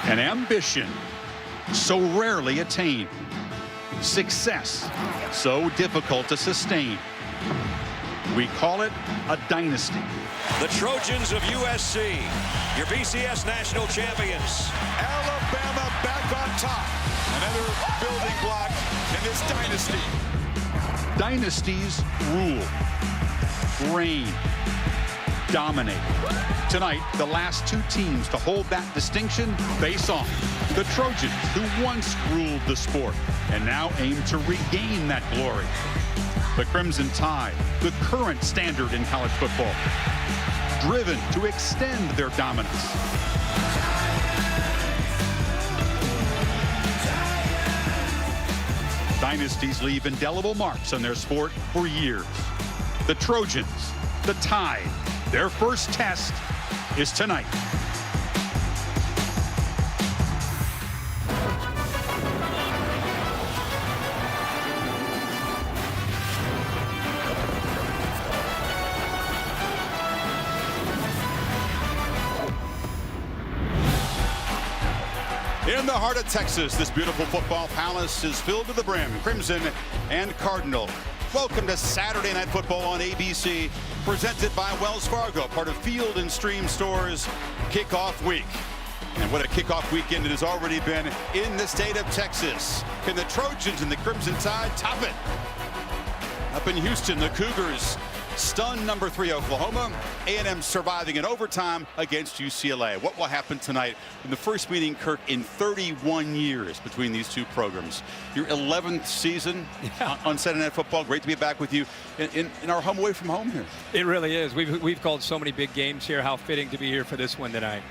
An ambition so rarely attained. Success so difficult to sustain. We call it a dynasty. The Trojans of USC, your BCS national champions. Alabama back on top. Another building block in this dynasty. Dynasties rule, reign, dominate. Tonight, the last two teams to hold that distinction face off. The Trojans, who once ruled the sport and now aim to regain that glory. The Crimson Tide, the current standard in college football, driven to extend their dominance. Dynasties leave indelible marks on their sport for years. The Trojans, the Tide, their first test is tonight. In the heart of Texas, this beautiful football palace is filled to the brim, crimson and cardinal. Welcome to Saturday Night Football on ABC, presented by Wells Fargo, part of Field & Stream Store's Kickoff Week. And what a kickoff weekend it has already been in the state of Texas. Can the Trojans and the Crimson Tide top it? Up in Houston, the Cougars stun number 3 Oklahoma. A&M surviving in overtime against UCLA. What will happen tonight in the first meeting, Kirk, in 31 years between these two programs? Your 11th season on Saturday Night Football. Great to be back with you in our home away from home here. It really is. We've called so many big games here. How fitting to be here for this one tonight.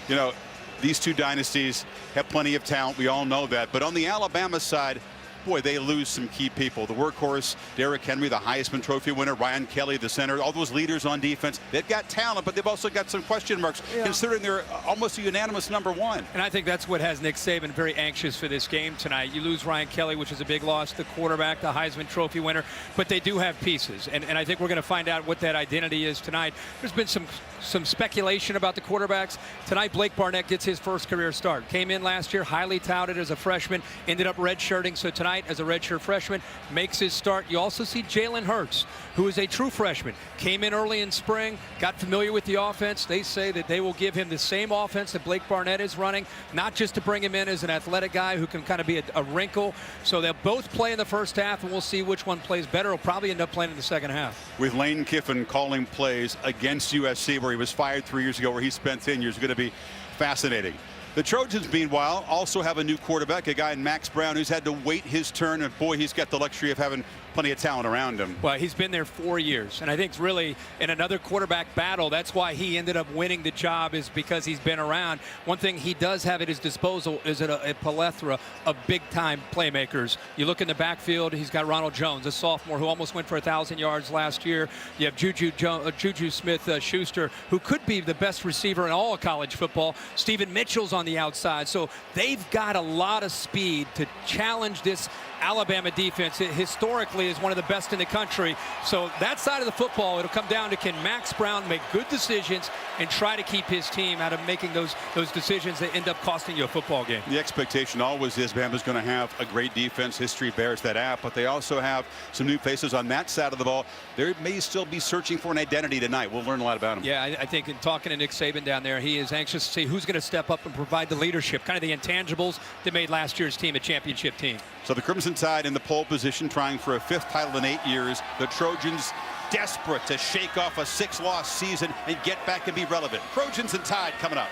You know, these two dynasties have plenty of talent. We all know that. But on the Alabama side, boy, they lose some key people. The workhorse, Derrick Henry, the Heisman Trophy winner, Ryan Kelly, the center, all those leaders on defense. They've got talent, but they've also got some question marks, considering they're almost a unanimous #1. And I think that's what has Nick Saban very anxious for this game tonight. You lose Ryan Kelly, which is a big loss, the quarterback, the Heisman Trophy winner, but they do have pieces. And I think we're going to find out what that identity is tonight. There's been some speculation about the quarterbacks. Tonight, Blake Barnett gets his first career start. Came in last year, highly touted as a freshman, ended up redshirting. So tonight, as a redshirt freshman, makes his start. You also see Jalen Hurts, who is a true freshman. Came in early in spring, got familiar with the offense. They say that they will give him the same offense that Blake Barnett is running, not just to bring him in as an athletic guy who can kind of be a wrinkle. So they'll both play in the first half, and we'll see which one plays better. He'll probably end up playing in the second half. With Lane Kiffin calling plays against USC, where he was fired 3 years ago, where he spent 10 years, going to be fascinating. The Trojans, meanwhile, also have a new quarterback, a guy in Max Brown, who's had to wait his turn, and boy, he's got the luxury of having plenty of talent around him. Well, he's been there 4 years, and I think really in another quarterback battle, that's why he ended up winning the job, is because he's been around. One thing he does have at his disposal is a plethora of big-time playmakers. You look in the backfield, he's got Ronald Jones, a sophomore who almost went for 1,000 yards last year. You have Juju Smith-Schuster, who could be the best receiver in all of college football. Stephen Mitchell's on the outside, so they've got a lot of speed to challenge this Alabama defense. It historically is one of the best in the country. So that side of the football, it'll come down to, can Max Brown make good decisions and try to keep his team out of making those decisions that end up costing you a football game. The expectation always is Bama's going to have a great defense. History bears that out, but they also have some new faces on that side of the ball. They may still be searching for an identity tonight. We'll learn a lot about them. Yeah, I think in talking to Nick Saban down there, he is anxious to see who's going to step up and provide the leadership, kind of the intangibles that made last year's team a championship team. So the Crimson Tide in the pole position, trying for a 5th title in 8 years. The Trojans desperate to shake off a 6-loss season and get back and be relevant. Trojans and Tide coming up.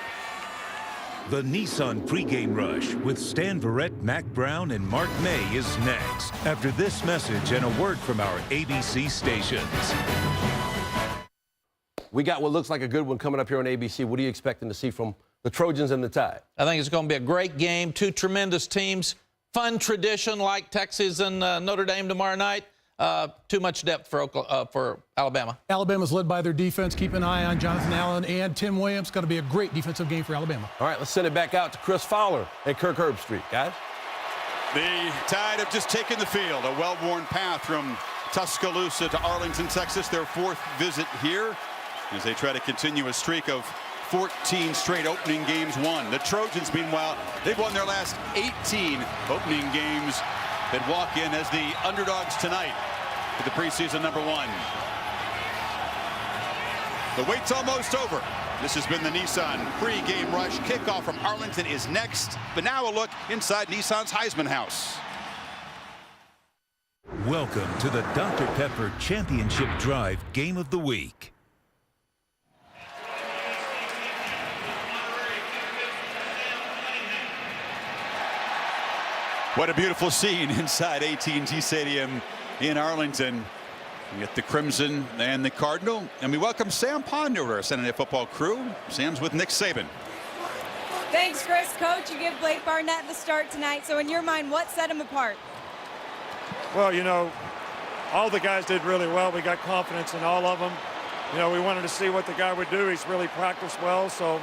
The Nissan pregame rush with Stan Verrett, Mac Brown, and Mark May is next, after this message and a word from our ABC stations. We got what looks like a good one coming up here on ABC. What are you expecting to see from the Trojans and the Tide? I think it's going to be a great game. Two tremendous teams. Fun tradition like Texas and Notre Dame tomorrow night. Too much depth for Alabama. Alabama's led by their defense. Keep an eye on Jonathan Allen and Tim Williams. It's going to be a great defensive game for Alabama. All right, let's send it back out to Chris Fowler and Kirk Herbstreit, guys. The Tide have just taken the field, a well-worn path from Tuscaloosa to Arlington, Texas, their 4th visit here, as they try to continue a streak of 14 straight opening games won. The Trojans, meanwhile, they've won their last 18 opening games that walk in as the underdogs tonight for the preseason #1. The wait's almost over. This has been the Nissan pre-game rush. Kickoff from Arlington is next. But now a look inside Nissan's Heisman House. Welcome to the Dr. Pepper Championship Drive Game of the Week. What a beautiful scene inside AT&T Stadium in Arlington. We get the Crimson and the Cardinal, and we welcome Sam Ponder to our Sunday Night Football crew. Sam's with Nick Saban. Thanks, Chris. Coach, you give Blake Barnett the start tonight. So in your mind, what set him apart? Well, you know, all the guys did really well. We got confidence in all of them. You know, we wanted to see what the guy would do. He's really practiced well, so,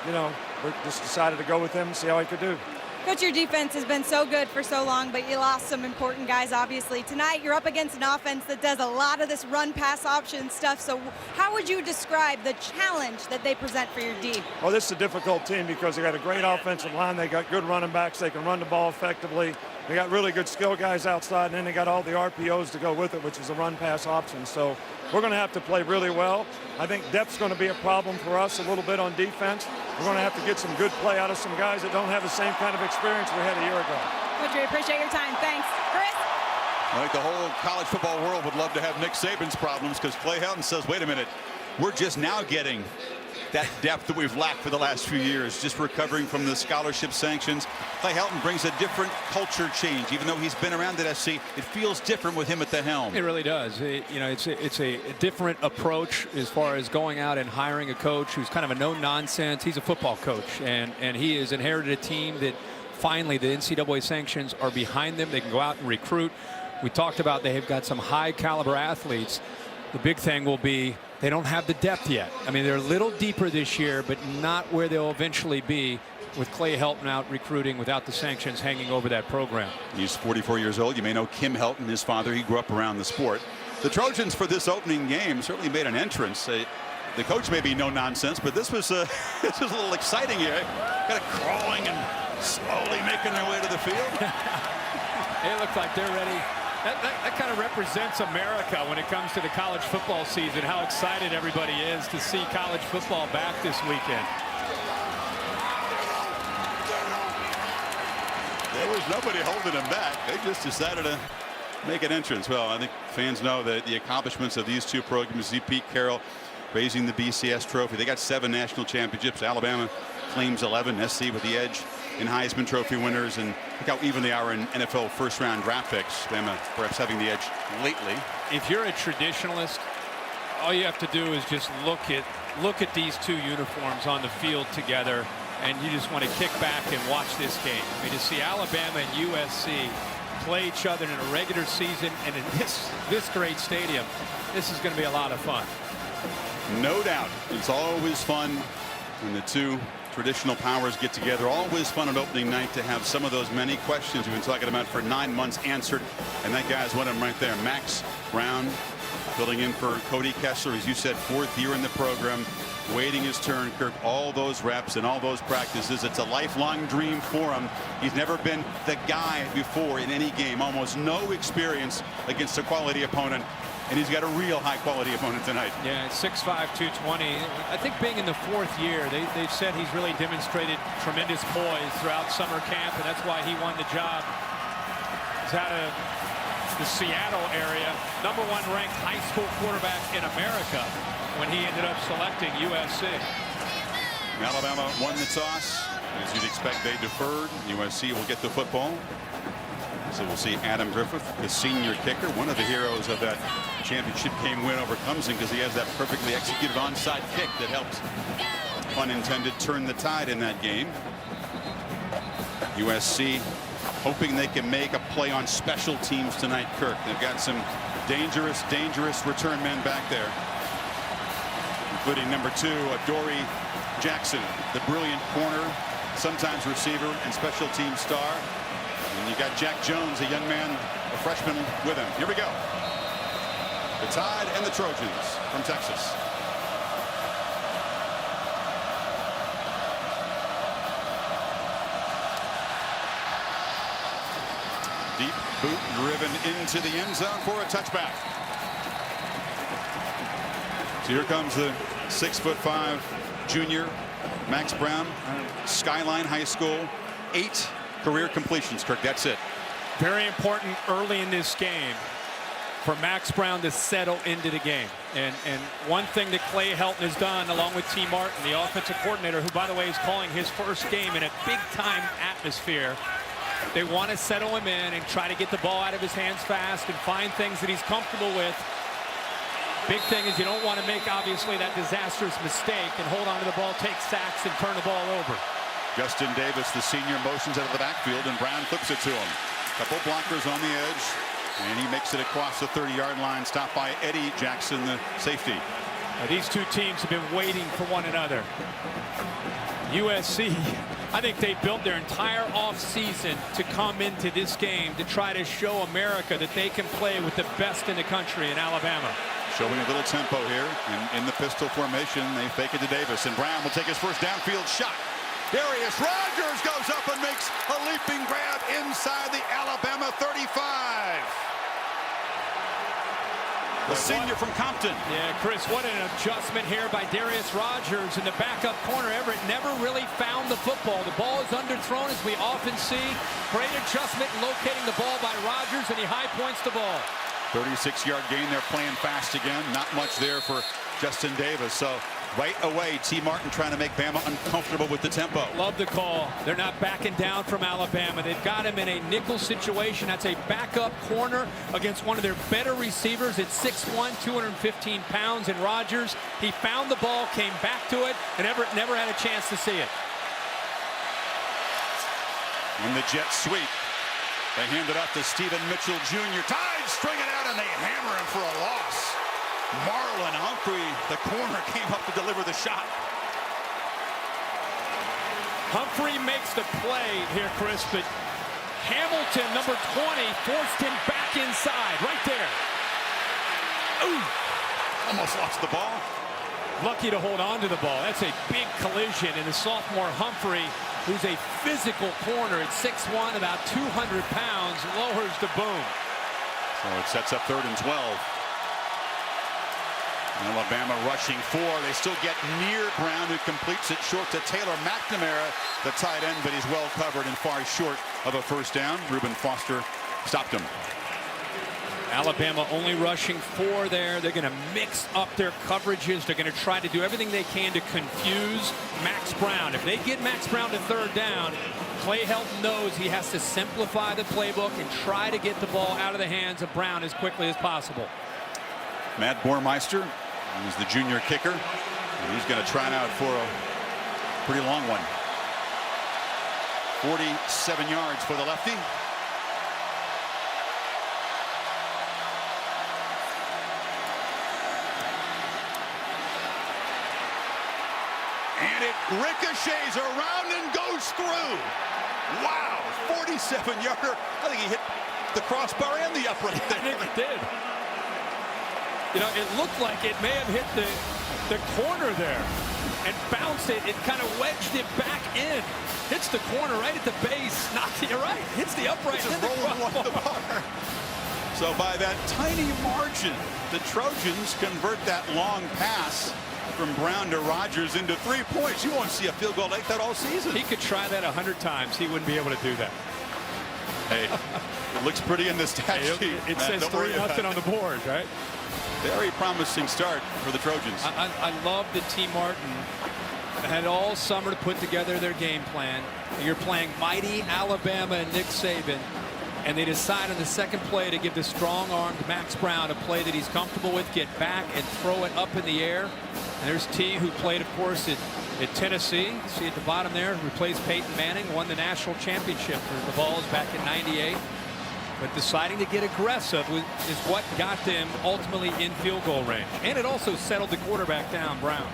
you know, we just decided to go with him and see how he could do. Coach, your defense has been so good for so long, but you lost some important guys, obviously. Tonight, you're up against an offense that does a lot of this run-pass option stuff. So how would you describe the challenge that they present for your D? Well, this is a difficult team because they got a great offensive line. They got good running backs. They can run the ball effectively. They got really good skill guys outside, and then they got all the RPOs to go with it, which is a run-pass option. So we're going to have to play really well. I think depth's going to be a problem for us a little bit on defense. We're going to have to get some good play out of some guys that don't have the same kind of experience we had a year ago. Coach, we appreciate your time. Thanks. Chris? I think the whole college football world would love to have Nick Saban's problems, because Clay Helton says, wait a minute, we're just now getting that depth that we've lacked for the last few years, just recovering from the scholarship sanctions. Clay Helton brings a different culture change. Even though he's been around at SC, it feels different with him at the helm. It really does. You know, it's a different approach as far as going out and hiring a coach who's kind of a no-nonsense. He's a football coach, and he has inherited a team that finally the NCAA sanctions are behind them. They can go out and recruit. We talked about they have got some high-caliber athletes. The big thing will be they don't have the depth yet. I mean, they're a little deeper this year, but not where they'll eventually be with Clay Helton out recruiting without the sanctions hanging over that program. He's 44 years old. You may know Kim Helton, his father. He grew up around the sport. The Trojans for this opening game certainly made an entrance. The coach may be no nonsense, but this was a little exciting here. Kind of crawling and slowly making their way to the field. It looks like they're ready. That kind of represents America when it comes to the college football season, how excited everybody is to see college football back this weekend. There was nobody holding them back. They just decided to make an entrance. Well, I think fans know that the accomplishments of these two programs. Pete Carroll raising the BCS trophy. They got 7 national championships. Alabama claims 11. SC with the edge in Heisman Trophy winners, and look how even they are in NFL first-round draft picks. Alabama perhaps having the edge lately. If you're a traditionalist, all you have to do is just look at these two uniforms on the field together, and you just want to kick back and watch this game. I mean, to see Alabama and USC play each other in a regular season and in this great stadium, this is going to be a lot of fun. No doubt. It's always fun when the two traditional powers get together. Always fun on opening night to have some of those many questions we've been talking about for 9 months answered. And that guy's one of them right there. Max Brown filling in for Cody Kessler, as you said, 4th year in the program, waiting his turn. Kirk, all those reps and all those practices. It's a lifelong dream for him. He's never been the guy before in any game. Almost no experience against a quality opponent. And he's got a real high-quality opponent tonight. Yeah, 6'5", 220. I think being in the 4th year, they've said he's really demonstrated tremendous poise throughout summer camp, and that's why he won the job. He's out of the Seattle area, #1 ranked high school quarterback in America when he ended up selecting USC. Alabama won the toss. As you'd expect, they deferred. USC will get the football. So we'll see Adam Griffith, the senior kicker, one of the heroes of that championship game win over Clemson, because he has that perfectly executed onside kick that helped, pun intended, turn the tide in that game. USC hoping they can make a play on special teams tonight, Kirk. They've got some dangerous return men back there, including #2, Adoree Jackson, the brilliant corner, sometimes receiver and special team star. And you got Jack Jones, a young man, a freshman, with him. Here we go. The Tide and the Trojans from Texas. Deep boot driven into the end zone for a touchback. So here comes the 6'5" junior Max Brown, Skyline High School. 8 career completions, Kirk. That's it. Very important early in this game for Max Brown to settle into the game. And one thing that Clay Helton has done, along with T. Martin, the offensive coordinator, who, by the way, is calling his first game in a big-time atmosphere, they want to settle him in and try to get the ball out of his hands fast and find things that he's comfortable with. Big thing is you don't want to make, obviously, that disastrous mistake and hold on to the ball, take sacks, and turn the ball over. Justin Davis, the senior, motions out of the backfield, and Brown flips it to him. Couple blockers on the edge, and he makes it across the 30-yard line, stopped by Eddie Jackson, the safety. Now, these two teams have been waiting for one another. USC, I think they built their entire offseason to come into this game to try to show America that they can play with the best in the country in Alabama. Showing a little tempo here in the pistol formation. They fake it to Davis, and Brown will take his first downfield shot. Darius Rogers goes up and makes a leaping grab inside the Alabama 35. The senior from Compton. Yeah, Chris, what an adjustment here by Darius Rogers in the backup corner. Everett never really found the football. The ball is underthrown, as we often see. Great adjustment in locating the ball by Rogers, and he high points the ball. 36-yard gain. They're playing fast again. Not much there for Justin Davis. So right away, T. Martin trying to make Bama uncomfortable with the tempo. Love the call. They're not backing down from Alabama. They've got him in a nickel situation. That's a backup corner against one of their better receivers at 6'1", 215 pounds. And Rogers, he found the ball, came back to it, and Everett never had a chance to see it. When the Jets sweep, they hand it off to Stephen Mitchell Jr. Tide string it out, and they hammer him for a loss. Marlon Humphrey, the corner, came up to deliver the shot. Humphrey makes the play here, Chris, but Hamilton, number 20, forced him back inside, right there. Ooh. Almost lost the ball. Lucky to hold on to the ball. That's a big collision, and the sophomore Humphrey, who's a physical corner at 6'1", about 200 pounds, lowers the boom. So it sets up 3rd and 12. Alabama rushing 4. They still get near Brown, who completes it short to Taylor McNamara, the tight end, but he's well covered and far short of a first down. Reuben Foster stopped him. Alabama only rushing 4 there. They're going to mix up their coverages. They're going to try to do everything they can to confuse Max Brown. If they get Max Brown to 3rd down, Clay Helton knows he has to simplify the playbook and try to get the ball out of the hands of Brown as quickly as possible. Matt Bormeister, who's the junior kicker, and he's going to try it out for a pretty long one. 47 yards for the lefty. And it ricochets around and goes through. Wow, 47-yarder. I think he hit the crossbar and the upright there. I think it did. You know, it looked like it may have hit the corner there and bounced it. It kind of wedged it back in. Hits the corner right at the base. You're right. Hits the upright. Just rolling along the bar. So by that tiny margin, the Trojans convert that long pass from Brown to Rogers into 3 points. You won't see a field goal like that all season. He could try that 100 times. He wouldn't be able to do that. Hey, it looks pretty in the stat sheet. It says 3-0 on the board, right? Very promising start for the Trojans. I love that T. Martin had all summer to put together their game plan. You're playing mighty Alabama and Nick Saban, and they decide on the second play to give the strong-armed Max Brown a play that he's comfortable with, get back and throw it up in the air. And there's T, who played, of course, at Tennessee. See at the bottom there, replaced Peyton Manning, won the national championship for the Vols back in '98. But deciding to get aggressive is what got them ultimately in field goal range. And it also settled the quarterback down, Brown.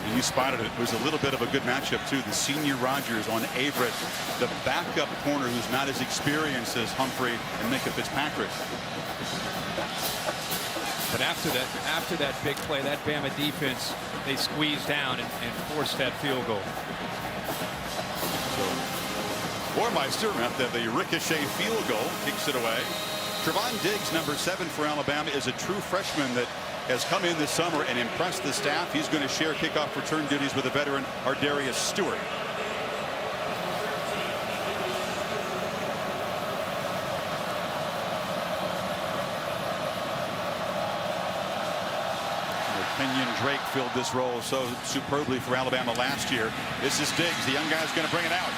And you spotted it. It was a little bit of a good matchup, too. The senior Rogers on Everett, the backup corner who's not as experienced as Humphrey and Micah Fitzpatrick. But after that big play, that Bama defense, they squeezed down and forced that field goal. So Warmeister after the ricochet field goal kicks it away. Trevon Diggs, number 7 for Alabama, is a true freshman that has come in this summer and impressed the staff. He's going to share kickoff return duties with a veteran, Ardarius Stewart. Kenyon Drake filled this role so superbly for Alabama last year. This is Diggs. The young guy's going to bring it out.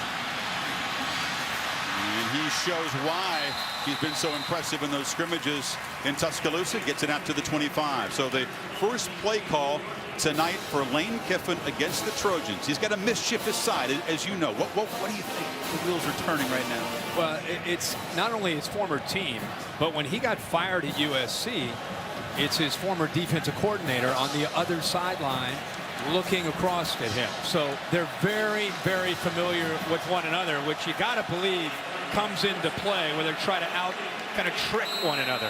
And he shows why he's been so impressive in those scrimmages in Tuscaloosa. Gets it out to the 25. So the first play call tonight for Lane Kiffin against the Trojans. He's got a mischievous side, as you know. What do you think the wheels are turning right now? Well, it's not only his former team, but when he got fired at USC, it's his former defensive coordinator on the other sideline looking across at him. So they're very, very familiar with one another, which you got to believe comes into play where they're trying to kind of trick one another.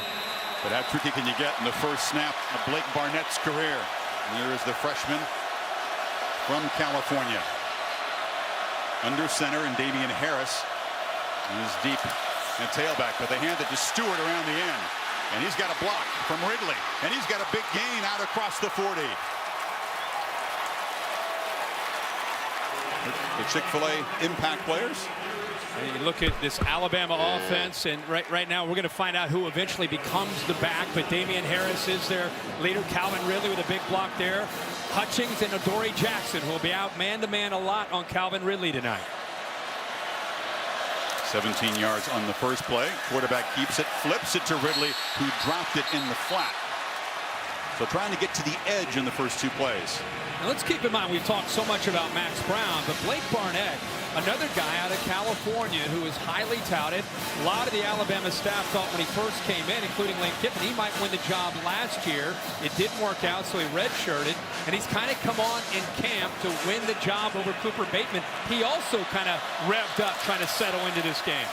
But how tricky can you get in the first snap of Blake Barnett's career? And here is the freshman from California. Under center, and Damian Harris is deep and tailback, but they hand it to Stewart around the end. And he's got a block from Ridley, and he's got a big gain out across the 40. The Chick-fil-A impact players. And you look at this Alabama offense, and right now we're going to find out who eventually becomes the back, but Damian Harris is their leader. Calvin Ridley with a big block there. Hutchings and Adoree Jackson, who will be out man-to-man a lot on Calvin Ridley tonight. 17 yards on the first play. Quarterback keeps it, flips it to Ridley, who dropped it in the flat. So trying to get to the edge in the first 2 plays. Now let's keep in mind, we've talked so much about Max Brown, but Blake Barnett, another guy out of California who is highly touted. A lot of the Alabama staff thought when he first came in, including Lane Kiffin, he might win the job last year. It didn't work out, so he redshirted, and he's kind of come on in camp to win the job over Cooper Bateman. He also kind of revved up trying to settle into this game.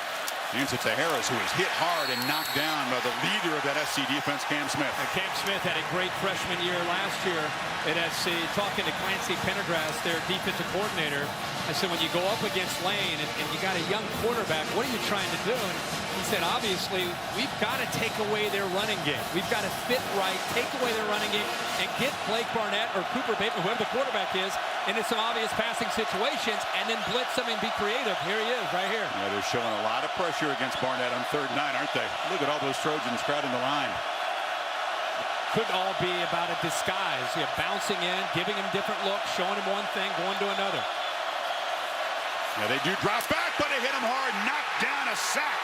Hands it to Harris, who was hit hard and knocked down by the leader of that SC defense, Cam Smith. And Cam Smith had a great freshman year last year at SC. Talking to Clancy Pendergrass, their defensive coordinator, I said, when you go up against Lane and you got a young quarterback, what are you trying to do? And he said, obviously, we've got to take away their running game. We've got to fit right, take away their running game, and get Blake Barnett or Cooper Bateman, whoever the quarterback is, into some obvious passing situations, and then blitz them and be creative. Here he is, right here. Yeah, they're showing a lot of pressure against Barnett on 3rd and 9, aren't they? Look at all those Trojans crowding the line. Could all be about a disguise. Yeah, bouncing in, giving him different looks, showing him one thing, going to another. Yeah, they do drop back, but they hit him hard. Knocked down, a sack.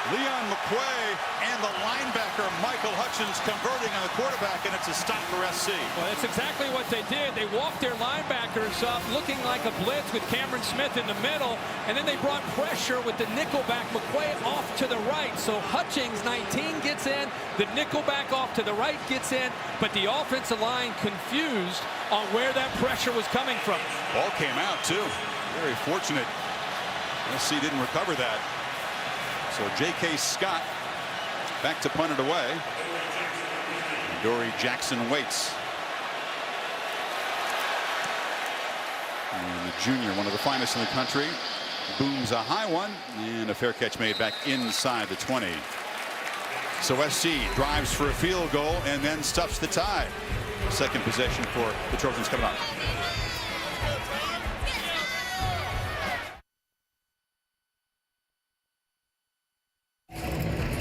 Leon McQuay and the linebacker Michael Hutchins converting on the quarterback, and it's a stop for SC. Well, that's exactly what they did. They walked their linebackers up looking like a blitz with Cameron Smith in the middle, and then they brought pressure with the nickelback McQuay off to the right. So Hutchins, 19, gets in. The nickelback off to the right gets in, but the offensive line confused on where that pressure was coming from. Ball came out, too. Very fortunate. SC didn't recover that. So J.K. Scott back to punt it away. Adoree Jackson waits. And the junior, one of the finest in the country, booms a high one, and a fair catch made back inside the 20. So SC drives for a field goal and then stuffs the tie. Second possession for the Trojans coming up.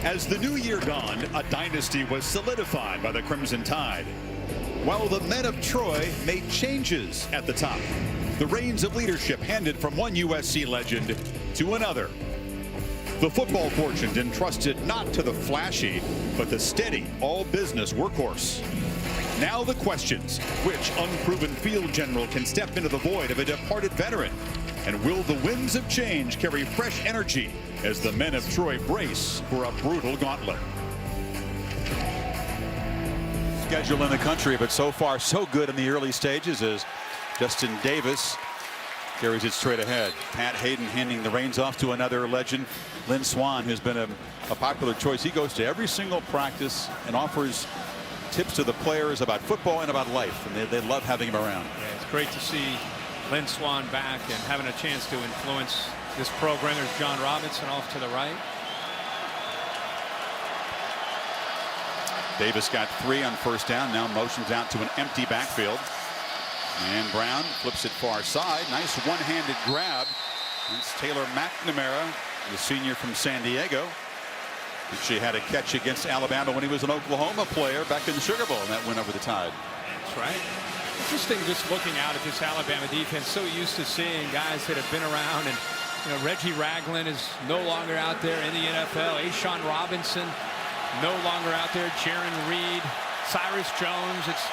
As the new year dawned, a dynasty was solidified by the Crimson Tide, while the men of Troy made changes at the top. The reins of leadership handed from one USC legend to another. The football fortune entrusted not to the flashy, but the steady, all-business workhorse. Now the questions: which unproven field general can step into the void of a departed veteran? And will the winds of change carry fresh energy as the men of Troy brace for a brutal gauntlet? Schedule in the country, but so far so good in the early stages as Justin Davis carries it straight ahead. Pat Hayden handing the reins off to another legend, Lynn Swann, who's been a popular choice. He goes to every single practice and offers tips to the players about football and about life, and they love having him around. Yeah, it's great to see Lynn Swann back and having a chance to influence this program. There's John Robinson off to the right. Davis got 3 on first down. Now motions out to an empty backfield. And Brown flips it far side. Nice one-handed grab. It's Taylor McNamara, the senior from San Diego. She had a catch against Alabama when he was an Oklahoma player back in the Sugar Bowl, and that went over the Tide. That's right. Interesting just looking out at this Alabama defense. So used to seeing guys that have been around, and Reggie Ragland is no longer out there in the NFL. Ashawn Robinson no longer out there. Jaron Reed, Cyrus Jones. It's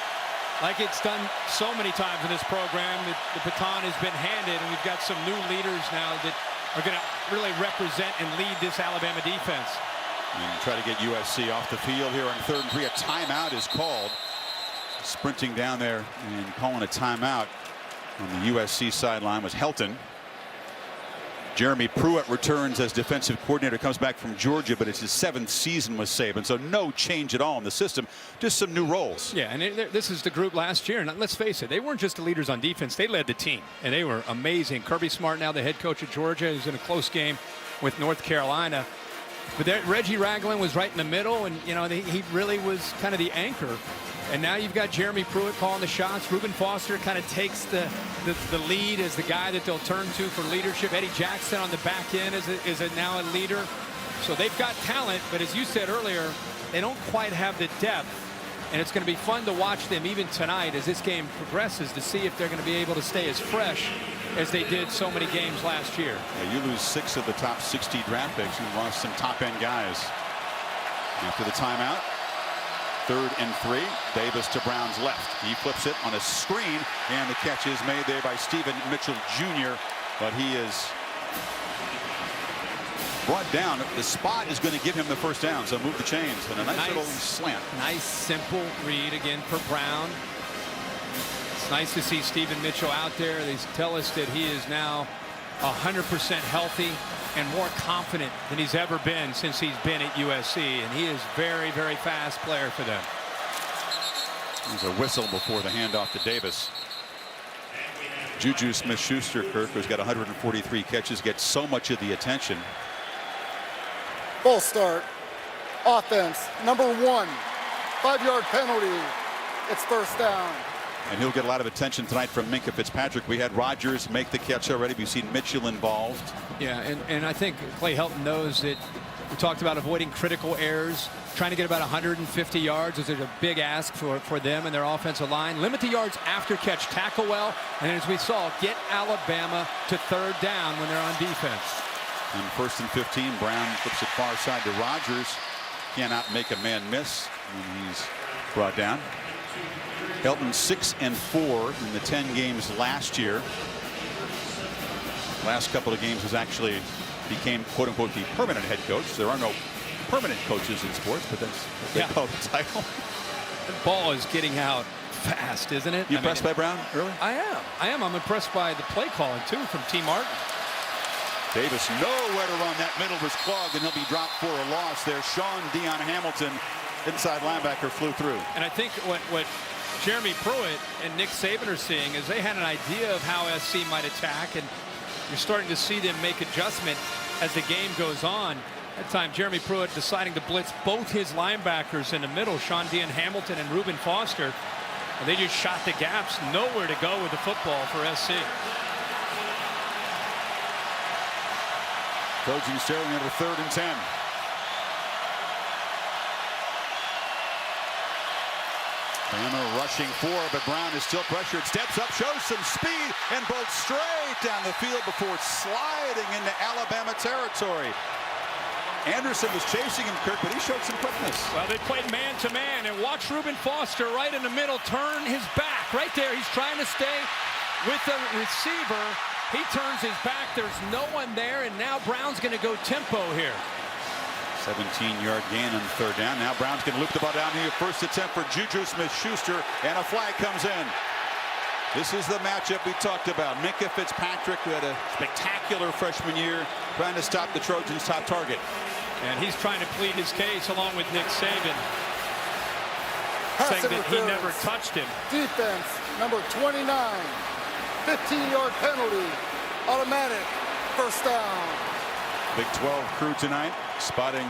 like it's done so many times in this program that the baton has been handed, and we've got some new leaders now that are going to really represent and lead this Alabama defense. And try to get USC off the field here on 3rd and 3. A timeout is called. Sprinting down there and calling a timeout on the USC sideline was Helton. Jeremy Pruitt returns as defensive coordinator, comes back from Georgia, but it's his 7th season with Saban, so no change at all in the system, just some new roles. Yeah, and this is the group last year, and let's face it, they weren't just the leaders on defense, they led the team, and they were amazing. Kirby Smart, now the head coach of Georgia, is in a close game with North Carolina. But Reggie Ragland was right in the middle, and he really was kind of the anchor. And now you've got Jeremy Pruitt calling the shots. Reuben Foster kind of takes the lead as the guy that they'll turn to for leadership. Eddie Jackson on the back end is now a leader. So they've got talent, but as you said earlier, they don't quite have the depth. And it's going to be fun to watch them even tonight as this game progresses to see if they're going to be able to stay as fresh as they did so many games last year. Yeah, you lose 6 of the top 60 draft picks. You lost some top-end guys. After the timeout, 3rd and 3. Davis to Brown's left. He flips it on a screen, and the catch is made there by Stephen Mitchell Jr., but he is brought down. The spot is going to give him the first down, so move the chains. And a nice little slant. Nice, simple read again for Brown. It's nice to see Stephen Mitchell out there. They tell us that he is now 100% healthy and more confident than he's ever been since he's been at USC. And he is very, very fast player for them. There's a whistle before the handoff to Davis. Juju Smith-Schuster, Kirk, who's got 143 catches, gets so much of the attention. Full start. Offense, number 1. 5-yard penalty. It's first down. And he'll get a lot of attention tonight from Minkah Fitzpatrick. We had Rodgers make the catch already. We've seen Mitchell involved. Yeah, and I think Clay Helton knows that we talked about avoiding critical errors. Trying to get about 150 yards is a big ask for them and their offensive line. Limit the yards after catch, tackle well, and as we saw, get Alabama to 3rd down when they're on defense. And 1st and 15, Brown flips it far side to Rodgers. Cannot make a man miss when he's brought down. Helton 6 and 4 in the 10 games last year. Last couple of games was actually became quote unquote the permanent head coach. There are no permanent coaches in sports, but that's what they call the title. The ball is getting out fast, isn't it? You impressed by Brown early? I am. I'm impressed by the play calling too from T. Martin. Davis nowhere to run. That middle was clogged, and he'll be dropped for a loss there. Sean Dion Hamilton, inside linebacker, flew through. And I think what Jeremy Pruitt and Nick Saban are seeing is they had an idea of how SC might attack, and you're starting to see them make adjustment as the game goes on. That time, Jeremy Pruitt deciding to blitz both his linebackers in the middle, Sean Dion Hamilton and Reuben Foster. And they just shot the gaps, nowhere to go with the football for SC. Trojans staring at a 3rd and 10. Bama rushing 4, but Brown is still pressured. Steps up, shows some speed, and bolts straight down the field before sliding into Alabama territory. Anderson was chasing him, Kirk, but he showed some quickness. Well, they played man-to-man, and watch Reuben Foster right in the middle turn his back. Right there, he's trying to stay with the receiver. He turns his back. There's no one there, and now Brown's going to go tempo here. 17-yard gain on 3rd down. Now Brown's going to loop the ball down here. First attempt for Juju Smith-Schuster, and a flag comes in. This is the matchup we talked about. Minkah Fitzpatrick, who had a spectacular freshman year, trying to stop the Trojans' top target. And he's trying to plead his case along with Nick Saban, saying that he never touched him. Defense, number 29. 15-yard penalty. Automatic first down. Big 12 crew tonight spotting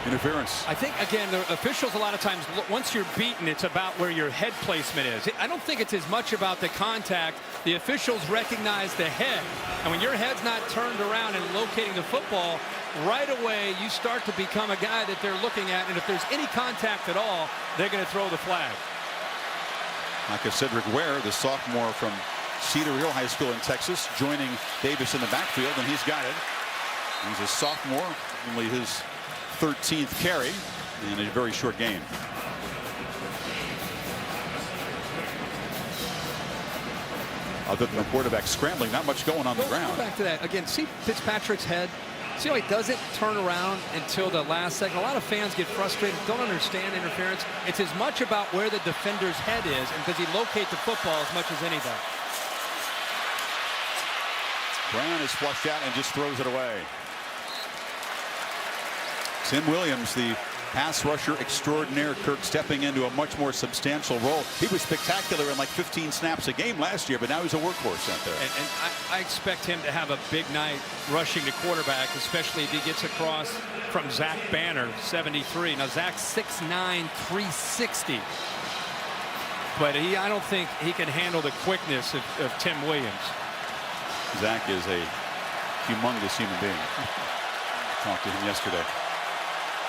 interference. I think, again, the officials a lot of times, once you're beaten, it's about where your head placement is. I don't think it's as much about the contact. The officials recognize the head. And when your head's not turned around and locating the football, right away you start to become a guy that they're looking at. And if there's any contact at all, they're going to throw the flag. Like a Cedric Ware, the sophomore from Cedar Hill High School in Texas, joining Davis in the backfield, and he's got it. He's a sophomore, only his 13th carry in a very short game. Other than the quarterback scrambling, not much going on the ground. Go back to that again. See Fitzpatrick's head. See how he doesn't turn around until the last second. A lot of fans get frustrated, don't understand interference. It's as much about where the defender's head is, and does he locate the football as much as anything. Brown is flushed out and just throws it away. Tim Williams, the pass rusher extraordinaire, Kirk, stepping into a much more substantial role. He was spectacular in like 15 snaps a game last year, but now he's a workhorse out there. And I expect him to have a big night rushing the quarterback, especially if he gets across from Zach Banner, 73. Now, Zach's 6'9", 360. But I don't think he can handle the quickness of Tim Williams. Zach is a humongous human being. Talked to him yesterday.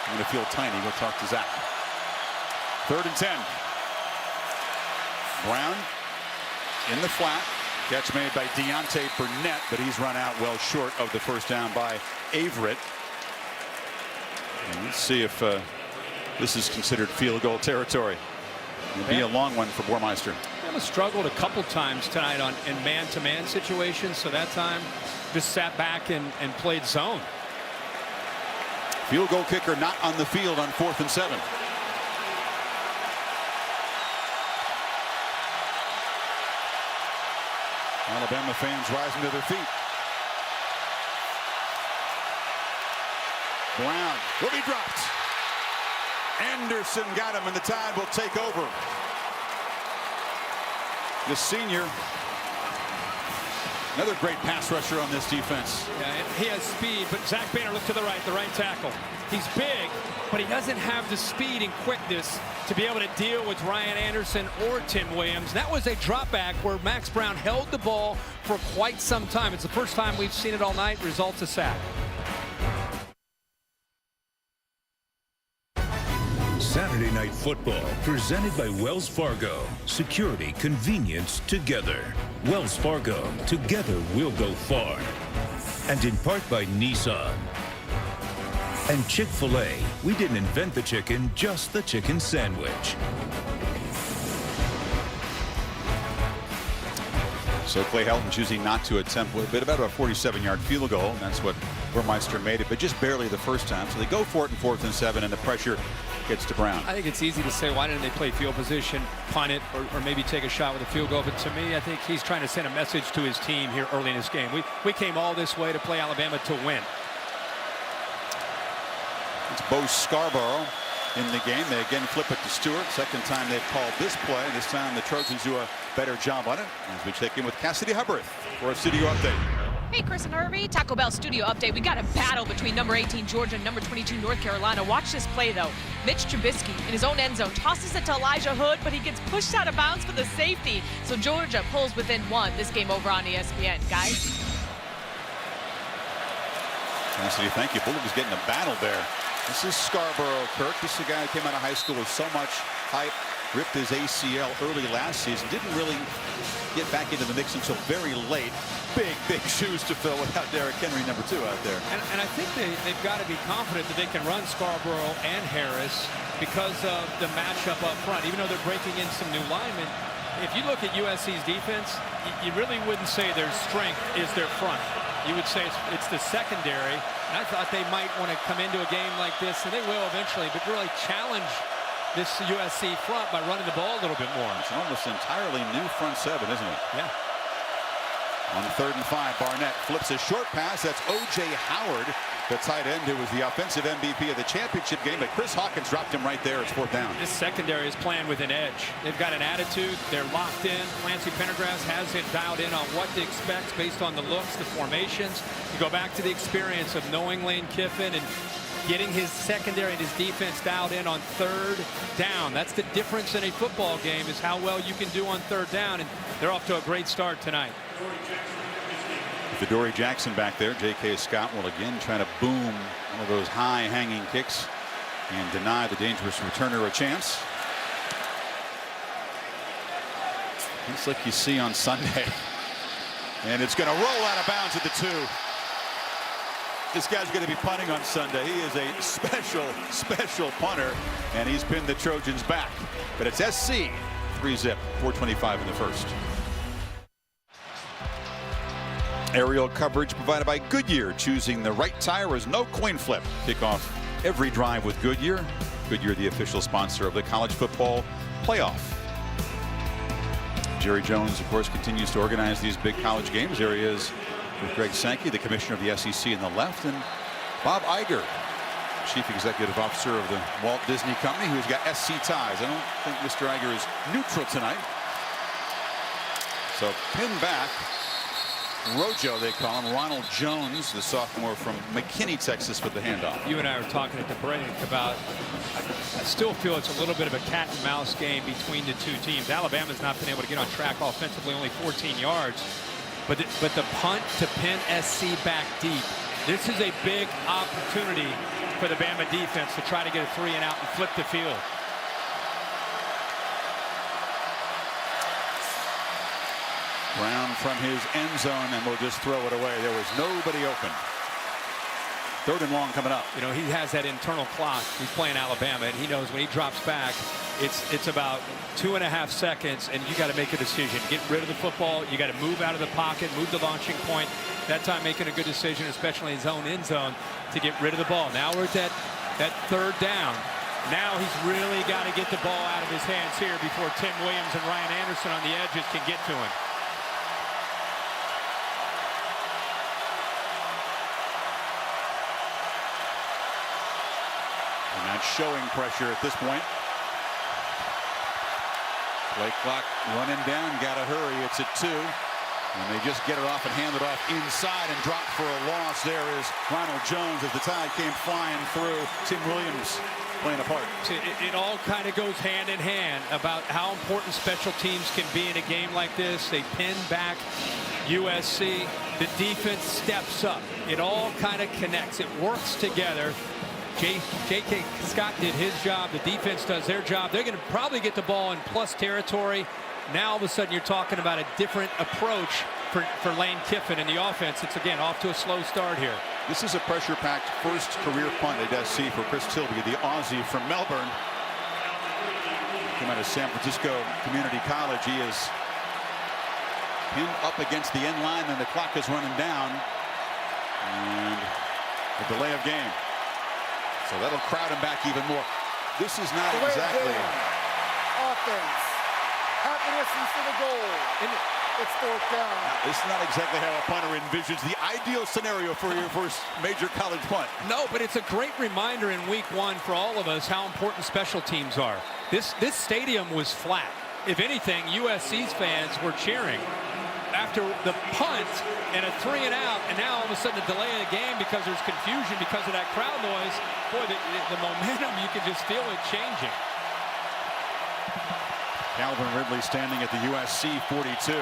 I'm going to feel tiny. We'll talk to Zach. 3rd and 10. Brown in the flat. Catch made by Deontay Burnett, but he's run out well short of the first down by Averett. And let's see if this is considered field goal territory. It'll be a long one for Bormeister. Bama struggled a couple times tonight in man-to-man situations, so that time just sat back and played zone. Field goal kicker not on the field on 4th and 7. Alabama fans rising to their feet. Brown will be dropped. Anderson got him, and the Tide will take over. The senior, another great pass rusher on this defense. Yeah, he has speed, but Zach Banner, look to the right tackle. He's big, but he doesn't have the speed and quickness to be able to deal with Ryan Anderson or Tim Williams. That was a drop back where Max Brown held the ball for quite some time. It's the first time we've seen it all night. Results a sack. Saturday Night Football, presented by Wells Fargo. Security, convenience, together. Wells Fargo, together we'll go far. And in part by Nissan. And Chick-fil-A, we didn't invent the chicken, just the chicken sandwich. So Clay Helton choosing not to attempt a bit about a 47-yard field goal. And that's what Burmeister made it, but just barely the first time. So they go for it in 4th and 7, and the pressure gets to Brown. I think it's easy to say, why didn't they play field position, punt it, or maybe take a shot with a field goal? But to me, I think he's trying to send a message to his team here early in this game. We came all this way to play Alabama to win. It's Bo Scarborough in the game. They again flip it to Stewart. Second time they've called this play. This time the Trojans do a better job on it. As we check in with Cassidy Hubbard for a studio update. Hey, Chris and Herbie, Taco Bell studio update. We got a battle between number 18 Georgia and number 22 North Carolina. Watch this play, though. Mitch Trubisky in his own end zone tosses it to Elijah Hood, but he gets pushed out of bounds for the safety. So Georgia pulls within 1. This game over on ESPN, guys. Cassidy, thank you. Bullock was getting a battle there. This is Scarborough, Kirk. This is a guy who came out of high school with so much hype. Ripped his ACL early last season. Didn't really get back into the mix until very late. Big shoes to fill without Derrick Henry, number 2, out there. And I think they've got to be confident that they can run Scarborough and Harris because of the matchup up front. Even though they're breaking in some new linemen, if you look at USC's defense, you really wouldn't say their strength is their front. You would say it's the secondary. And I thought they might want to come into a game like this, and they will eventually, but really challenge this USC front by running the ball a little bit more. It's an almost entirely new front 7, isn't it? Yeah. On 3rd and 5, Barnett flips a short pass. That's O.J. Howard the tight end who was the offensive MVP of the championship game, but Chris Hawkins dropped him right there. It's 4th down. This secondary is playing with an edge. They've got an attitude. They're locked in. Lancey Pendergrass has it dialed in on what to expect based on the looks, the formations. You go back to the experience of knowing Lane Kiffin and getting his secondary and his defense dialed in on 3rd down. That's the difference in a football game, is how well you can do on 3rd down, and they're off to a great start tonight. With Dory Jackson back there, J.K. Scott will again try to boom one of those high hanging kicks and deny the dangerous returner a chance. Just like you see on Sunday. And it's going to roll out of bounds at the 2. This guy's going to be punting on Sunday. He is a special punter, and he's pinned the Trojans back. But it's SC 3-zip, 4:25 in the first. Aerial coverage provided by Goodyear. Choosing the right tire is no coin flip. Kick off every drive with Goodyear. Goodyear, the official sponsor of the college football playoff. Jerry Jones, of course, continues to organize these big college games. There he is with Greg Sankey, the commissioner of the SEC, in the left, and Bob Iger, chief executive officer of the Walt Disney Company, who's got SC ties. I don't think Mr. Iger is neutral tonight. So pin back. Rojo, they call him. Ronald Jones, the sophomore from McKinney, Texas, with the handoff. You and I were talking at the break about, I still feel it's a little bit of a cat and mouse game between the two teams. Alabama's not been able to get on track offensively, only 14 yards. But the punt to pin SC back deep, this is a big opportunity for the Bama defense to try to get a 3-and-out and flip the field. Brown from his end zone, and will just throw it away. There was nobody open. 3rd and long coming up. You know, he has that internal clock. He's playing Alabama, and he knows when he drops back, it's about 2.5 seconds, and you got to make a decision. Get rid of the football. You got to move out of the pocket, move the launching point. That time making a good decision, especially in his own end zone, to get rid of the ball. Now we're at that 3rd down. Now he's really got to get the ball out of his hands here before Tim Williams and Ryan Anderson on the edges can get to him. Not showing pressure at this point. Play clock running down. Got to hurry. It's at 2. And they just get it off and hand it off inside and drop for a loss. There is Ronald Jones as the Tide came flying through. Tim Williams playing a part. It all kind of goes hand in hand about how important special teams can be in a game like this. They pin back USC. The defense steps up. It all kind of connects. It works together. J.K. Scott did his job. The defense does their job. They're going to probably get the ball in plus territory. Now all of a sudden you're talking about a different approach for Lane Kiffin in the offense. It's again off to a slow start here. This is a pressure-packed first career punt at SC for Chris Tilby, the Aussie from Melbourne. Came out of San Francisco Community College. He is pinned up against the end line, and the clock is running down. And a delay of game. So that'll crowd him back even more. This is not exactly offense. Happiness instead of goal. It's 4th down. This is not exactly how a punter envisions the ideal scenario for your first major college punt. No, but it's a great reminder in week 1 for all of us how important special teams are. This stadium was flat. If anything, USC's fans were cheering. After the punt and a 3-and-out, and now all of a sudden a delay of the game because there's confusion because of that crowd noise. Boy, the momentum, you can just feel it changing. Calvin Ridley standing at the USC 42.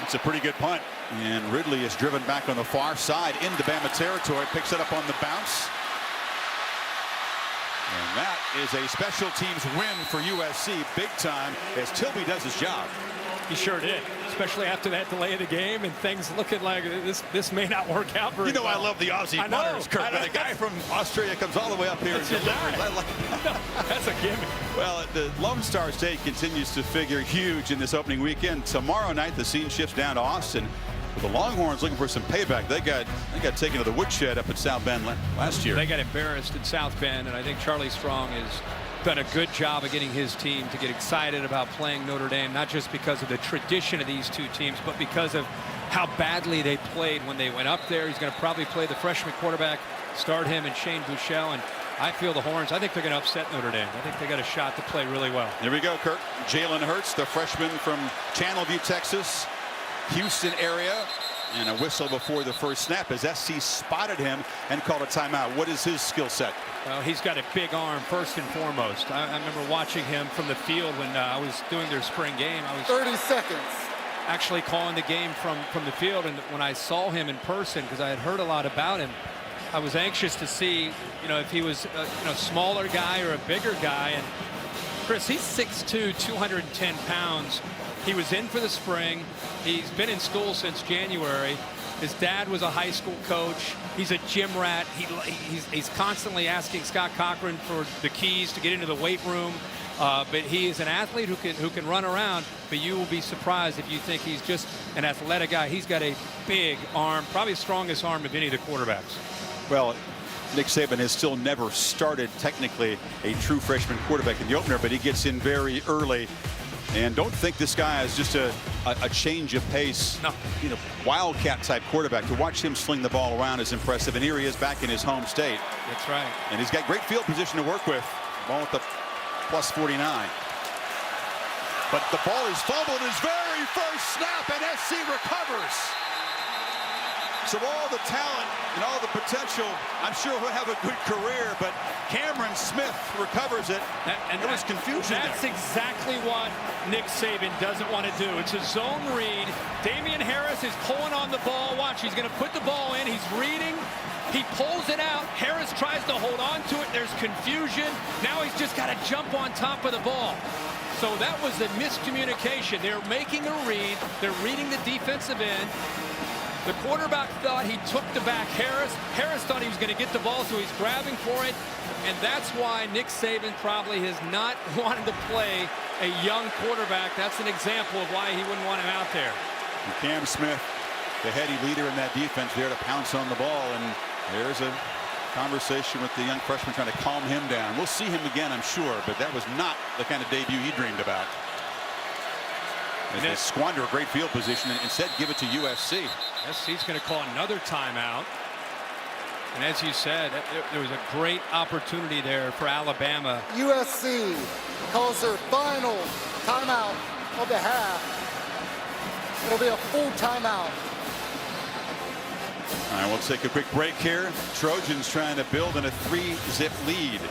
It's a pretty good punt, and Ridley is driven back on the far side into Bama territory, picks it up on the bounce. And that is a special teams win for USC, big time, as Tilby does his job. He sure did, especially after that delay of the game and things looking like this may not work out very well. I love the Aussie punters, Kurt, but a guy from Australia comes all the way up here and delivers. That's a gimme. Well, the Lone Star State continues to figure huge in this opening weekend. Tomorrow night, the scene shifts down to Austin. The Longhorns looking for some payback. They got taken to the woodshed up at South Bend last year. They got embarrassed in South Bend, and I think Charlie Strong has done a good job of getting his team to get excited about playing Notre Dame, not just because of the tradition of these two teams, but because of how badly they played when they went up there. He's going to probably play the freshman quarterback, start him and Shane Buechele, and I feel the Horns. I think they're going to upset Notre Dame. I think they got a shot to play really well. Here we go, Kirk. Jalen Hurts, the freshman from Channelview, Texas, Houston area. And a whistle before the first snap as SC spotted him and called a timeout. What is his skill set? Well, he's got a big arm first and foremost. I remember watching him from the field when I was doing their spring game. I was 30 seconds. Actually calling the game from the field, and when I saw him in person, because I had heard a lot about him, I was anxious to see, if he was a smaller guy or a bigger guy. And Chris, he's 6'2", 210 pounds. He was in for the spring. He's been in school since January. His dad was a high school coach. He's a gym rat. He's constantly asking Scott Cochran for the keys to get into the weight room. But he is an athlete who can run around. But you will be surprised if you think he's just an athletic guy. He's got a big arm, probably the strongest arm of any of the quarterbacks. Well, Nick Saban has still never started technically a true freshman quarterback in the opener, but he gets in very early. And don't think this guy is just a change of pace, no. Wildcat type quarterback. To watch him sling the ball around is impressive. And here he is back in his home state. That's right. And he's got great field position to work with. Ball at the plus 49. But the ball is fumbled his very first snap, and SC recovers. So all the talent and all the potential, I'm sure he'll have a good career, but Cameron Smith recovers it, and there was confusion That's there. exactly what Nick Saban doesn't want to do. It's a zone read. Damian Harris is pulling on the ball. Watch, he's going to put the ball in. He's reading. He pulls it out. Harris tries to hold on to it. There's confusion. Now he's just got to jump on top of the ball. So that was a miscommunication. They're making a read. They're reading the defensive end. The quarterback thought he took the back Harris. Harris thought he was going to get the ball, so he's grabbing for it. And that's why Nick Saban probably has not wanted to play a young quarterback. That's an example of why he wouldn't want him out there. And Cam Smith, the heady leader in that defense, there to pounce on the ball. And there's a conversation with the young freshman trying to calm him down. We'll see him again, I'm sure, but that was not the kind of debut he dreamed about. And they squander a great field position and instead give it to USC. SC's going to call another timeout. And as you said, there was a great opportunity there for Alabama. USC calls their final timeout of the half. It'll be a full timeout. All right, we'll take a quick break here. Trojans trying to build in a 3-zip lead.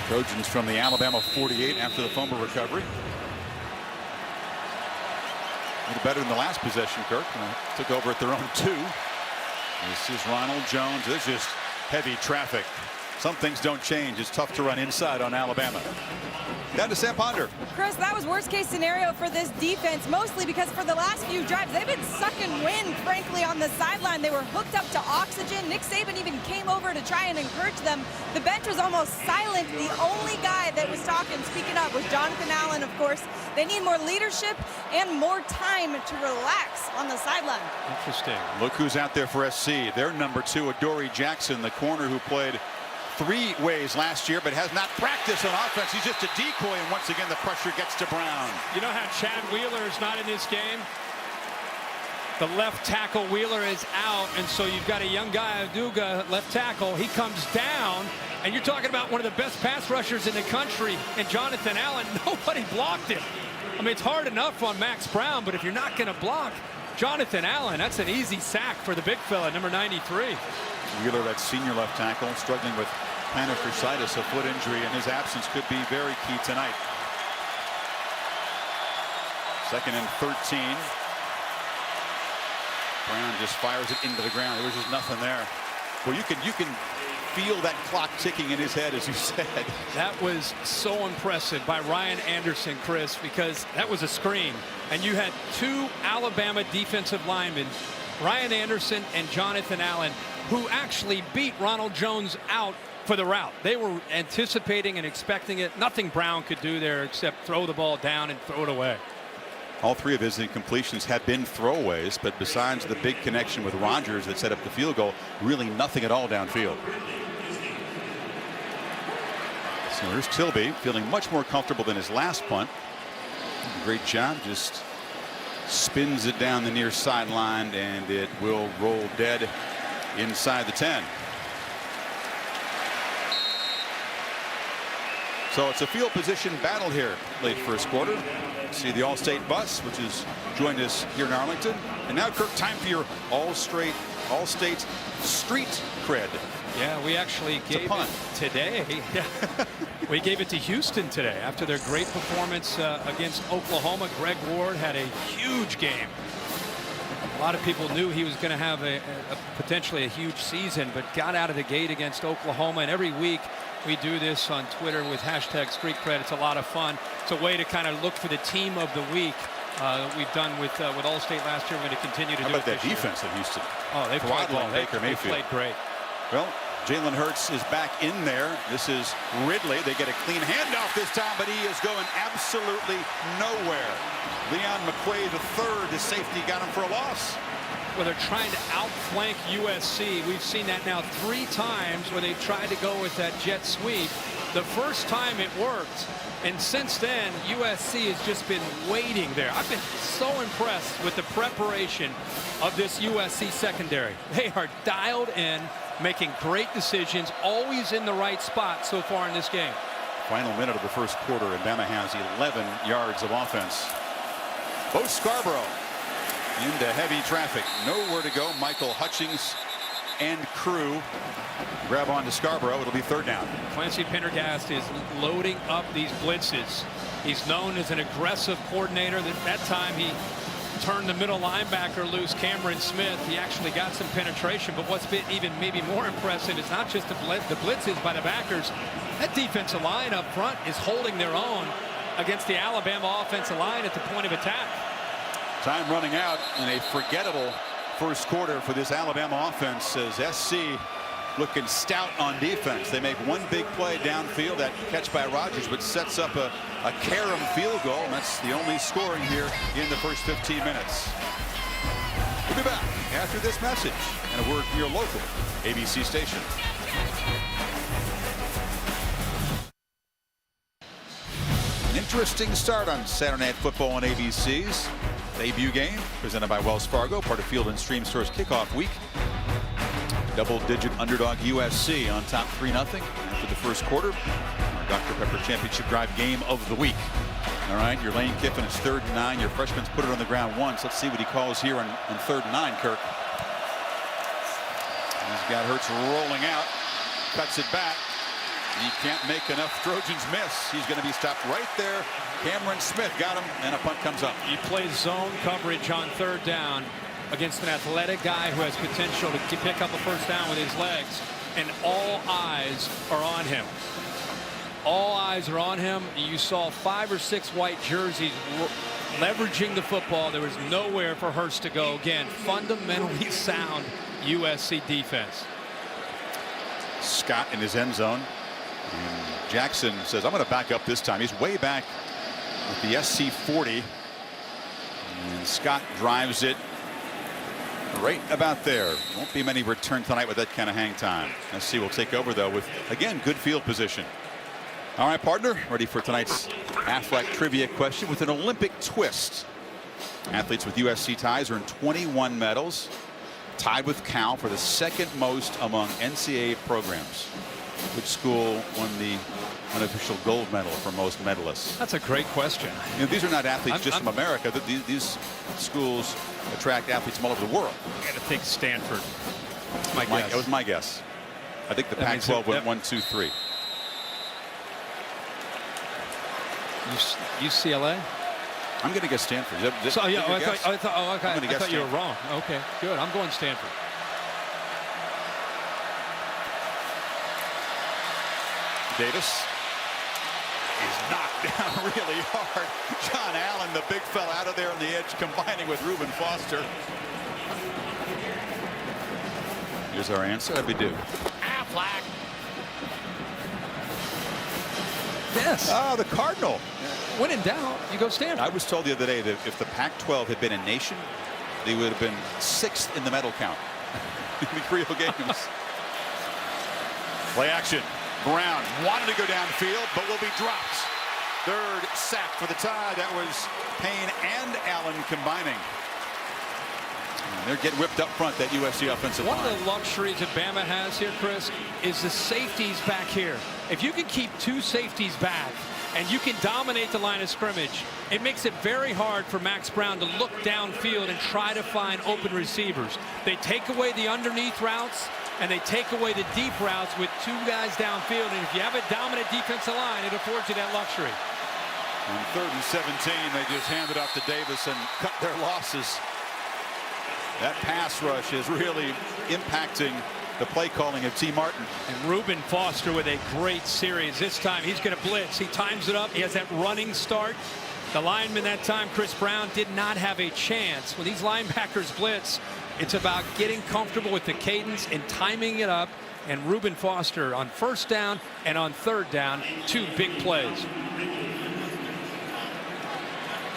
Trojans from the Alabama 48 after the fumble recovery. A little better than the last possession, Kirk. Took over at their own 2. This is Ronald Jones. There's just heavy traffic. Some things don't change. It's tough to run inside on Alabama. Down to Sam Ponder. Chris, that was worst case scenario for this defense, mostly because for the last few drives, they've been sucking wind, frankly, on the sideline. They were hooked up to oxygen. Nick Saban even came over to try and encourage them. The bench was almost silent. The only guy that was talking, speaking up, was Jonathan Allen, of course. They need more leadership and more time to relax on the sideline. Interesting. Look who's out there for SC. Their number 2, Adoree Jackson, the corner who played 3 ways last year, but has not practiced on offense. He's just a decoy, and once again, the pressure gets to Brown. You know how Chad Wheeler is not in this game? The left tackle Wheeler is out, and so you've got a young guy, Aduga, left tackle. He comes down, and you're talking about one of the best pass rushers in the country, and Jonathan Allen, nobody blocked him. I mean, it's hard enough on Max Brown, but if you're not going to block Jonathan Allen, that's an easy sack for the big fella, number 93. Wheeler, that senior left tackle, struggling with plantar fasciitis, a foot injury, and his absence could be very key tonight. 2nd and 13. Brown just fires it into the ground. There was just nothing there. Well, you can feel that clock ticking in his head, as you said. That was so impressive by Ryan Anderson, Chris, because that was a screen. And you had 2 Alabama defensive linemen, Ryan Anderson and Jonathan Allen, who actually beat Ronald Jones out for the route. They were anticipating and expecting it. Nothing Brown could do there except throw the ball down and throw it away. All 3 of his incompletions have been throwaways, but besides the big connection with Rodgers that set up the field goal, really nothing at all downfield. Here's Tilby feeling much more comfortable than his last punt. Great job. Just spins it down the near sideline, and it will roll dead inside the 10. So it's a field position battle here late first quarter. See the All-State bus, which has joined us here in Arlington. And now, Kirk, time for your All-State street cred. Yeah, we actually gave it today. We gave it to Houston today after their great performance against Oklahoma. Greg Ward had a huge game. A lot of people knew he was going to have potentially a huge season, but got out of the gate against Oklahoma. And every week we do this on Twitter with hashtag street cred. It's a lot of fun. It's a way to kind of look for the team of the week. We've done with All-State last year. We're going to continue to do it. How about that defense at Houston? Oh, they played well. They played great. Well, Jalen Hurts is back in there. This is Ridley. They get a clean handoff this time, but he is going absolutely nowhere. Leon McQuaid III, the safety, got him for a loss. Well, they're trying to outflank USC. We've seen that now 3 times where they've tried to go with that jet sweep. The first time it worked, and since then USC has just been waiting there. I've been so impressed with the preparation of this USC secondary. They are dialed in, making great decisions, always in the right spot so far in this game. Final minute of the first quarter, and Bama has 11 yards of offense. Bo Scarborough into heavy traffic. Nowhere to go. Michael Hutchings and crew grab on to Scarborough. It'll be third down. Clancy Pendergast is loading up these blitzes. He's known as an aggressive coordinator. That time he turned the middle linebacker loose, Cameron Smith. He actually got some penetration, but what's been even maybe more impressive is not just the blitzes by the backers. That defensive line up front is holding their own against the Alabama offensive line at the point of attack. Time running out in a forgettable first quarter for this Alabama offense as SC looking stout on defense. They make one big play downfield, that catch by Rodgers, which sets up a carom field goal, and that's the only scoring here in the first 15 minutes. We'll be back after this message and a word from your local ABC station. An interesting start on Saturday Night Football on ABC's debut game, presented by Wells Fargo, part of Field & Stream Store's kickoff week. Double-digit underdog USC on top 3-0 after the first quarter. Our Dr. Pepper Championship Drive game of the week. All right, your Lane Kiffin is 3rd and 9. Your freshman's put it on the ground once. Let's see what he calls here on 3rd and 9, Kirk. He's got Hurts rolling out. Cuts it back. He can't make enough Trojans miss. He's going to be stopped right there. Cameron Smith got him, and a punt comes up. He plays zone coverage on 3rd down against an athletic guy who has potential to pick up a first down with his legs, and all eyes are on him. All eyes are on him. You saw 5 or 6 white jerseys leveraging the football. There was nowhere for Hurts to go. Again, fundamentally sound USC defense. Scott in his end zone. And Jackson says, I'm going to back up this time. He's way back at the SC 40. And Scott drives it right about there. Won't be many return tonight with that kind of hang time. SC will take over, though, with, again, good field position. All right, partner, ready for tonight's Aflac trivia question with an Olympic twist. Athletes with USC ties earn 21 medals, tied with Cal for the 2nd most among NCAA programs. Which school won the unofficial gold medal for most medalists? That's a great question. You know, these are not athletes just from America. These schools attract athletes from all over the world. I got to think Stanford. My guess. That was my guess. I think the Pac-12 went 1, 2, 3. UCLA? I'm going to guess Stanford. I thought you were wrong. Okay, good. I'm going Stanford. Davis is knocked down really hard. John Allen, the big fella, out of there on the edge, combining with Reuben Foster. Here's our answer. How'd we do? Aflac. Yes. Oh, the Cardinal. When in doubt, you go Stanford. I was told the other day that if the Pac-12 had been a nation, they would have been 6th in the medal count in the real games. Play action. Brown wanted to go downfield, but will be dropped. Third sack for the Tide. That was Payne and Allen combining. And they're getting whipped up front, that USC offensive line. One of the luxuries that Bama has here, Chris, is the safeties back here. If you can keep two safeties back and you can dominate the line of scrimmage, it makes it very hard for Max Brown to look downfield and try to find open receivers. They take away the underneath routes and they take away the deep routes with two guys downfield. And if you have a dominant defensive line, it affords you that luxury. On 3rd and 17, they just hand it off to Davis and cut their losses. That pass rush is really impacting the play calling of T. Martin. And Reuben Foster with a great series. This time he's going to blitz. He times it up. He has that running start. The lineman that time, Chris Brown, did not have a chance. When these linebackers blitz, it's about getting comfortable with the cadence and timing it up. And Reuben Foster on 1st down and on 3rd down, 2 big plays.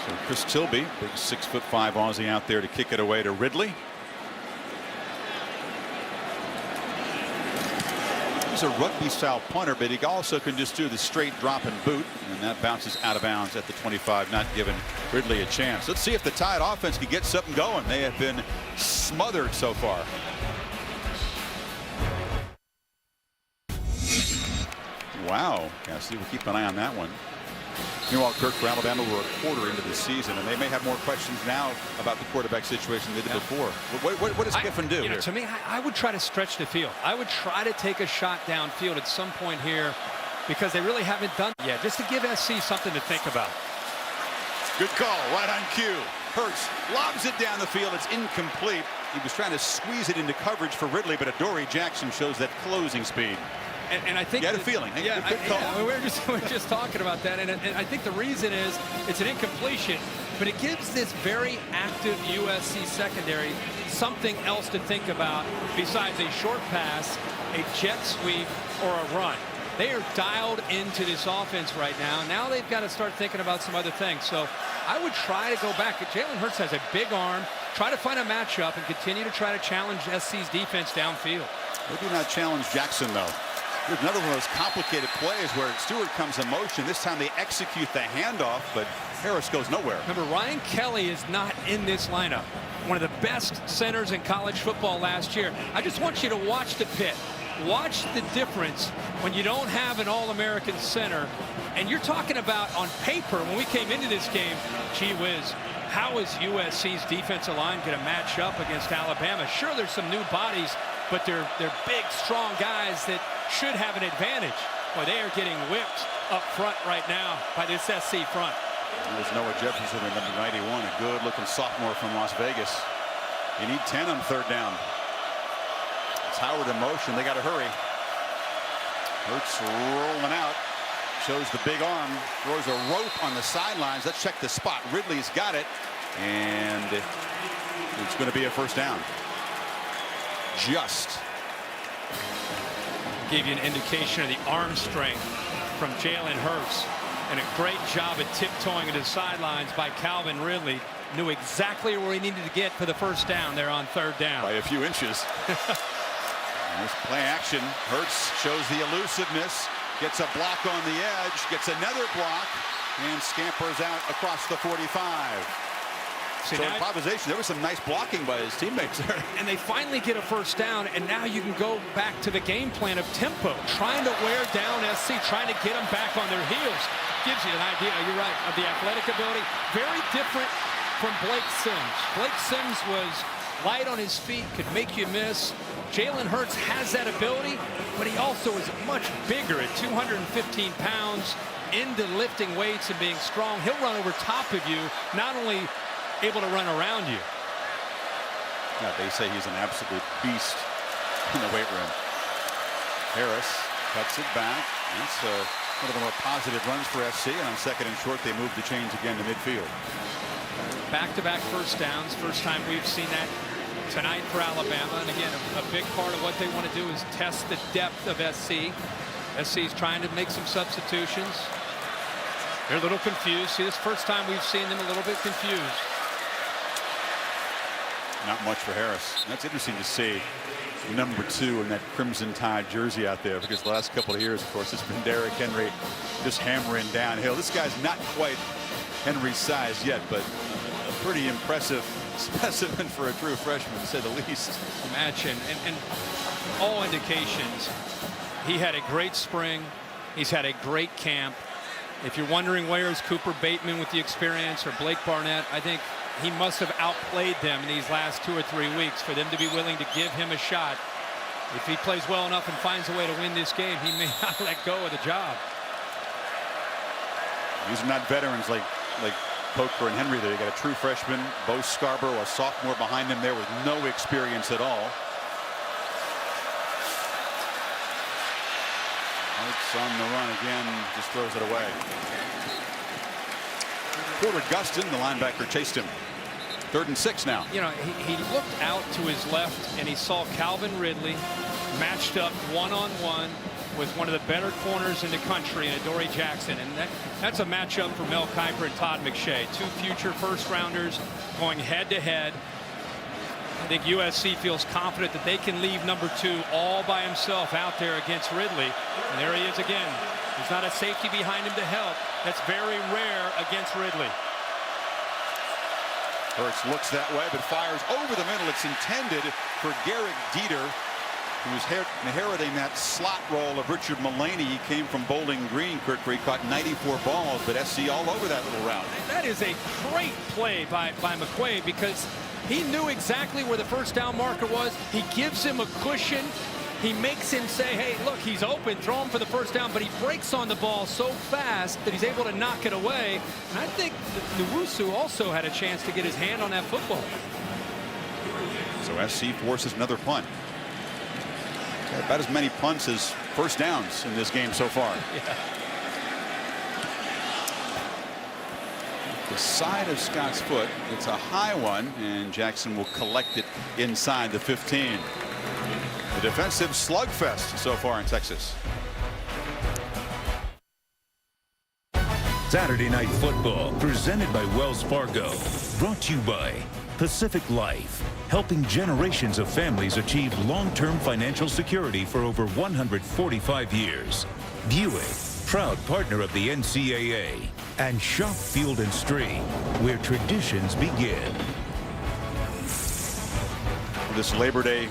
So Chris Tilby, big 6'5" Aussie out there to kick it away to Ridley. He's a rugby-style punter, but he also can just do the straight drop and boot, and that bounces out of bounds at the 25, not giving Ridley a chance. Let's see if the Tide offense can get something going. They have been smothered so far. Wow, Cassidy, we'll keep an eye on that one. Meanwhile, Kirk, for Alabama, we're a quarter into the season, and they may have more questions now about the quarterback situation than they did before. What does Kiffin do here? To me, I would try to stretch the field. I would try to take a shot downfield at some point here because they really haven't done it yet, just to give SC something to think about. Good call, right on cue. Hurts lobs it down the field. It's incomplete. He was trying to squeeze it into coverage for Ridley, but Adoree Jackson shows that closing speed. And I think you had a feeling. Yeah, we're just talking about that, and I think the reason is it's an incompletion, but it gives this very active USC secondary something else to think about besides a short pass, a jet sweep, or a run. They are dialed into this offense right now. Now they've got to start thinking about some other things. So I would try to go back. Jalen Hurts has a big arm. Try to find a matchup and continue to try to challenge SC's defense downfield. Maybe not challenge Jackson, though. There's another one of those complicated plays where Stewart comes in motion. This time they execute the handoff, but Harris goes nowhere. Remember, Ryan Kelly is not in this lineup. One of the best centers in college football last year. I just want you to watch the pit. Watch the difference when you don't have an All-American center. And you're talking about, on paper, when we came into this game, gee whiz, how is USC's defensive line going to match up against Alabama? Sure, there's some new bodies, but they're big, strong guys that should have an advantage. Boy, they are getting whipped up front right now by this SC front. There's Noah Jefferson at number 91, a good-looking sophomore from Las Vegas. You need 10 on 3rd down. It's Howard in motion. They got to hurry. Hurts rolling out. Shows the big arm. Throws a rope on the sidelines. Let's check the spot. Ridley's got it. And it's going to be a 1st down. Just. Gave you an indication of the arm strength from Jalen Hurts. And a great job at tiptoeing to the sidelines by Calvin Ridley. Knew exactly where he needed to get for the 1st down there on 3rd down. By a few inches. Nice play action. Hurts shows the elusiveness. Gets a block on the edge. Gets another block. And scampers out across the 45. So improvisation, there was some nice blocking by his teammates there. And they finally get a 1st down, and now you can go back to the game plan of tempo, trying to wear down SC, trying to get them back on their heels. Gives you an idea, you're right, of the athletic ability. Very different from Blake Sims. Blake Sims was light on his feet, could make you miss. Jalen Hurts has that ability, but he also is much bigger at 215 pounds, into lifting weights and being strong. He'll run over top of you, not only able to run around you. Yeah, they say he's an absolute beast in the weight room. Harris cuts it back. That's one of the more positive runs for SC, and on 2nd and short, they move the chains again to midfield. Back-to-back 1st downs. First time we've seen that tonight for Alabama. And again, a big part of what they want to do is test the depth of SC. SC's trying to make some substitutions. They're a little confused. See, this first time we've seen them a little bit confused. Not much for Harris. That's interesting to see. number 2 in that Crimson Tide jersey out there, because the last couple of years, of course, it's been Derrick Henry just hammering downhill. This guy's not quite Henry's size yet, but a pretty impressive specimen for a true freshman, to say the least. Imagine, and all indications, he had a great spring. He's had a great camp. If you're wondering where is Cooper Bateman with the experience, or Blake Barnett, I think he must have outplayed them in these last 2 or 3 weeks for them to be willing to give him a shot. If he plays well enough and finds a way to win this game, he may not let go of the job. These are not veterans like Coker and Henry there. You got a true freshman, Bo Scarborough, a sophomore behind him there with no experience at all. It's on the run again, just throws it away. Porter Gustin, the linebacker, chased him. 3rd and 6 now. You know, he looked out to his left and he saw Calvin Ridley matched up one-on-one with one of the better corners in the country, and Adoree Jackson, and that's a matchup for Mel Kiper and Todd McShay, 2 future first-rounders going head-to-head. I think USC feels confident that they can leave number 2 all by himself out there against Ridley, and there he is again. There's not a safety behind him to help. That's very rare against Ridley. Hurts looks that way, but fires over the middle. It's intended for Garrick Dieter, who's inheriting that slot role of Richard Mullaney. He came from Bowling Green, Kirk, where he caught 94 balls, but SC all over that little route. That is a great play by McQuaid, because he knew exactly where the first down marker was. He gives him a cushion. He makes him say, hey, look, he's open, throw him for the first down, but he breaks on the ball so fast that he's able to knock it away. And I think Nwosu also had a chance to get his hand on that football. So SC forces another punt. About as many punts as first downs in this game so far. Yeah. The side of Scott's foot, it's a high one, and Jackson will collect it inside the 15. The defensive slugfest so far in Texas. Saturday Night Football, presented by Wells Fargo. Brought to you by Pacific Life, helping generations of families achieve long-term financial security for over 145 years. Buick, proud partner of the NCAA. And Shop Field & Stream, where traditions begin. This Labor Day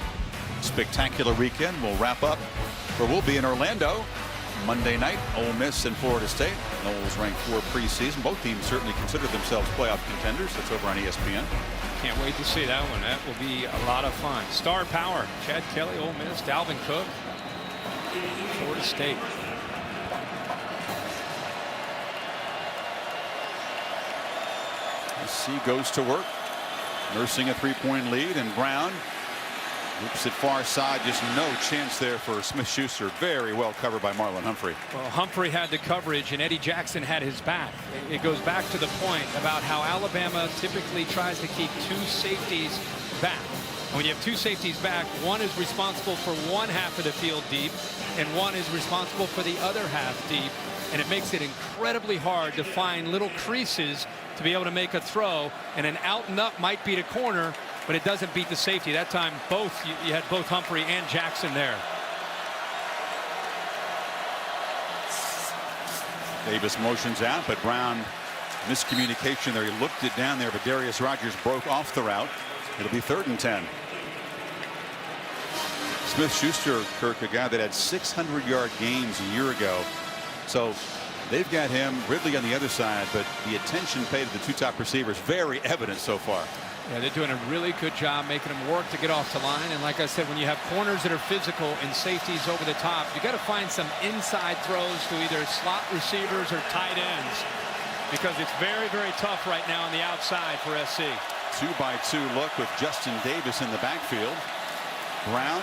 spectacular weekend will wrap up where we'll be in Orlando Monday night. Ole Miss and Florida State. Noles ranked 4 preseason. Both teams certainly consider themselves playoff contenders. That's over on ESPN. Can't wait to see that one. That will be a lot of fun. Star power. Chad Kelly, Ole Miss, Dalvin Cook, Florida State. SC goes to work, nursing a 3-point lead, and Brown loops it far side. Just no chance there for Smith-Schuster. Very well covered by Marlon Humphrey. Well, Humphrey had the coverage and Eddie Jackson had his back. It goes back to the point about how Alabama typically tries to keep 2 safeties back. And when you have 2 safeties back, one is responsible for one half of the field deep and one is responsible for the other half deep. And it makes it incredibly hard to find little creases to be able to make a throw. And an out and up might beat a corner, but it doesn't beat the safety. That time you had both Humphrey and Jackson there. Davis motions out, but Brown miscommunication there. He looked it down there, but Darius Rogers broke off the route. It'll be 3rd and 10. Smith-Schuster, Kirk, a guy that had 600-yard games a year ago. So they've got him, Ridley on the other side, but the attention paid to the 2 top receivers very evident so far. Yeah, they're doing a really good job making them work to get off the line. And like I said, when you have corners that are physical and safeties over the top, you got to find some inside throws to either slot receivers or tight ends, because it's very, very tough right now on the outside for SC. 2-by-2 look with Justin Davis in the backfield. Brown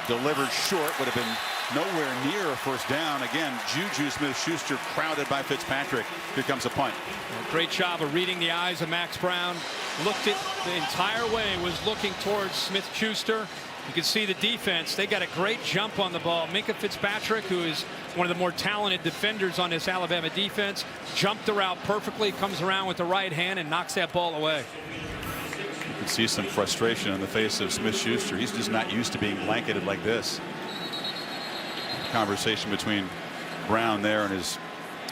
delivered short, would have been nowhere near a first down. Again, Juju Smith-Schuster crowded by Fitzpatrick. Here comes a punt. Great job of reading the eyes of Max Brown. Looked it the entire way, was looking towards Smith-Schuster. You can see the defense. They got a great jump on the ball. Minkah Fitzpatrick, who is one of the more talented defenders on this Alabama defense, jumped the route perfectly, comes around with the right hand and knocks that ball away. You can can see some frustration on the face of Smith-Schuster. He's just not used to being blanketed like this. Conversation between Brown there and his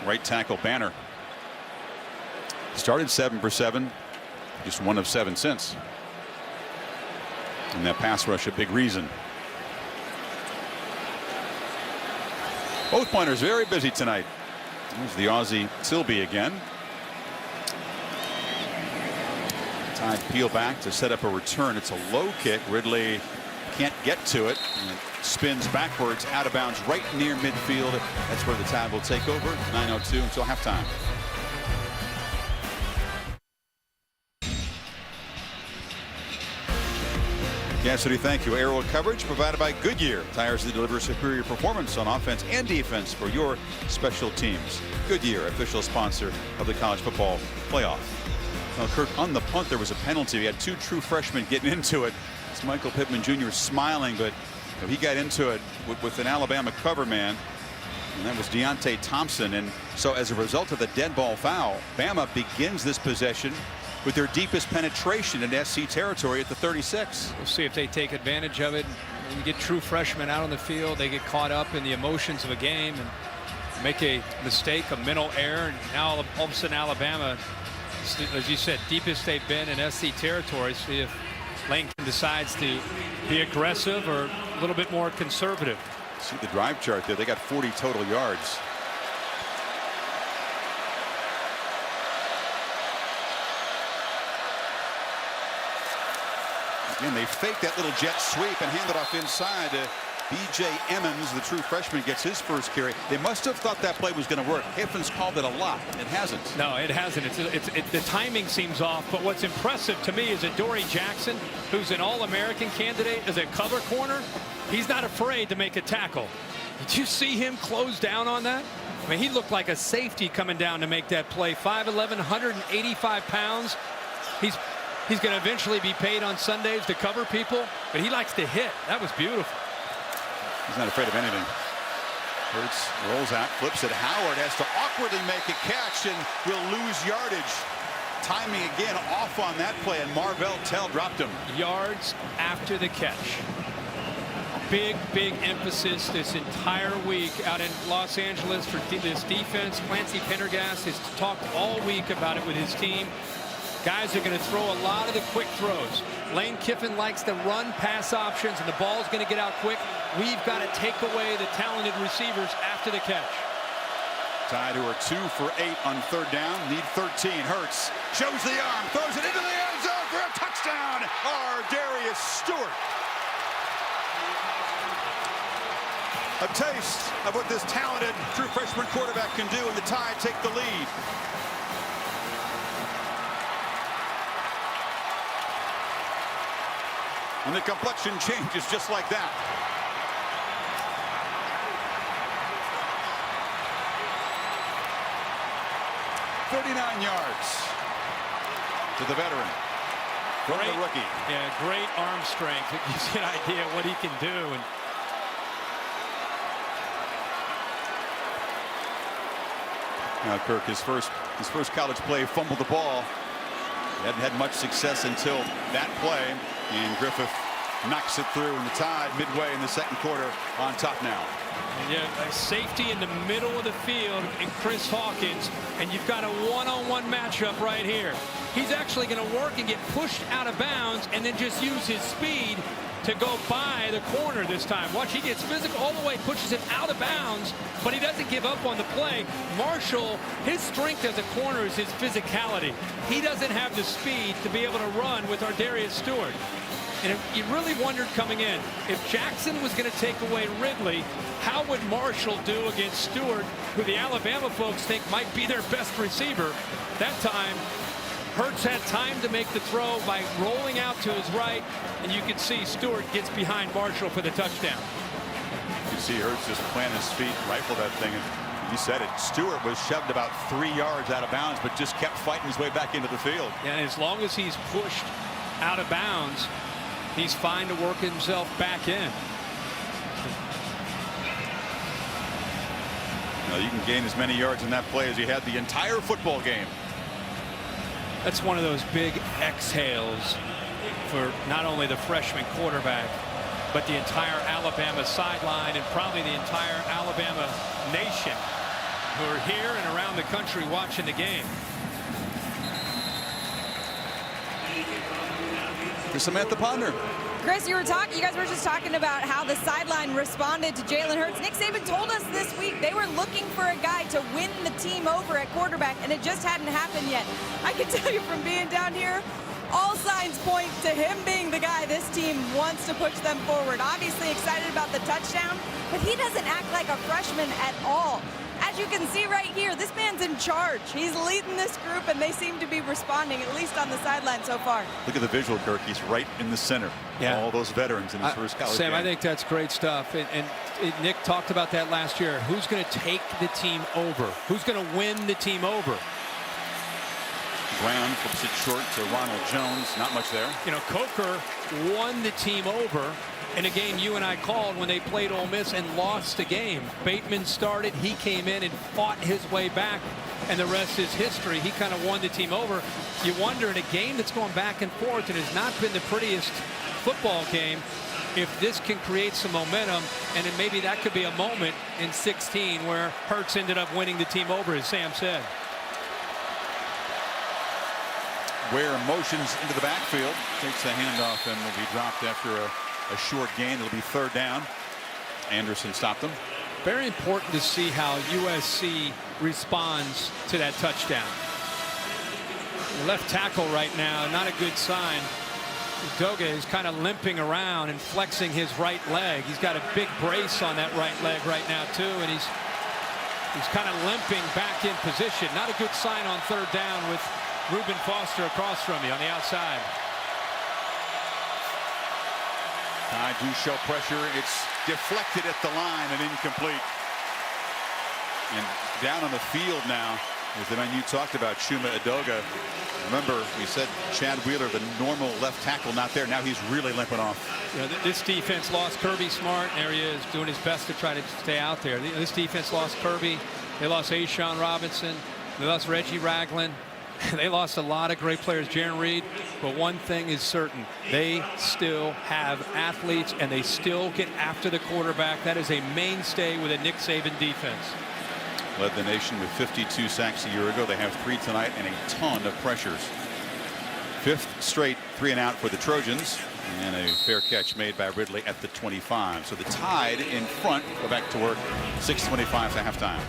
right tackle Banner. Started 7 for 7, just 1 of 7 since. And that pass rush a big reason. Both pointers very busy tonight. There's the Aussie Silby again. Tide peel back to set up a return. It's a low kick. Ridley can't get to it. And it spins backwards out of bounds right near midfield. That's where the Tide will take over. 9:02 until halftime. Cassidy, thank you. Aerial coverage provided by Goodyear. Tires that deliver superior performance on offense and defense for your special teams. Goodyear, official sponsor of the college football playoff. Well, Kirk, on the punt, there was a penalty. We had 2 true freshmen getting into it. It's Michael Pittman Jr. smiling, but he got into it with an Alabama cover man, and that was Deontay Thompson. And so as a result of the dead ball foul, Bama begins this possession with their deepest penetration in SC territory at the 36. We'll see if they take advantage of it. When you get true freshmen out on the field, they get caught up in the emotions of a game and make a mistake, a mental error, and now all of a sudden Alabama, as you said, deepest they've been in SC territory. See if Langton decides to be aggressive or a little bit more conservative. See the drive chart there. They got 40 total yards. Again, they fake that little jet sweep and hand it off inside. B.J. Emmons, the true freshman, gets his first carry. They must have thought that play was going to work. Hiffin's called it a lot. It hasn't. No, it hasn't. The timing seems off. But what's impressive to me is that Dory Jackson, who's an All-American candidate as a cover corner, he's not afraid to make a tackle. Did you see him close down on that? I mean, he looked like a safety coming down to make that play. 5'11", 185 pounds. He's going to eventually be paid on Sundays to cover people, but he likes to hit. That was beautiful. He's not afraid of anything. Hurts rolls out, flips it. Howard has to awkwardly make a catch and will lose yardage. Timing again off on that play, and Marvell Tell dropped him. Yards after the catch. Big emphasis this entire week out in Los Angeles for this defense. Clancy Pendergast has talked all week about it with his team. Guys are going to throw a lot of the quick throws. Lane Kiffin likes the run pass options, and the ball's going to get out quick. We've got to take away the talented receivers after the catch. Tide, who are 2 for 8 on 3rd down, need 13. Hurts shows the arm, throws it into the end zone for a touchdown. Darius Stewart. A taste of what this talented true freshman quarterback can do, and the Tide take the lead. And the complexion changes just like that. "39 yards to the veteran from the rookie." Yeah, great arm strength. It gives you an idea what he can do. And now Kirk, his first college play, fumbled the ball. He hadn't had much success until that play, and Griffith knocks it through, and the Tide midway in the 2nd quarter on top now. Yeah, a safety in the middle of the field and Chris Hawkins, and you've got a one-on-one matchup right here. He's actually going to work and get pushed out of bounds and then just use his speed to go by the corner this time. Watch, he gets physical all the way, pushes him out of bounds, but he doesn't give up on the play. Marshall, his strength as a corner is his physicality. He doesn't have the speed to be able to run with Darius Stewart. And you really wondered coming in, if Jackson was going to take away Ridley, how would Marshall do against Stewart, who the Alabama folks think might be their best receiver? That time, Hurts had time to make the throw by rolling out to his right, and you can see Stewart gets behind Marshall for the touchdown. You see Hurts just plant his feet, rifle that thing, and you said it. Stewart was shoved about 3 yards out of bounds, but just kept fighting his way back into the field. And as long as he's pushed out of bounds, he's fine to work himself back in. Now you can gain as many yards in that play as you had the entire football game. That's one of those big exhales for not only the freshman quarterback, but the entire Alabama sideline and probably the entire Alabama nation who are here and around the country watching the game. Here's Samantha Ponder. Chris, you guys were just talking about how the sideline responded to Jalen Hurts. Nick Saban told us this week they were looking for a guy to win the team over at quarterback, and it just hadn't happened yet. I can tell you from being down here, all signs point to him being the guy this team wants to push them forward. Obviously excited about the touchdown, but he doesn't act like a freshman at all. As you can see right here, this man's in charge. He's leading this group, and they seem to be responding, at least on the sideline so far. Look at the visual, Kirk. He's right in the center. Yeah. All those veterans in his first college Sam, game. I think that's great stuff. And Nick talked about that last year. Who's going to take the team over? Who's going to win the team over? Brown flips it short to Ronald Jones. Not much there. You know, Coker won the team over in a game you and I called when they played Ole Miss and lost the game. Bateman started. He came in and fought his way back, and the rest is history. He kind of won the team over. You wonder, in a game that's going back and forth and has not been the prettiest football game, if this can create some momentum, and then maybe that could be a moment in 16 where Hurts ended up winning the team over, as Sam said. Ware motions into the backfield, takes the handoff, and will be dropped after a short gain. It'll be third down. Anderson stopped him. Very important to see how USC responds to that touchdown. The left tackle right now, not a good sign. Doga is kind of limping around and flexing his right leg. He's got a big brace on that right leg right now too, and he's kind of limping back in position. Not a good sign on third down with Reuben Foster across from you on the outside. Tide do show pressure. It's deflected at the line and incomplete. And down on the field now is the man you talked about, Chuma Edoga. Remember, we said Chad Wheeler, the normal left tackle, not there. Now he's really limping off. You know, this defense lost Kirby Smart. There he is, doing his best to try to stay out there. This defense lost Kirby. They lost Ashawn Robinson. They lost Reggie Ragland. They lost a lot of great players, Jaron Reed, but one thing is certain. They still have athletes, and they still get after the quarterback. That is a mainstay with a Nick Saban defense. Led the nation with 52 sacks a year ago. They have 3 tonight and a ton of pressures. 5th straight 3-and-out for the Trojans, and a fair catch made by Ridley at the 25. So the Tide in front go back to work. 6:25 to halftime.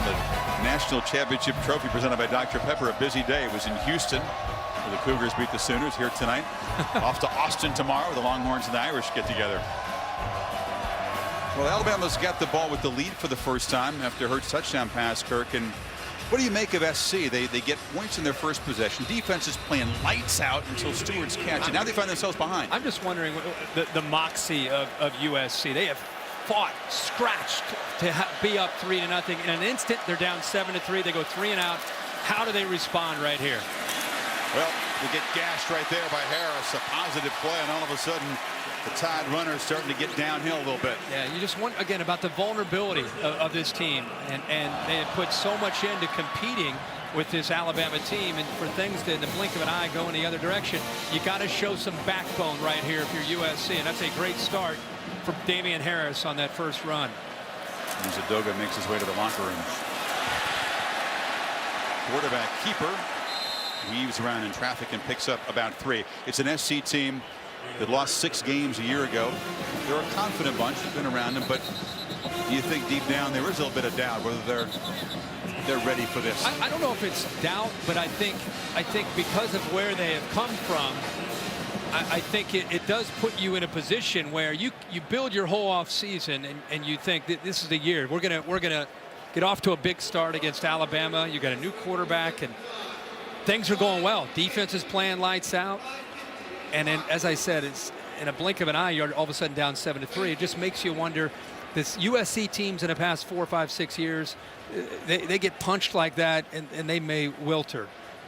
The National Championship Trophy presented by Dr. Pepper. A busy day. It was in Houston where the Cougars beat the Sooners. Here tonight. Off to Austin tomorrow. The Longhorns and the Irish get together. Well, Alabama's got the ball with the lead for the first time after Hurts' touchdown pass, Kirk. And what do you make of SC? They get points in their first possession. Defense is playing lights out until Stewart's catch, and now they find themselves behind. I'm just wondering the moxie of USC. They have fought, scratched to be up 3-0. In an instant, they're down 7-3. They go 3-and-out. How do they respond right here? Well, they get gashed right there by Harris. A positive play, and all of a sudden, the Tide runners starting to get downhill a little bit. Yeah, you just want, again, about the vulnerability of this team. And they have put so much into competing with this Alabama team. And for things to, in the blink of an eye, go in the other direction, you got to show some backbone right here if you're USC. And that's a great start for Damian Harris on that first run. As Edoga makes his way to the locker room. Quarterback keeper weaves around in traffic and picks up about 3. It's an SC team that lost 6 games a year ago. They're a confident bunch. They've been around them, but do you think deep down there is a little bit of doubt whether they're ready for this? I don't know if it's doubt, but I think because of where they have come from, I think it does put you in a position where you build your whole off season and you think that this is the year we're gonna get off to a big start against Alabama. You got a new quarterback and things are going well. Defense is playing lights out. And then, as I said, it's in a blink of an eye, you're all of a sudden down 7-3. It just makes you wonder, this USC teams in the past 4, 5, 6 years, they get punched like that and they may wilter.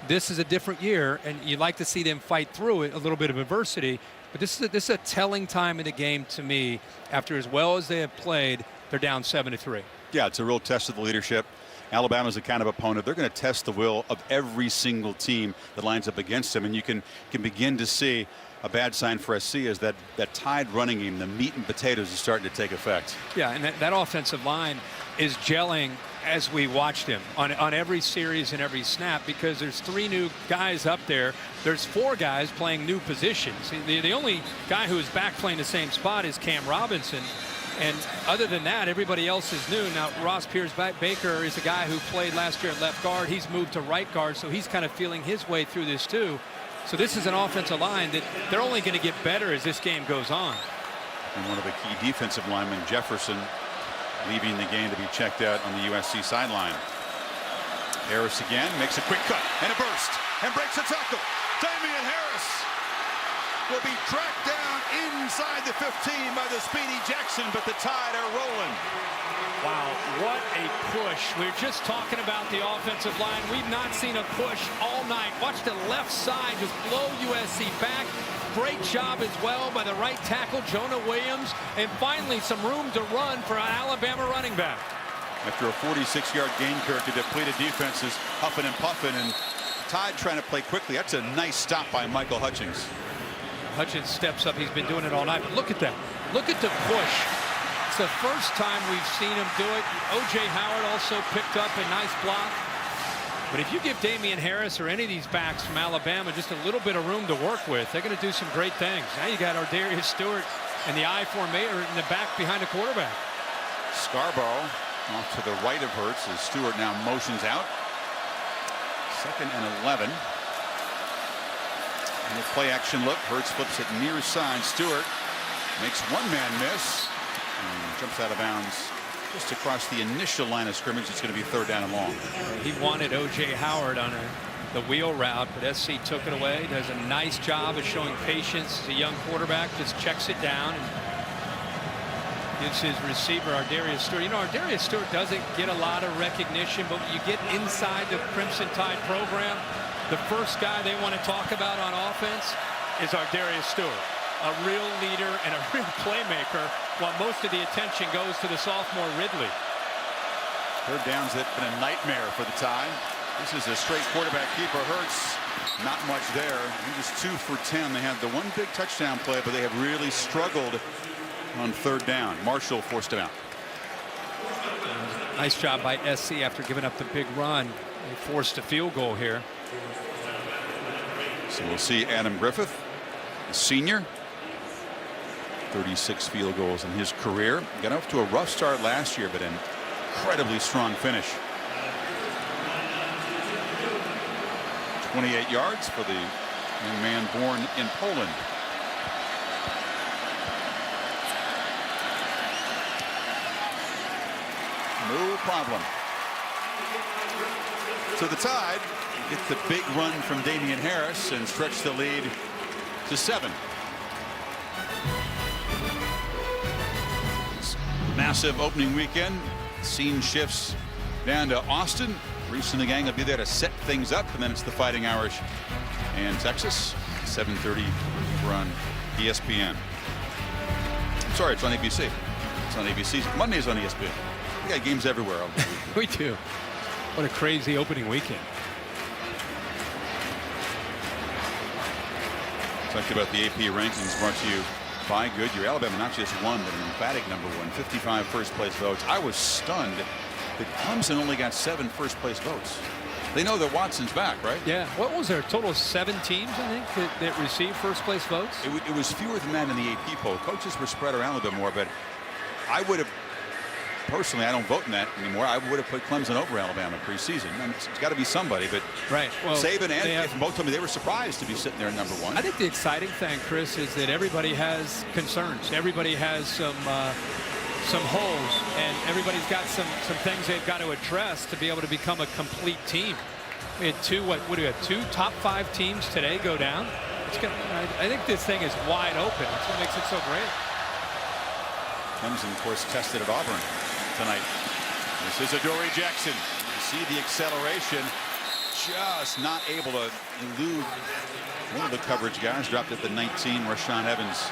This is a different year, and you'd like to see them fight through it, a little bit of adversity. But this is a telling time in the game to me. After as well as they have played, they're down 7-3. Yeah, it's a real test of the leadership. Alabama's the kind of opponent, they're going to test the will of every single team that lines up against them. And you can begin to see a bad sign for SC is that Tide running game, the meat and potatoes, is starting to take effect. Yeah, and that offensive line is gelling as we watched him on every series and every snap, because there's 3 new guys up there. There's 4 guys playing new positions. The only guy who is back playing the same spot is Cam Robinson. And other than that, everybody else is new. Now, Ross Pierce-Baker is a guy who played last year at left guard. He's moved to right guard, so he's kind of feeling his way through this too. So this is an offensive line that they're only going to get better as this game goes on. And one of the key defensive linemen, Jefferson, leaving the game to be checked out on the USC sideline. Harris again makes a quick cut and a burst and breaks a tackle. Damian Harris will be tracked down inside the 15 by the speedy Jackson, but the Tide are rolling. Wow, what a push. We were just talking about the offensive line. We've not seen a push all night. Watch the left side just blow USC back. Great job as well by the right tackle, Jonah Williams. And finally, some room to run for an Alabama running back. After a 46-yard gain, Kirk, the depleted defense is huffing and puffing, and Tide trying to play quickly. That's a nice stop by Michael Hutchings. Hutchins steps up. He's been doing it all night. But look at that. Look at the push. It's the first time we've seen him do it. O.J. Howard also picked up a nice block. But if you give Damian Harris or any of these backs from Alabama just a little bit of room to work with, they're going to do some great things. Now you got Ardarius Stewart and the I formation in the back behind the quarterback. Scarborough off to the right of Hurts as Stewart now motions out. 2nd and 11. And the play action look. Hurts flips it near side. Stewart makes one man miss and jumps out of bounds just across the initial line of scrimmage. It's going to be 3rd down and long. He wanted O.J. Howard on the wheel route, but SC took it away. Does a nice job of showing patience. As a young quarterback, just checks it down and gives his receiver Ardarius Stewart. You know, Ardarius Stewart doesn't get a lot of recognition, but when you get inside the Crimson Tide program, the first guy they want to talk about on offense is Ardarius Stewart. A real leader and a real playmaker, while most of the attention goes to the sophomore Ridley. 3rd downs have been a nightmare for the Tide. This is a straight quarterback keeper. Hurts, not much there. He was 2 for 10. They had the one big touchdown play, but they have really struggled on 3rd down. Marshall forced him out. Nice job by SC after giving up the big run. They forced a field goal here. So we'll see Adam Griffith, a senior. 36 field goals in his career. Got off to a rough start last year, but an incredibly strong finish. 28 yards for the young man born in Poland. No problem. So the Tide get the big run from Damian Harris and stretch the lead to 7. Massive opening weekend. Scene shifts down to Austin. Reese and the gang will be there to set things up, and then it's the Fighting Irish and Texas. 7:30 on ESPN. Sorry, it's on ABC. It's on ABC. Monday's on ESPN. We got games everywhere. We do. What a crazy opening weekend. Talked about the AP rankings brought to you by Goodyear. Alabama not just won, but an emphatic #1. 55 first place votes. I was stunned that Clemson only got 7 first place votes. They know that Watson's back, right? Yeah. What was there? A total of 7 teams, I think, that received first place votes? It was fewer than that in the AP poll. Coaches were spread around a little bit more, but I would have, personally, I don't vote in that anymore. I would have put Clemson over Alabama preseason. And it's got to be somebody, but right. Well, Saban and Kiffin both told me they were surprised to be sitting there at #1. I think the exciting thing, Chris, is that everybody has concerns. Everybody has some holes, and everybody's got some things they've got to address to be able to become a complete team. We had what do we have? 2 top 5 teams today go down. I think this thing is wide open. That's what makes it so great. Clemson, of course, tested at Auburn tonight. This is Adoree Jackson. You see the acceleration, just not able to elude one of the coverage guys. Dropped at the 19, Rashaan Evans.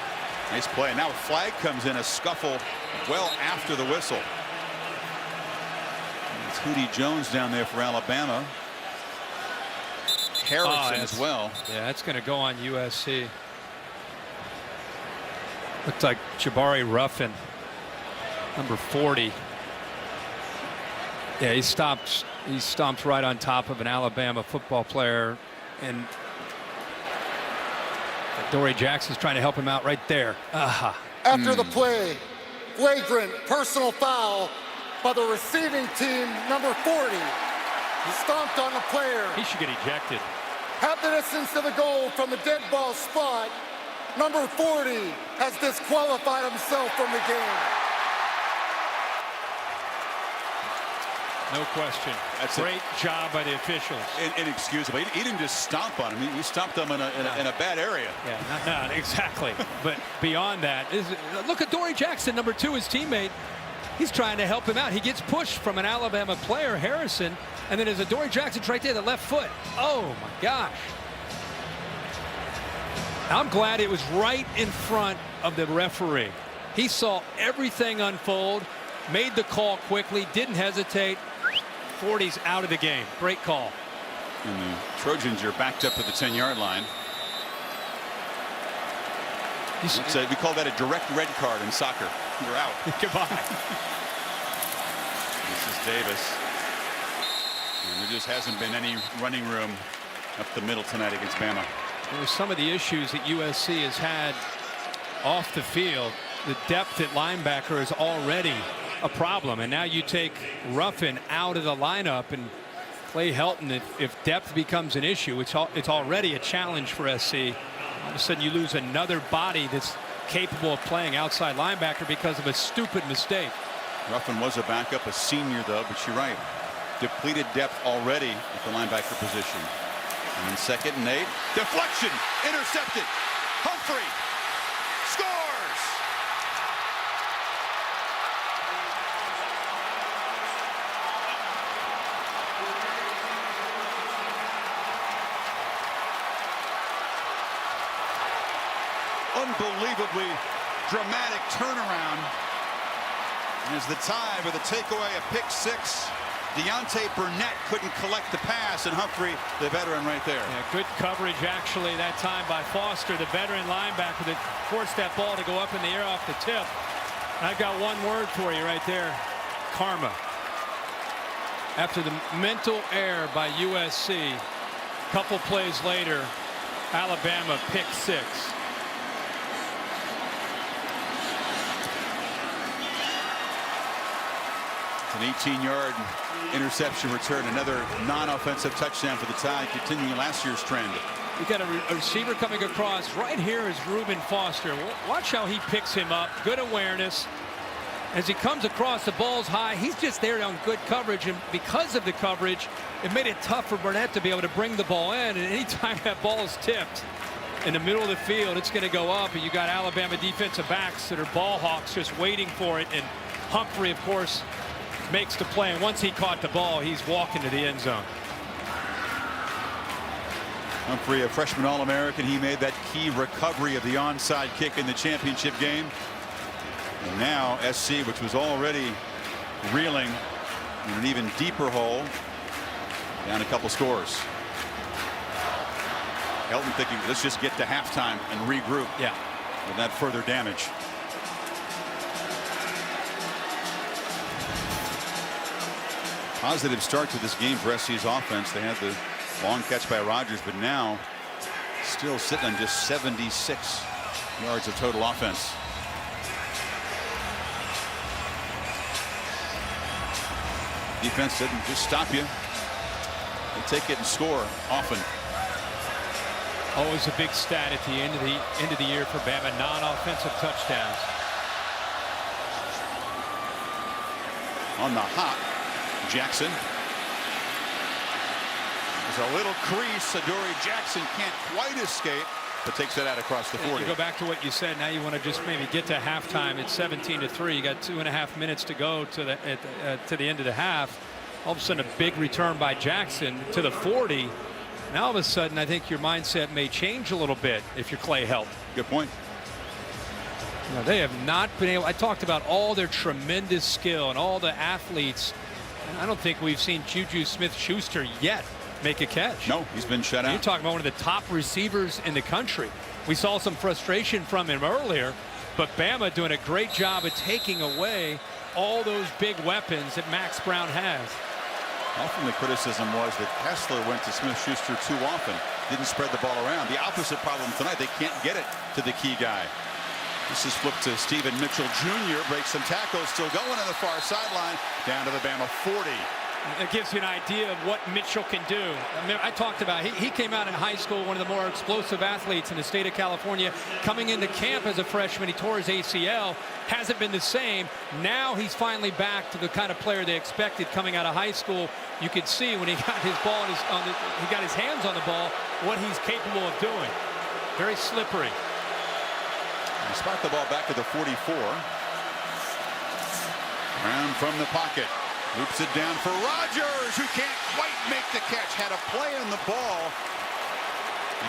Nice play. Now a flag comes in, a scuffle well after the whistle. It's Hootie Jones down there for Alabama. Harrison as well. Yeah, that's going to go on USC. Looked like Jabari Ruffin, number 40. Yeah, he stomps right on top of an Alabama football player, and Dory Jackson's trying to help him out right there. After the play, flagrant personal foul by the receiving team, number 40. He stomped on the player. He should get ejected. Half the distance to the goal from the dead ball spot. Number 40 has disqualified himself from the game. No question. That's a great job by the officials. Inexcusable. He didn't just stomp on him. He stomped him in a bad area. Yeah, not exactly. But beyond that, look at Dory Jackson, number 2, his teammate. He's trying to help him out. He gets pushed from an Alabama player, Harrison, and then there's a Dory Jackson right there, the left foot. Oh, my gosh. I'm glad it was right in front of the referee. He saw everything unfold, made the call quickly, didn't hesitate. 40's out of the game. Great call. And the Trojans are backed up to the 10-yard line. We call that a direct red card in soccer. You're out. Goodbye. This is Davis. And there just hasn't been any running room up the middle tonight against Bama. With some of the issues that USC has had off the field, the depth at linebacker is already a problem, and now you take Ruffin out of the lineup, and Clay Helton, if depth becomes an issue, it's already a challenge for SC. All of a sudden you lose another body that's capable of playing outside linebacker because of a stupid mistake. Ruffin was a backup, a senior though, but you're right, depleted depth already at the linebacker position. And then 2nd and 8, deflection, intercepted. Humphrey scores. Unbelievably dramatic turnaround. As the tie with a takeaway, a pick 6. Deontay Burnett couldn't collect the pass, and Humphrey, the veteran, right there. Yeah, good coverage actually that time by Foster, the veteran linebacker that forced that ball to go up in the air off the tip. I've got one word for you right there: karma. After the mental error by USC, a couple plays later, Alabama pick 6. An 18-yard interception return, another non-offensive touchdown for the Tide, continuing last year's trend. You got a receiver coming across. Right here is Reuben Foster. Watch how he picks him up. Good awareness. As he comes across, the ball's high. He's just there on good coverage, and because of the coverage, it made it tough for Burnett to be able to bring the ball in. And anytime that ball is tipped in the middle of the field, it's going to go up. And you got Alabama defensive backs that are ball hawks just waiting for it. And Humphrey, of course, makes the play, and once he caught the ball, he's walking to the end zone. Humphrey, a freshman All-American, he made that key recovery of the onside kick in the championship game. And now SC, which was already reeling in an even deeper hole, down a couple scores. Helton thinking, let's just get to halftime and regroup. Yeah. Without further damage. Positive start to this game for SC's offense. They had the long catch by Rodgers, but now still sitting on just 76 yards of total offense. Defense didn't just stop you. They take it and score often. Always a big stat at the end of the year for Bama, non-offensive touchdowns. On the hop, Jackson. There's a little crease. Adoree Jackson can't quite escape, but takes it out across the 40. You go back to what you said. Now you want to just maybe get to halftime. It's 17-3. You got 2.5 minutes to go to the end of the half. All of a sudden, a big return by Jackson to the 40. Now all of a sudden, I think your mindset may change a little bit if you're Clay Helton. Good point. You know, they have not been able. I talked about all their tremendous skill and all the athletes I don't think we've seen Juju Smith-Schuster yet make a catch. No, he's been shut out. You're talking about one of the top receivers in the country. We saw some frustration from him earlier, but Bama doing a great job of taking away all those big weapons that Max Brown has. Often the criticism was that Kessler went to Smith-Schuster too often, didn't spread the ball around. The opposite problem tonight, they can't get it to the key guy. This is flipped to Stephen Mitchell Jr. Breaks some tackles, still going on the far sideline, down to the Bama 40. It gives you an idea of what Mitchell can do. I talked about he came out in high school, one of the more explosive athletes in the state of California. Coming into camp as a freshman, he tore his ACL. Hasn't been the same. Now he's finally back to the kind of player they expected coming out of high school. You could see when he got his ball, he got his hands on the ball, what he's capable of doing. Very slippery. They spot the ball back to the 44. Brown from the pocket. Loops it down for Rogers, who can't quite make the catch. Had a play on the ball.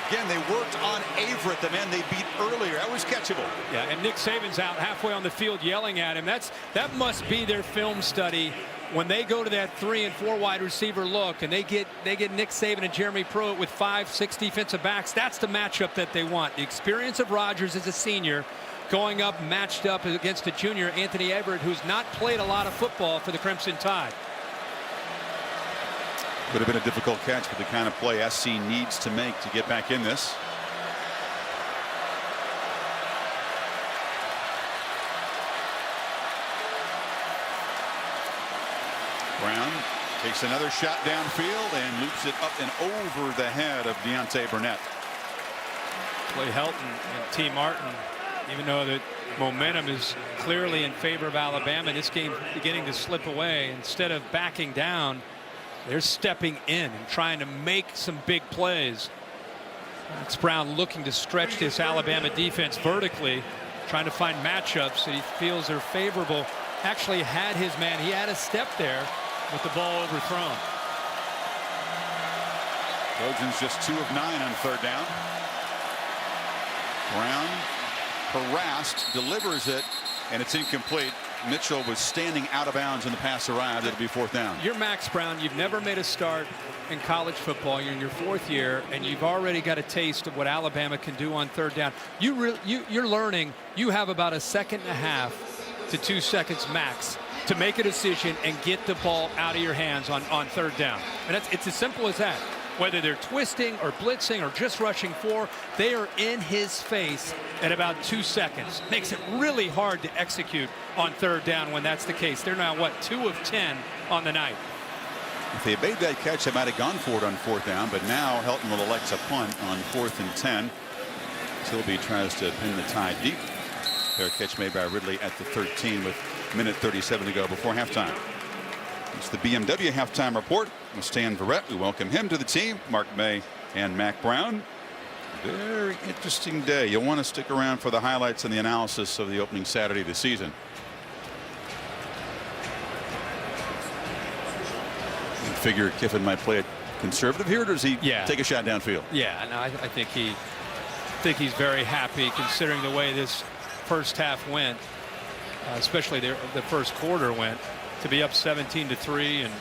Again, they worked on Averett, the man they beat earlier. That was catchable. Yeah, and Nick Saban's out halfway on the field yelling at him. That must be their film study. When they go to that 3 and 4 wide receiver look, and they get Nick Saban and Jeremy Pruitt with 5, 6 defensive backs, that's the matchup that they want. The experience of Rogers as a senior, going up matched up against a junior, Anthony Averett, who's not played a lot of football for the Crimson Tide. Would have been a difficult catch, but the kind of play SC needs to make to get back in this. Brown takes another shot downfield and loops it up and over the head of Deontay Burnett. Clay Helton and T. Martin, even though the momentum is clearly in favor of Alabama, this game beginning to slip away. Instead of backing down, they're stepping in and trying to make some big plays. Max Brown looking to stretch this Alabama defense vertically, trying to find matchups that he feels are favorable. Actually had his man. He had a step there with the ball overthrown. Trojans just 2 of 9 on 3rd down. Brown harassed, delivers it, and it's incomplete. Mitchell was standing out of bounds when the pass arrived. It'll be 4th down. You're Max Brown. You've never made a start in college football. You're in your 4th year, and you've already got a taste of what Alabama can do on 3rd down. You're learning. You have about 1.5 seconds to 2 seconds max to make a decision and get the ball out of your hands on 3rd down. And it's as simple as that. Whether they're twisting or blitzing or just rushing 4, they are in his face at about 2 seconds. Makes it really hard to execute on 3rd down when that's the case. They're now, what, 2 of 10 on the night. If they made that catch, they might have gone for it on 4th down, but now Helton will elect a punt on 4th and 10. Tilby tries to pin the Tide deep. Fair catch made by Ridley at the 13 with minute 37 to go before halftime. It's the BMW halftime report with Stan Verrett. We welcome him to the team. Mark May and Mac Brown. Very interesting day. You'll want to stick around for the highlights and the analysis of the opening Saturday of the season. You figure Kiffin might play it conservative here, or does he take a shot downfield? Yeah, no, I think he's very happy considering the way this first half went, especially the first quarter went. To be up 17-3 and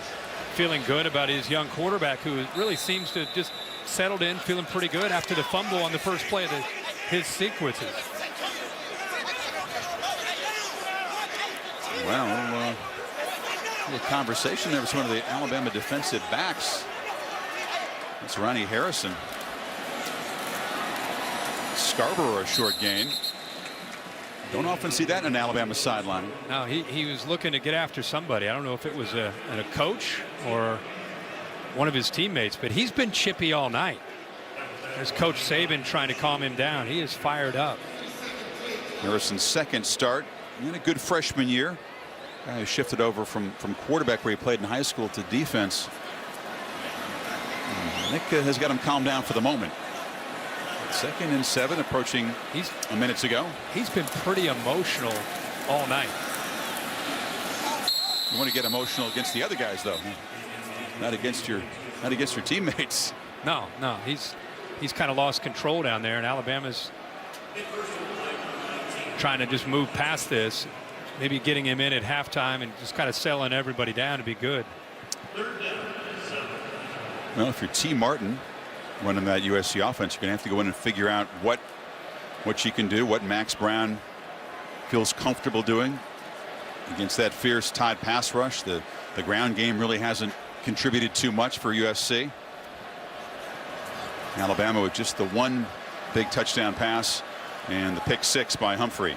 feeling good about his young quarterback, who really seems to have just settled in, feeling pretty good after the fumble on the first play of his sequences. Well, a conversation there with one of the Alabama defensive backs. It's Ronnie Harrison. Scarborough a short gain. Don't often see that in an Alabama sideline. No, he was looking to get after somebody. I don't know if it was a coach or one of his teammates, but he's been chippy all night. There's Coach Saban trying to calm him down. He is fired up. Harrison's 2nd start in a good freshman year. He shifted over from quarterback where he played in high school to defense. Nick has got him calmed down for the moment. 2nd and 7 approaching minutes ago. He's been pretty emotional all night. You want to get emotional against the other guys, though, not against your teammates. No, he's kind of lost control down there, and Alabama's trying to just move past this, maybe getting him in at halftime and just kind of selling everybody down to be good. Well, if you're T. Martin running that USC offense, you're going to have to go in and figure out what she can do, what Max Brown feels comfortable doing against that fierce Tide pass rush. The ground game really hasn't contributed too much for USC. Alabama with just the one big touchdown pass and the pick 6 by Humphrey.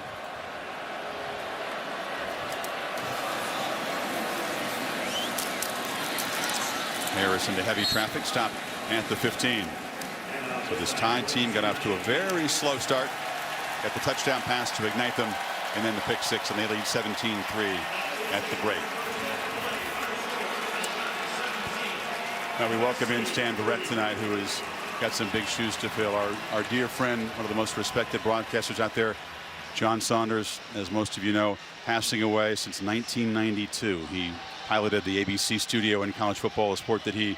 Harris into heavy traffic, stop at the 15. So this Tide team got off to a very slow start. Got the touchdown pass to ignite them, and then the pick 6, and they lead 17-3 at the break. Now we welcome in Stan Barrett tonight, who has got some big shoes to fill. Our dear friend, one of the most respected broadcasters out there, John Saunders, as most of you know, passing away since 1992. He piloted the ABC studio in college football, a sport that he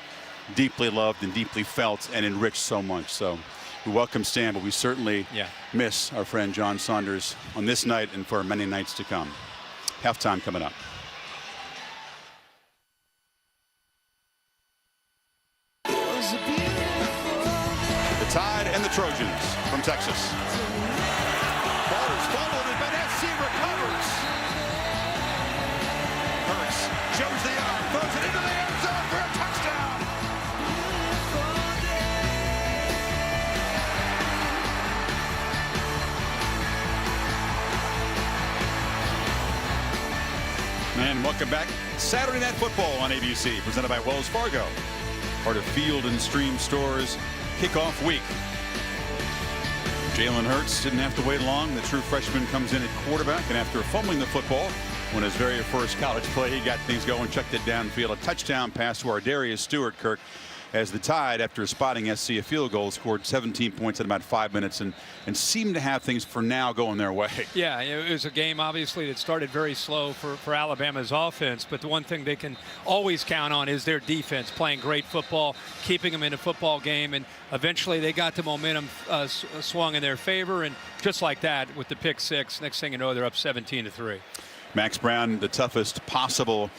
deeply loved and deeply felt and enriched so much. So we welcome Stan, but we certainly miss our friend John Saunders on this night and for many nights to come. Halftime coming up. The Tide and the Trojans from Texas. Ball is fumbled, but SC recovers. Hurts shows the arm, throws it into the end zone for a touchdown. And welcome back. Saturday Night Football on ABC, presented by Wells Fargo, part of Field and Stream Stores kickoff week. Jalen Hurts didn't have to wait long. The true freshman comes in at quarterback, and after fumbling the football when his very first college play, he got things going, chucked it downfield. A touchdown pass to Ardarius Stewart, Kirk, as the Tide, after spotting SC a field goal, scored 17 points in about 5 minutes and seemed to have things for now going their way. Yeah, it was a game obviously that started very slow for Alabama's offense, but the one thing they can always count on is their defense playing great football, keeping them in a football game, and eventually they got the momentum swung in their favor, and just like that with the pick 6, next thing you know, they're up 17-3. Max Brown, the toughest possible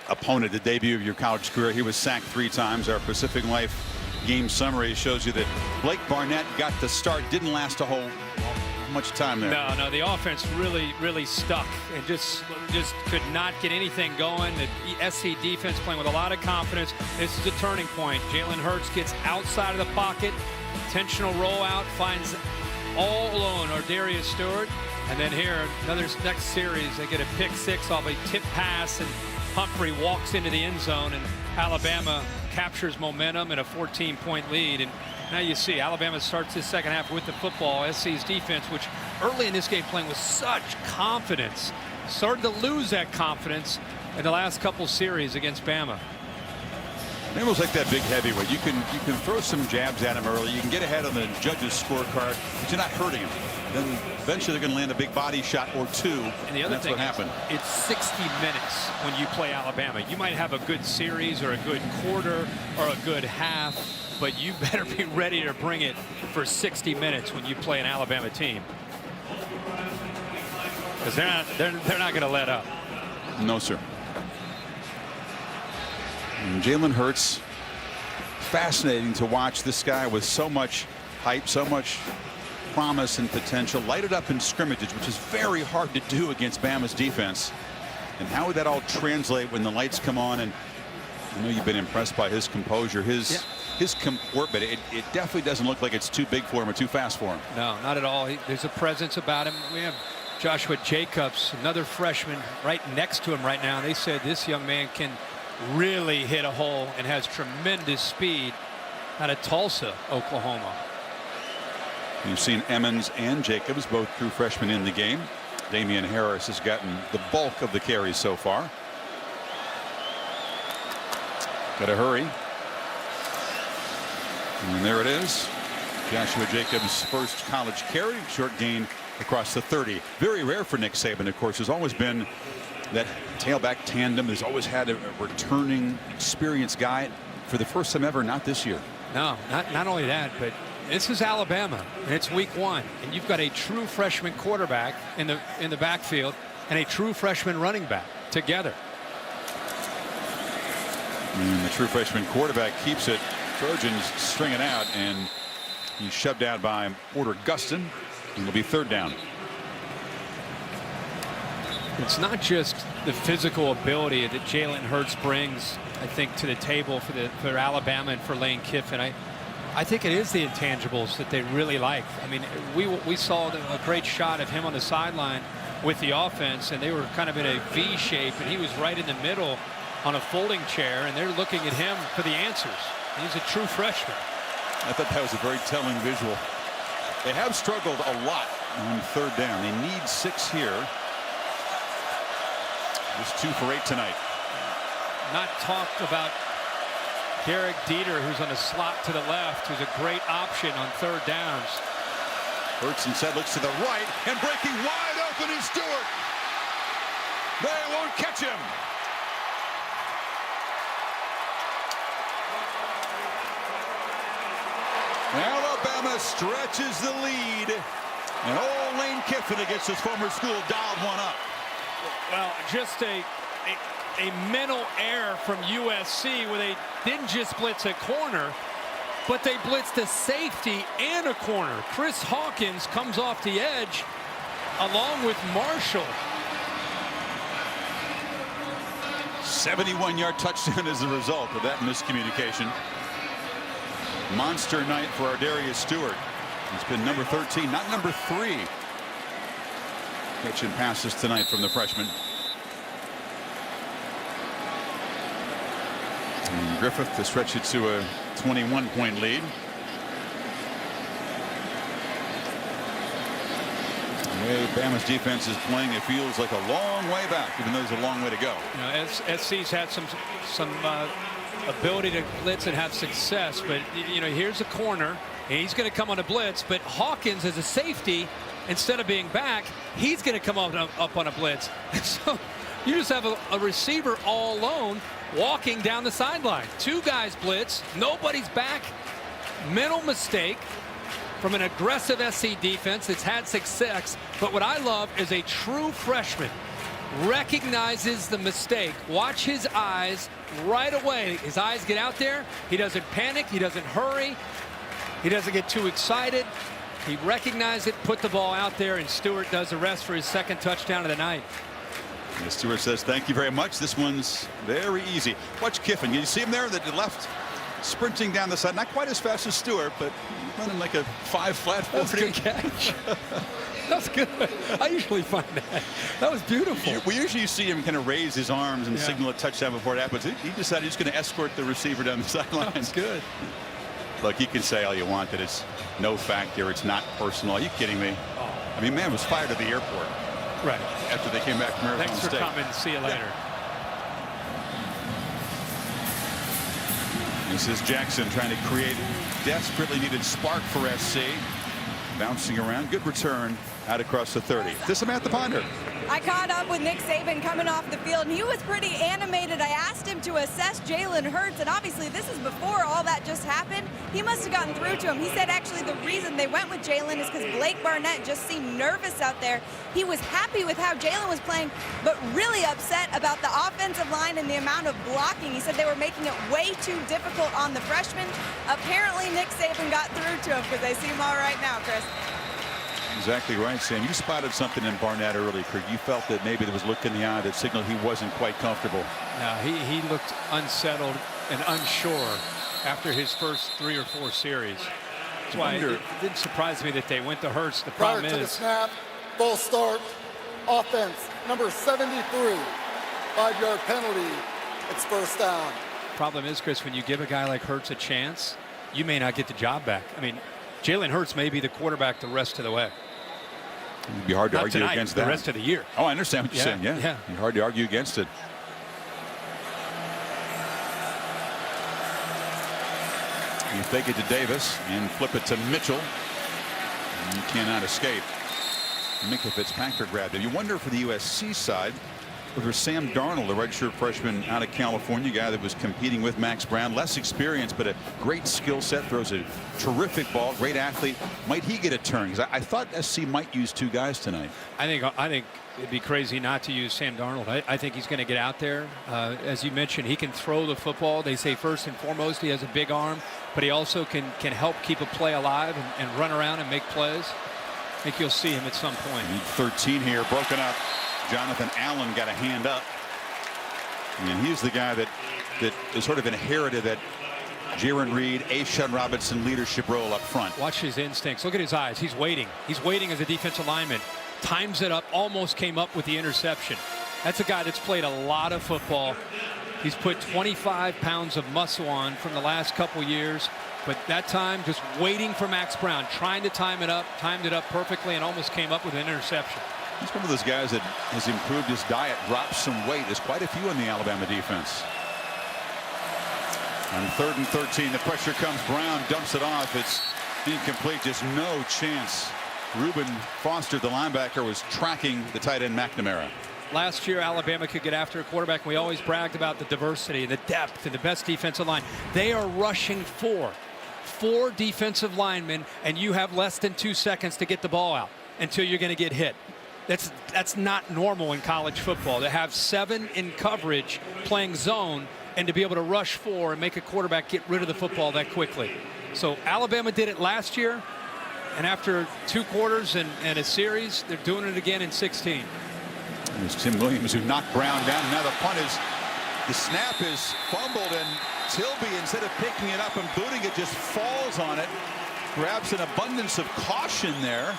opponent, the debut of your college career. He was sacked 3 times. Our Pacific Life game summary shows you that Blake Barnett got the start, didn't last a whole much time there. No, the offense really stuck and just could not get anything going. The SC defense playing with a lot of confidence. This is a turning point. Jalen Hurts gets outside of the pocket, intentional rollout, finds all alone Ardarius Stewart, and then here another next series they get a pick 6 off a tip pass, and Humphrey walks into the end zone, and Alabama captures momentum and a 14-point lead. And now you see Alabama starts this second half with the football. SC's defense, which early in this game playing with such confidence, started to lose that confidence in the last couple series against Bama. They almost like that big heavyweight. You can throw some jabs at him early. You can get ahead on the judges' scorecard, but you're not hurting him. Then eventually they're going to land a big body shot or 2. And the other that's thing what happened. It's 60 minutes when you play Alabama. You might have a good series or a good quarter or a good half, but you better be ready to bring it for 60 minutes when you play an Alabama team, because they're not going to let up. No, sir. And Jalen Hurts, fascinating to watch. This guy with so much hype, so much promise and potential, lighted up in scrimmages, which is very hard to do against Bama's defense. And how would that all translate when the lights come on? And I know you've been impressed by his composure, his comfort, but it definitely doesn't look like it's too big for him or too fast for him. No, not at all. There's a presence about him. We have Joshua Jacobs, another freshman, right next to him right now. They said this young man can really hit a hole and has tremendous speed out of Tulsa, Oklahoma. You've seen Emmons and Jacobs, both true freshmen, in the game. Damian Harris has gotten the bulk of the carries so far. Got to hurry. And there it is. Joshua Jacobs' first college carry, short gain across the 30. Very rare for Nick Saban, of course. There's always been that tailback tandem. There's always had a returning, experienced guy. For the first time ever, not this year. No, not only that, but this is Alabama, and it's week 1, and you've got a true freshman quarterback in the backfield and a true freshman running back together. And the true freshman quarterback keeps it. Trojans string it out, and he's shoved out by Porter Gustin. It'll be 3rd down. It's not just the physical ability that Jalen Hurts brings, I think, to the table for Alabama and for Lane Kiffin. I think it is the intangibles that they really like. I mean, we saw a great shot of him on the sideline with the offense, and they were kind of in a V shape, and he was right in the middle on a folding chair, and they're looking at him for the answers. He's a true freshman. I thought that was a very telling visual. They have struggled a lot on 3rd down. They need 6 here. Just 2 for 8 tonight. Not talked about Derek Dieter, who's on a slot to the left, who's a great option on 3rd downs. Hurts instead looks to the right, and breaking wide open is Stewart. They won't catch him. Alabama stretches the lead, and old Lane Kiffin against his former school dialed one up. Well, just a mental error from USC where they didn't just blitz a corner, but they blitzed a safety and a corner. Chris Hawkins comes off the edge along with Marshall. 71-yard touchdown as a result of that miscommunication. Monster night for Ardarius Stewart. He's been number 13, not number 3. Catching passes tonight from the freshman. And Griffith to stretch it to a 21-point lead. The way Bama's defense is playing, it feels like a long way back, even though there's a long way to go. You know, SC's had some ability to blitz and have success, but you know, here's a corner, and he's going to come on a blitz, but Hawkins as a safety, instead of being back, he's going to come up on a blitz. So you just have a receiver all alone walking down the sideline. 2 guys blitz, nobody's back. Mental mistake from an aggressive SC defense that's had success. But what I love is a true freshman recognizes the mistake. Watch his eyes right away. His eyes get out there. He doesn't panic. He doesn't hurry. He doesn't get too excited. He recognized it, put the ball out there, and Stewart does the rest for his 2nd touchdown of the night. And Stewart says, thank you very much. This one's very easy. Watch Kiffin. You see him there, the left, sprinting down the side. Not quite as fast as Stewart, but running like a 5 flat 40. That's a good catch. That's good. I usually find that. That was beautiful. We usually see him kind of raise his arms and signal a touchdown before it happens. He decided he's going to escort the receiver down the sideline. That's good. Look, you can say all you want that it's no factor, it's not personal. Are you kidding me? Oh. I mean, man was fired at the airport. Right. After they came back from Arizona Thanks for State. coming. See you later. Yeah. This is Jackson trying to create desperately needed spark for SC. Bouncing around. Good return out across the 30. To Samantha Ponder. I caught up with Nick Saban coming off the field, and he was pretty animated. I asked him to assess Jalen Hurts, and obviously this is before all that just happened. He must have gotten through to him. He said actually the reason they went with Jalen is because Blake Barnett just seemed nervous out there. He was happy with how Jalen was playing, but really upset about the offensive line and the amount of blocking. He said they were making it way too difficult on the freshmen. Apparently Nick Saban got through to him because they seem all right now, Chris. Exactly right, Sam. You spotted something in Barnett early, Craig. You felt that maybe there was a look in the eye that signaled he wasn't quite comfortable. No, he looked unsettled and unsure after his first 3 or 4 series. That's why it didn't surprise me that they went to Hurts. The problem Prior to the is, snap, false start, offense, number 73, 5-yard penalty. It's 1st down. problem is, Chris, when you give a guy like Hurts a chance, you may not get the job back. I mean, Jalen Hurts may be the quarterback the rest of the way. It'd be hard to argue against that. The rest of the year. Oh, I understand what you're saying. Yeah. Yeah. It'd be hard to argue against it. You fake it to Davis and flip it to Mitchell. And you cannot escape. Minka Fitzpatrick grabbed it. You wonder for the USC side, over Sam Darnold, a redshirt freshman out of California, guy that was competing with Max Brown. Less experience, but a great skill set. Throws a terrific ball. Great athlete. Might he get a turn? Because I thought SC might use 2 guys tonight. I think it'd be crazy not to use Sam Darnold. I think he's going to get out there. As you mentioned, he can throw the football. They say first and foremost he has a big arm, but he also can help keep a play alive and run around and make plays. I think you'll see him at some point. Need 13 here, broken up. Jonathan Allen got a hand up. And he's the guy that is sort of inherited that Jaron Reed, Ashawn Robinson leadership role up front. Watch his instincts. Look at his eyes. He's waiting. He's waiting as a defensive lineman. Times it up. Almost came up with the interception. That's a guy that's played a lot of football. He's put 25 pounds of muscle on from the last couple years. But that time, just waiting for Max Brown, trying to time it up, timed it up perfectly, and almost came up with an interception. He's one of those guys that has improved his diet, dropped some weight. There's quite a few in the Alabama defense. On 3rd and 13, the pressure comes. Brown dumps it off. It's incomplete. Just no chance. Reuben Foster, the linebacker, was tracking the tight end McNamara. Last year, Alabama could get after a quarterback. We always bragged about the diversity, the depth, and the best defensive line. They are rushing 4 defensive linemen, and you have less than 2 seconds to get the ball out until you're going to get hit. That's not normal in college football. To have 7 in coverage playing zone and to be able to rush 4 and make a quarterback get rid of the football that quickly. So Alabama did it last year, and after 2 quarters and a series, they're doing it again in 16. There's Tim Williams who knocked Brown down. Now the snap is fumbled, and Tilby, instead of picking it up and booting it, just falls on it. Grabs an abundance of caution there.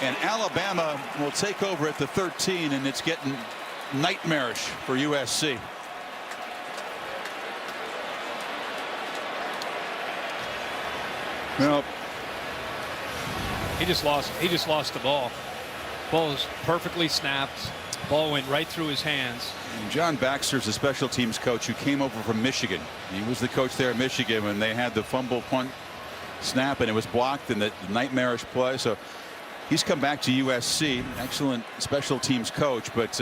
And Alabama will take over at the 13, and it's getting nightmarish for USC. Well, he just lost the ball. Ball was perfectly snapped. Ball went right through his hands. And John Baxter's a special teams coach who came over from Michigan. He was the coach there at Michigan when they had the fumble punt snap, and it was blocked in the nightmarish play. So he's come back to USC. Excellent special teams coach, but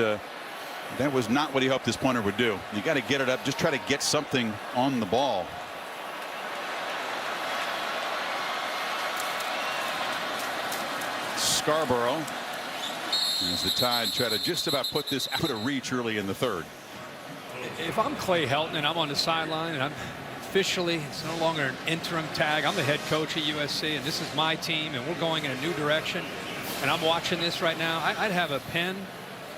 that was not what he hoped this punter would do. You got to get it up. Just try to get something on the ball. Scarborough, as the Tide try to just about put this out of reach early in the 3rd. If I'm Clay Helton and I'm on the sideline and I'm officially, it's no longer an interim tag, I'm the head coach at USC and this is my team and we're going in a new direction, and I'm watching this right now, I'd have a pen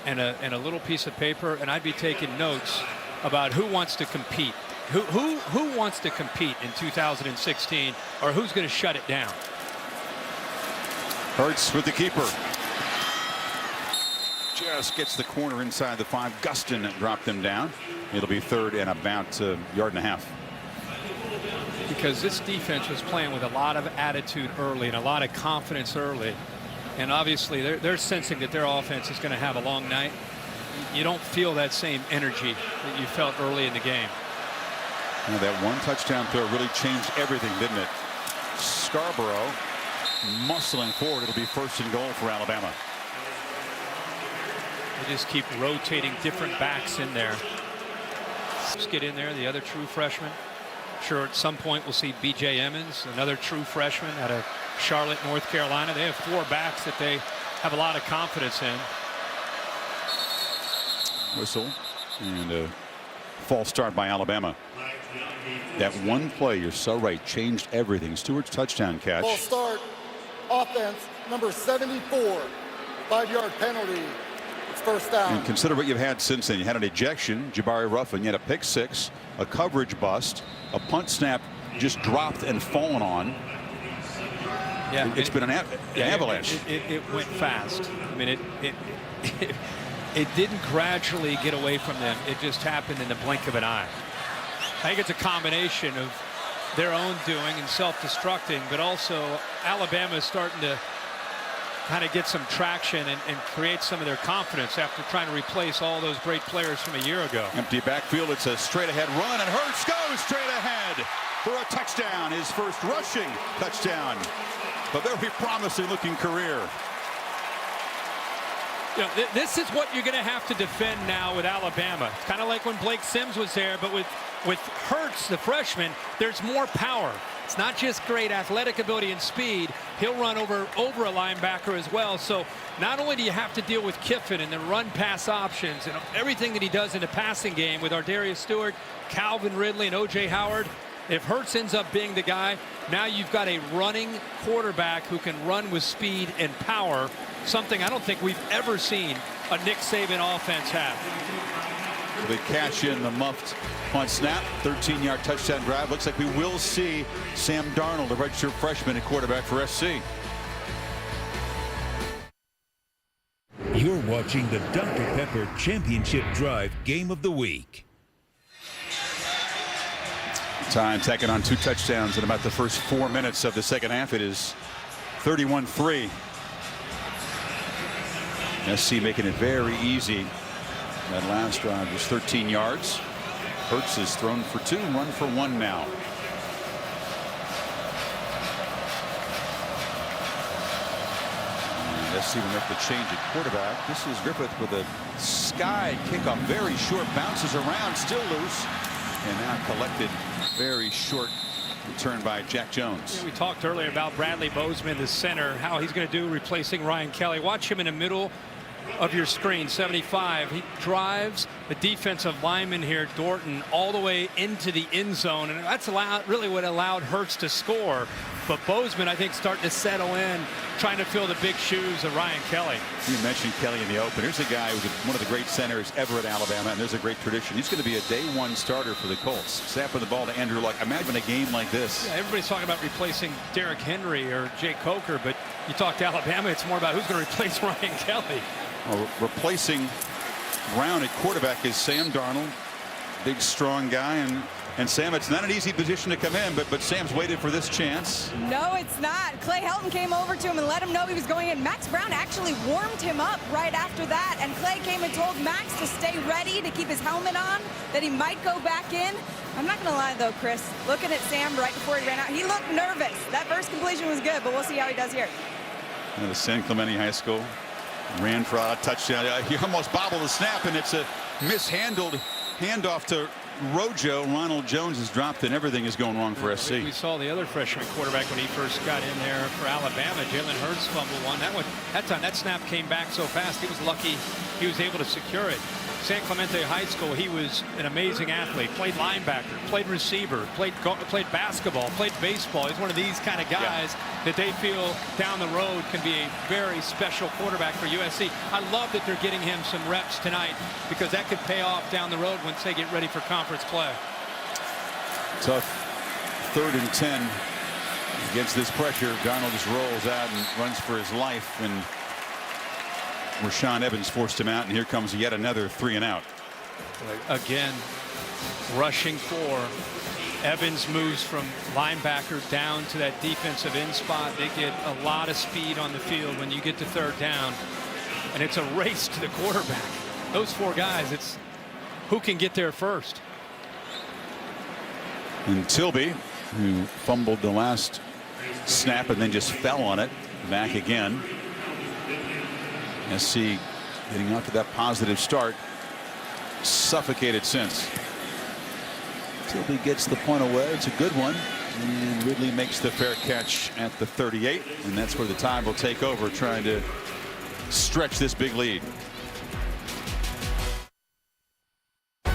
and a little piece of paper, and I'd be taking notes about who wants to compete. Who wants to compete in 2016, or who's going to shut it down? Hurts with the keeper. Just gets the corner inside the 5. Gustin dropped them down. It'll be 3rd and about a yard and a half. Because this defense was playing with a lot of attitude early and a lot of confidence early. And obviously they're sensing that their offense is going to have a long night. You don't feel that same energy that you felt early in the game. Now that one touchdown throw really changed everything, didn't it? Scarborough muscling forward. It'll be 1st and goal for Alabama. They just keep rotating different backs in there. Let's get in there, the other true freshman. Sure, at some point we'll see B.J. Emmons, another true freshman out of Charlotte, North Carolina. They have 4 backs that they have a lot of confidence in. Whistle and a false start by Alabama. That one play, you're so right, changed everything. Stewart's touchdown catch. False start. Offense number 74. 5-yard penalty. It's 1st down. And consider what you've had since then. You had an ejection, Jabari Ruffin. You had a pick 6, a coverage bust, a punt snap just dropped and fallen on. Yeah, it's been an avalanche. It went fast. I mean, it didn't gradually get away from them. It just happened in the blink of an eye. I think it's a combination of their own doing and self-destructing, but also Alabama is starting to kind of get some traction and create some of their confidence after trying to replace all those great players from a year ago. Empty backfield. It's a straight ahead run, and Hurts goes straight ahead for a touchdown. His first rushing touchdown. A very promising looking career. You know, this is what you're going to have to defend now with Alabama. It's kind of like when Blake Sims was there, but with Hurts, the freshman, there's more power. It's not just great athletic ability and speed. He'll run over a linebacker as well. So not only do you have to deal with Kiffin and the run-pass options and everything that he does in the passing game with Ardarius Stewart, Calvin Ridley, and O.J. Howard, if Hurts ends up being the guy, now you've got a running quarterback who can run with speed and power, something I don't think we've ever seen a Nick Saban offense have. They cash in the muffed punt snap. 13-yard touchdown drive. Looks like we will see Sam Darnold, a redshirt freshman at quarterback for SC. You're watching the Dr. Pepper Championship Drive Game of the Week. Time taking on 2 touchdowns in about the first 4 minutes of the second half. It is 31-3. SC making it very easy. That last drive was 13 yards. Hurts has thrown for 2, run for 1 now. And SC will make the change at quarterback. This is Griffith with a sky kickoff. Very short, bounces around, still loose. And now collected. Very short return by Jack Jones. Yeah, we talked earlier about Bradley Bozeman, the center, how he's going to do replacing Ryan Kelly. Watch him in the middle of your screen, 75. He drives the defensive lineman here, Dorton, all the way into the end zone, and that's really what allowed Hurts to score. But Bozeman, I think, starting to settle in, trying to fill the big shoes of Ryan Kelly. You mentioned Kelly in the open. Here's a guy who's one of the great centers ever at Alabama, and there's a great tradition. He's going to be a day-1 starter for the Colts. Snapping the ball to Andrew Luck. Imagine a game like this. Yeah, everybody's talking about replacing Derrick Henry or Jay Coker, but you talk to Alabama, it's more about who's going to replace Ryan Kelly. Well, replacing Brown at quarterback is Sam Darnold, big strong guy, and Sam, it's not an easy position to come in, but Sam's waited for this chance. No, it's not. Clay Helton came over to him and let him know he was going in. Max Brown actually warmed him up right after that, and Clay came and told Max to stay ready, to keep his helmet on, that he might go back in. I'm not going to lie, though, Chris, looking at Sam right before he ran out, he looked nervous. That first completion was good, but we'll see how he does here. The San Clemente High School ran for a touchdown. He almost bobbled the snap, and it's a mishandled handoff to Rojo. Ronald Jones is dropped, and everything is going wrong for SC. We saw the other freshman quarterback when he first got in there for Alabama. Jalen Hurts fumbled one. That time that snap came back so fast. He was lucky he was able to secure it. San Clemente High School, he was an amazing athlete. Played linebacker, played receiver, played basketball, played baseball. He's one of these kind of guys that they feel down the road can be a very special quarterback for USC. I love that they're getting him some reps tonight, because that could pay off down the road once they get ready for conference play. Tough 3rd and 10 against this pressure. Darnold just rolls out and runs for his life, and Rashaan Evans forced him out, and here comes yet another 3-and-out. Again, rushing 4. Evans moves from linebacker down to that defensive end spot. They get a lot of speed on the field when you get to 3rd down, and it's a race to the quarterback. Those 4 guys, it's who can get there first. And Tilby, who fumbled the last snap and then just fell on it, back again. SC getting out to that positive start, suffocated since. Tilby gets the punt away. It's a good one, and Ridley makes the fair catch at the 38, and that's where the Tide will take over, trying to stretch this big lead.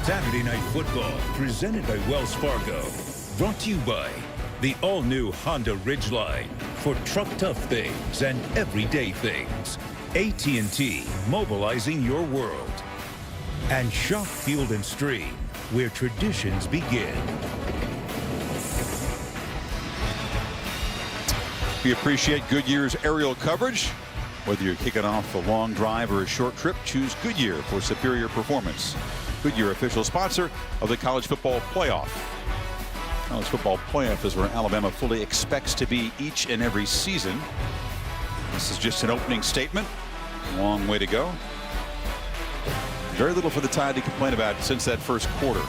Saturday Night Football, presented by Wells Fargo. Brought to you by the all-new Honda Ridgeline, for truck tough things and everyday things. AT&T, mobilizing your world. And Shop Field & Stream, where traditions begin. We appreciate Goodyear's aerial coverage. Whether you're kicking off a long drive or a short trip, choose Goodyear for superior performance. Goodyear, official sponsor of the College Football Playoff. College Football Playoff is where Alabama fully expects to be each and every season. This is just an opening statement. Long way to go. Very little for the Tide to complain about since that first quarter.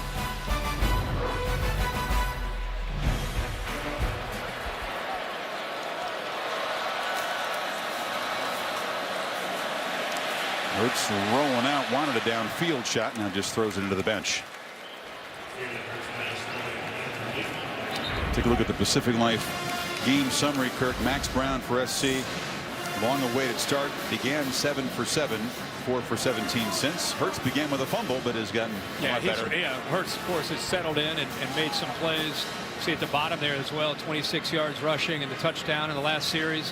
Hurts rolling out, wanted a downfield shot, now just throws it into the bench. Take a look at the Pacific Life game summary, Kirk. Max Brown for SC. Long-awaited start. Began 7 for 7, 4 for 17 since. Hurts began with a fumble, but has gotten a lot better. Hurts, of course, has settled in and made some plays. See at the bottom there as well, 26 yards rushing and the touchdown in the last series.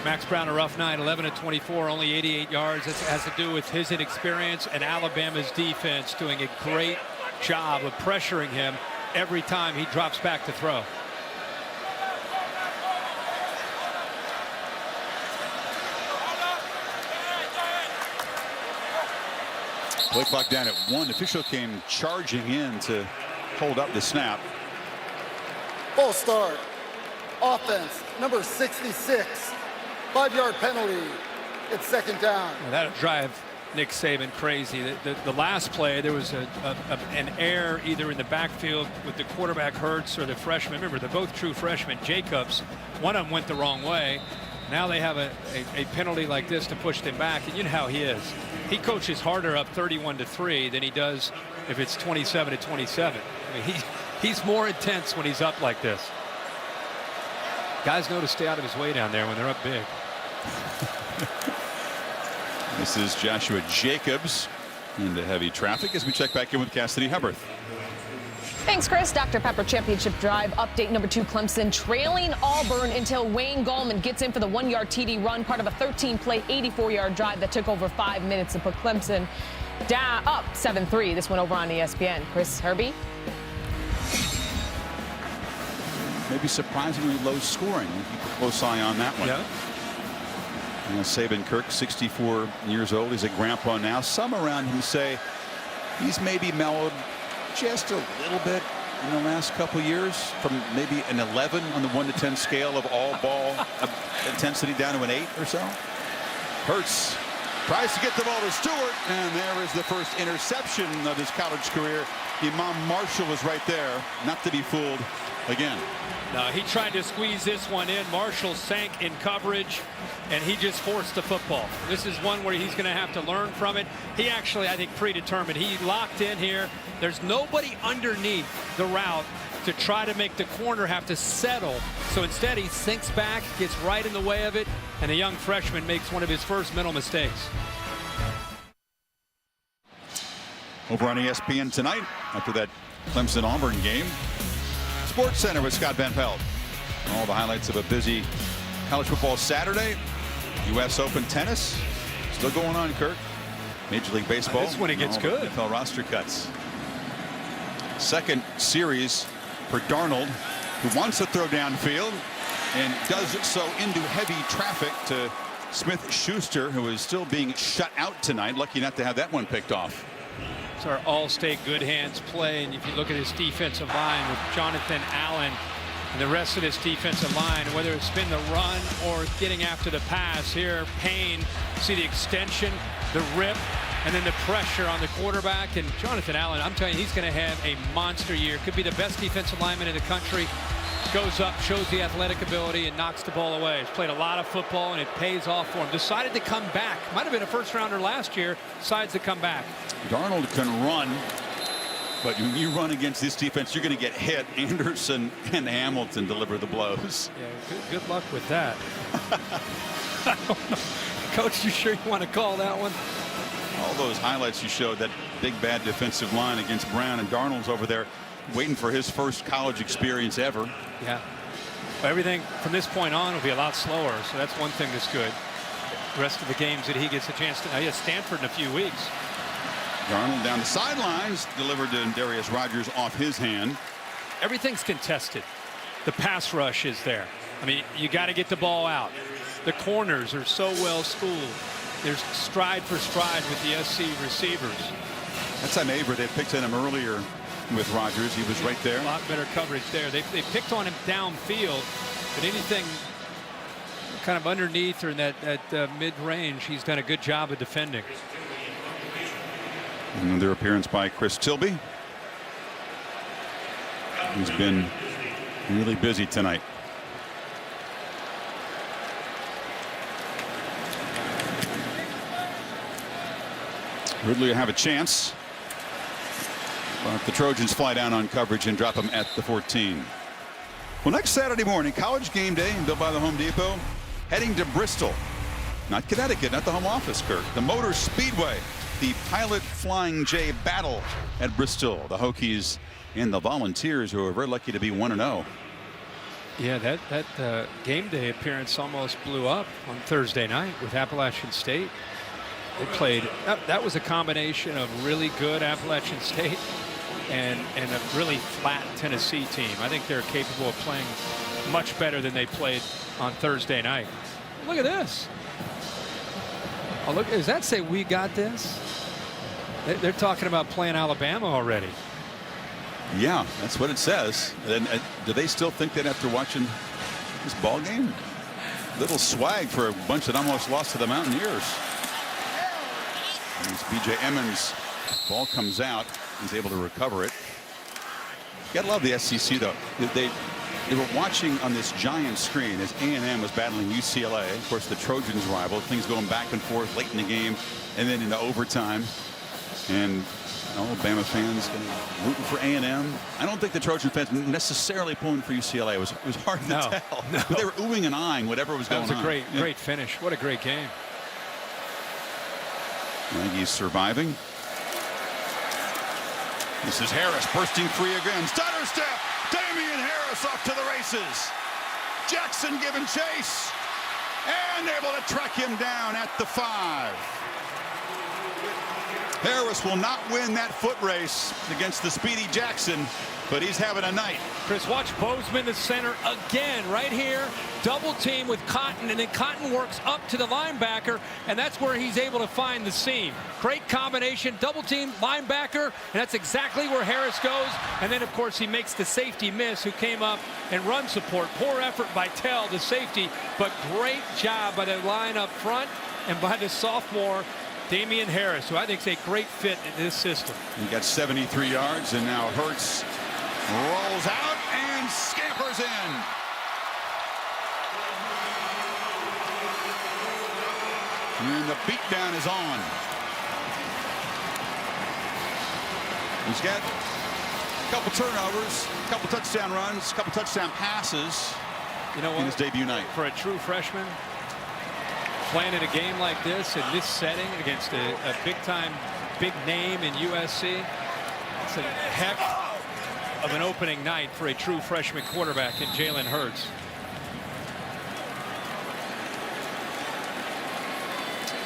Max Brown, a rough night, 11 of 24, only 88 yards. This has to do with his inexperience and Alabama's defense doing a great job of pressuring him every time he drops back to throw. Play clock down at 1. Official came charging in to hold up the snap. Full start. Offense, number 66. 5-yard penalty. It's second down. Well, that'll drive Nick Saban crazy. The last play, there was an error either in the backfield with the quarterback Hurts or the freshman. Remember, they're both true freshmen. Jacobs, one of them went the wrong way. Now they have a penalty like this to push them back, and you know how he is. He coaches harder up 31-3 than he does if it's 27-27. I mean, he's more intense when he's up like this. Guys know to stay out of his way down there when they're up big. This is Joshua Jacobs into heavy traffic as we check back in with Cassidy Hubbard. Thanks, Chris. Dr. Pepper Championship Drive update number 2. Clemson trailing Auburn until Wayne Gallman gets in for the 1-yard TD run, part of a 13-play, 84-yard drive that took over 5 minutes to put Clemson down up 7-3. This one over on ESPN. Chris, Herbie. Maybe surprisingly low scoring. We'll keep a close eye on that one. Yeah. You know, Saban Kirk, 64 years old. He's a grandpa now. Some around him say he's maybe mellowed just a little bit in the last couple years, from maybe an 11 on the 1 to 10 scale of all ball intensity down to an 8 or so. Hurts tries to get the ball to Stewart, and there is the first interception of his college career. Imam Marshall was right there, not to be fooled again. No, he tried to squeeze this one in. Marshall sank in coverage, and he just forced the football. This is one where he's going to have to learn from it. He actually, I think, predetermined. He locked in here. There's nobody underneath the route to try to make the corner have to settle. So instead, he sinks back, gets right in the way of it, and the young freshman makes one of his first mental mistakes. Over on ESPN tonight, after that Clemson-Auburn game, Sports Center with Scott Van Pelt. All the highlights of a busy college football Saturday. U.S. Open tennis still going on, Kirk. Major League Baseball. This one, it gets good. NFL roster cuts. Second series for Darnold, who wants to throw downfield and does so into heavy traffic to Smith-Schuster, who is still being shut out tonight. Lucky not to have that one picked off. It's our all-state good hands play, and if you look at his defensive line with Jonathan Allen and the rest of this defensive line, whether it's been the run or getting after the pass here, Payne, see the extension, the rip, and then the pressure on the quarterback. And Jonathan Allen, I'm telling you, he's going to have a monster year. Could be the best defensive lineman in the country. Goes up, shows the athletic ability, and knocks the ball away. He's played a lot of football, and it pays off for him. Decided to come back. Might have been a first-rounder last year. Decides to come back. Darnold can run, but when you run against this defense, you're going to get hit. Anderson and Hamilton deliver the blows. Yeah, good luck with that. I don't know. Coach, you sure you want to call that one? All those highlights you showed, that big bad defensive line against Brown, and Darnold's over there waiting for his first college experience ever. Yeah. Well, everything from this point on will be a lot slower, so that's one thing that's good. The rest of the games that he gets a chance to. Now he has Stanford in a few weeks. Darnold down the sidelines, delivered to Darius Rogers off his hand. Everything's contested. The pass rush is there. I mean, you got to get the ball out. The corners are so well schooled. There's stride for stride with the SC receivers. That's time Avery, they picked on him earlier with Rogers. He was right there. A lot better coverage there. They picked on him downfield, but anything kind of underneath or in that mid-range, he's done a good job of defending. Another appearance by Chris Tilby. He's been really busy tonight. Ridley will have a chance. But the Trojans fly down on coverage and drop him at the 14. Well, next Saturday morning, College game day, built by the Home Depot, heading to Bristol. Not Connecticut, not the home office, Kurt. The Motor Speedway, the Pilot Flying J battle at Bristol. The Hokies and the Volunteers, who are very lucky to be 1-0. Yeah, that game day appearance almost blew up on Thursday night with Appalachian State. They played, that was a combination of really good Appalachian State and a really flat Tennessee team. I think they're capable of playing much better than they played on Thursday night. Look at this. Oh, look, does that say we got this? They're talking about playing Alabama already. Yeah, that's what it says. And do they still think that after watching this ball game? Little swag for a bunch that almost lost to the Mountaineers. As B.J. Emmons' ball comes out, he's able to recover it. You gotta love the SEC though. They were watching on this giant screen as A&M was battling UCLA. Of course, the Trojans rival. Things going back and forth late in the game, and then into overtime. And Alabama fans rooting for A&M. I don't think the Trojan fans necessarily pulling for UCLA. It was hard to tell. No. But they were oohing and eyeing whatever was going on. That was a great finish. What a great game. He's surviving. This is Harris bursting free again. Stutter step. Damian Harris off to the races. Jackson giving chase. And able to track him down at the 5. Harris will not win that foot race against the speedy Jackson, but he's having a night. Chris, watch Bozeman, the center, again, right here. Double team with Cotton, and then Cotton works up to the linebacker, and that's where he's able to find the seam. Great combination, double team, linebacker, and that's exactly where Harris goes. And then, of course, he makes the safety miss, who came up and run support. Poor effort by Tell, the safety, but great job by the line up front and by the sophomore, Damian Harris, who I think is a great fit in this system. He got 73 yards, and now Hurts rolls out and scampers in. And the beatdown is on. He's got a couple turnovers, a couple touchdown runs, a couple touchdown passes. You know what? In his debut night. For a true freshman, playing in a game like this, in this setting, against a big name in USC, it's a heck of an opening night for a true freshman quarterback in Jalen Hurts.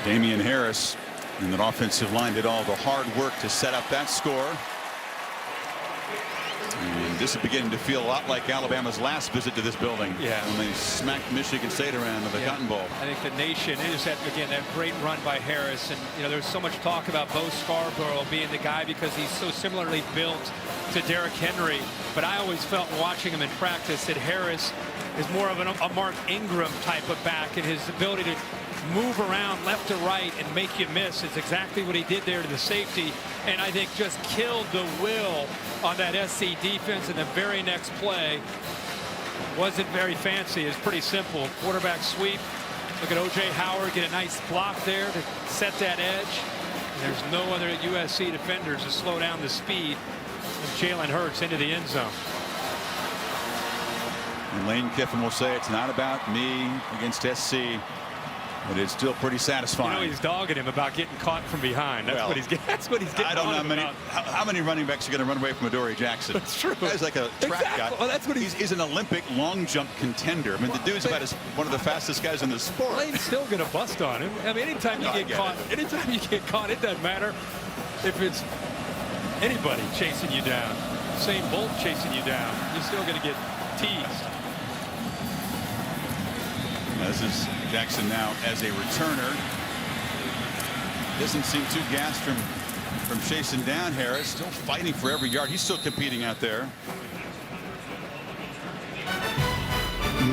Damian Harris and that offensive line did all the hard work to set up that score. And this is beginning to feel a lot like Alabama's last visit to this building. Yeah. When they smacked Michigan State around in the Cotton Bowl. I think the nation, it is that, again, that great run by Harris. And, you know, there's so much talk about Bo Scarborough being the guy because he's so similarly built to Derrick Henry. But I always felt watching him in practice that Harris is more of a Mark Ingram type of back, and his ability to move around left to right and make you miss is exactly what he did there to the safety, and I think just killed the will on that SC defense in the very next play. Wasn't very fancy. It's pretty simple. Quarterback sweep. Look at O.J. Howard get a nice block there to set that edge. And there's no other USC defenders to slow down the speed of Jalen Hurts into the end zone. And Lane Kiffin will say it's not about me against SC. But it's still pretty satisfying. You know, he's dogging him about getting caught from behind. That's what he's getting. I don't know how many running backs are going to run away from Adoree Jackson. That's true. He's like a track guy. Well, that's what he's an Olympic long jump contender. I mean, the dude's about one of the fastest guys in the sport. Lane's still going to bust on him. I mean, anytime you get caught, it doesn't matter if it's anybody chasing you down. Usain Bolt chasing you down. You're still going to get teased. This is Jackson now as a returner. Doesn't seem too gassed from chasing down Harris. Still fighting for every yard. He's still competing out there.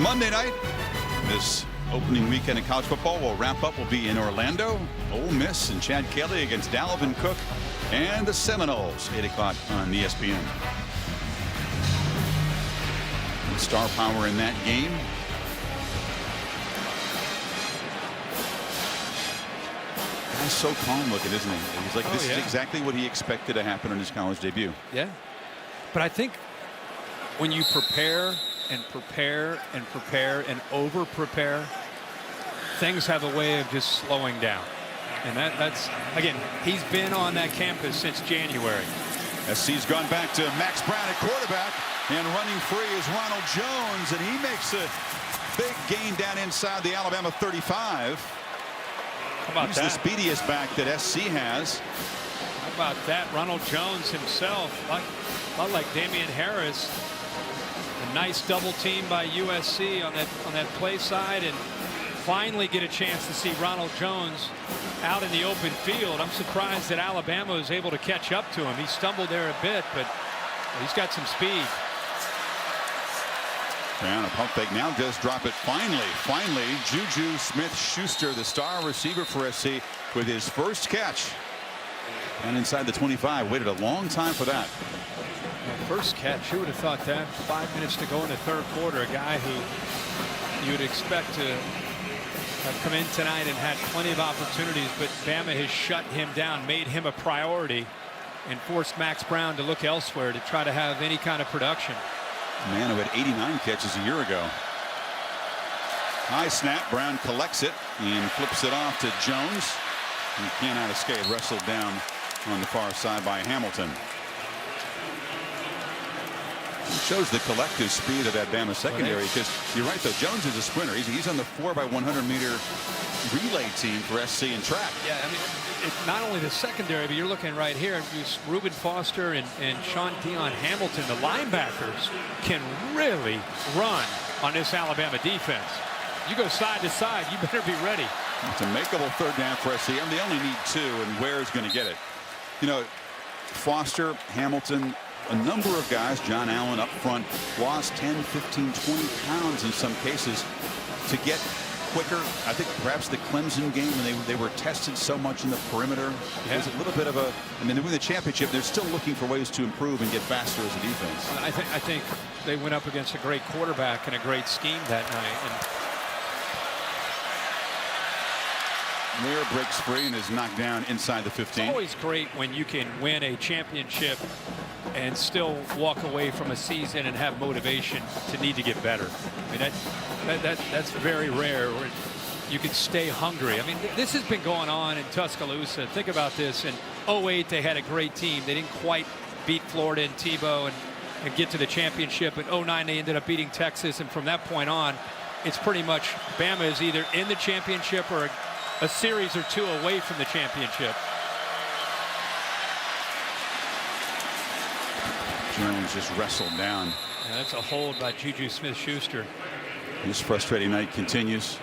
Monday night, this opening weekend of college football will wrap up. Will be in Orlando. Ole Miss and Chad Kelly against Dalvin Cook and the Seminoles. 8 o'clock on ESPN. The star power in that game. He's so calm looking, isn't he? He's like, this is yeah. exactly what he expected to happen in his college debut. Yeah. But I think when you prepare and prepare and prepare and over-prepare, things have a way of just slowing down. And that's, again, he's been on that campus since January. SC's gone back to Max Brown at quarterback, and running free is Ronald Jones, and he makes a big gain down inside the Alabama 35. How about He's that? the speediest back that SC has. How about that? Ronald Jones himself, a lot like Damian Harris. A nice double team by USC on that play side, and finally get a chance to see Ronald Jones out in the open field. I'm surprised that Alabama was able to catch up to him. He stumbled there a bit, but he's got some speed. And a pump fake now does drop it finally. Juju Smith-Schuster, the star receiver for SC, with his first catch. And inside the 25, waited a long time for that. First catch, who would have thought that? 5 minutes to go in the third quarter. A guy who you would expect to have come in tonight and had plenty of opportunities, but Bama has shut him down, made him a priority, and forced Max Brown to look elsewhere to try to have any kind of production. Man who had 89 catches a year ago. High snap. Brown collects it and flips it off to Jones. He cannot escape. Wrestled down on the far side by Hamilton. It shows the collective speed of that Bama secondary, because you're right, though. Jones is a sprinter. He's on the 4x100-meter relay team for SC in track. Yeah, I mean, it's not only the secondary, but you're looking right here. Reuben Foster and Sean Dion Hamilton, the linebackers, can really run on this Alabama defense. You go side to side, you better be ready. It's a makeable third down for SC, and they only need 2, and Ware's going to get it. You know, Foster, Hamilton, a number of guys, John Allen up front, lost 10, 15, 20 pounds in some cases to get quicker. I think perhaps the Clemson game, when they were tested so much in the perimeter, it was a little bit of a, I mean, they win the championship, they're still looking for ways to improve and get faster as a defense. I think they went up against a great quarterback and a great scheme that night. And Ware breaks free and is knocked down inside the 15. it's always great when you can win a championship and still walk away from a season and have motivation to need to get better. I mean, that's very rare, where you can stay hungry. I mean, this has been going on in Tuscaloosa. Think about this. In 08, they had a great team. They didn't quite beat Florida and Tebow and get to the championship. In 09, they ended up beating Texas. And from that point on, it's pretty much Bama is either in the championship or a series or 2 away from the championship. Jones just wrestled down. Yeah, that's a hold by Juju Smith-Schuster. This frustrating night continues.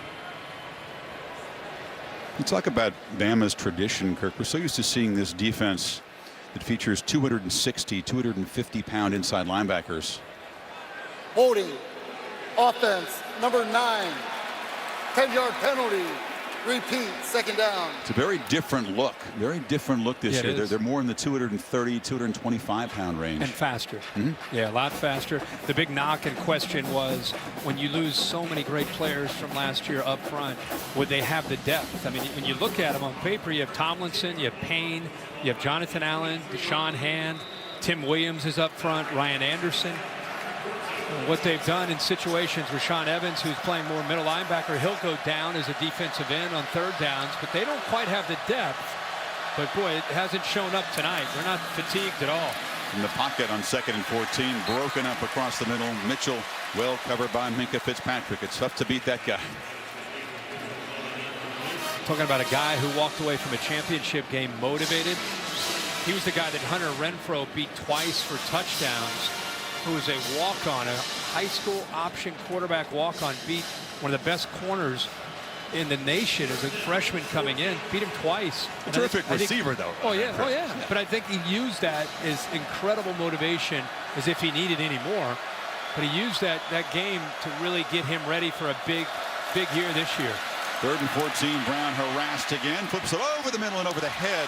You talk about Bama's tradition, Kirk. We're so used to seeing this defense that features 260, 250-pound inside linebackers. Holding. Offense. Number 9. 10-yard penalty. Repeat. Second down. It's a very different look. Very different look this year. It is. They're more in the 230, 225-pound range. And faster. Yeah, a lot faster. The big knock and question was, when you lose so many great players from last year up front, would they have the depth? I mean, when you look at them on paper, you have Tomlinson, you have Payne, you have Jonathan Allen, Deshaun Hand, Tim Williams is up front, Ryan Anderson. What they've done in situations with Sean Evans, who's playing more middle linebacker, he'll go down as a defensive end on third downs, but they don't quite have the depth. But boy, it hasn't shown up tonight. They're not fatigued at all. In the pocket on 2nd and 14, broken up across the middle. Mitchell well covered by Minkah Fitzpatrick. It's tough to beat that guy. Talking about a guy who walked away from a championship game motivated. He was the guy that Hunter Renfrow beat twice for touchdowns, who was a walk-on, a high school option quarterback walk-on, beat one of the best corners in the nation as a freshman coming in, beat him twice. Terrific receiver, though. Oh yeah. But I think he used that as incredible motivation, as if he needed any more. But he used that game to really get him ready for a big year this year. 3rd and 14, Brown harassed again, flips it over the middle and over the head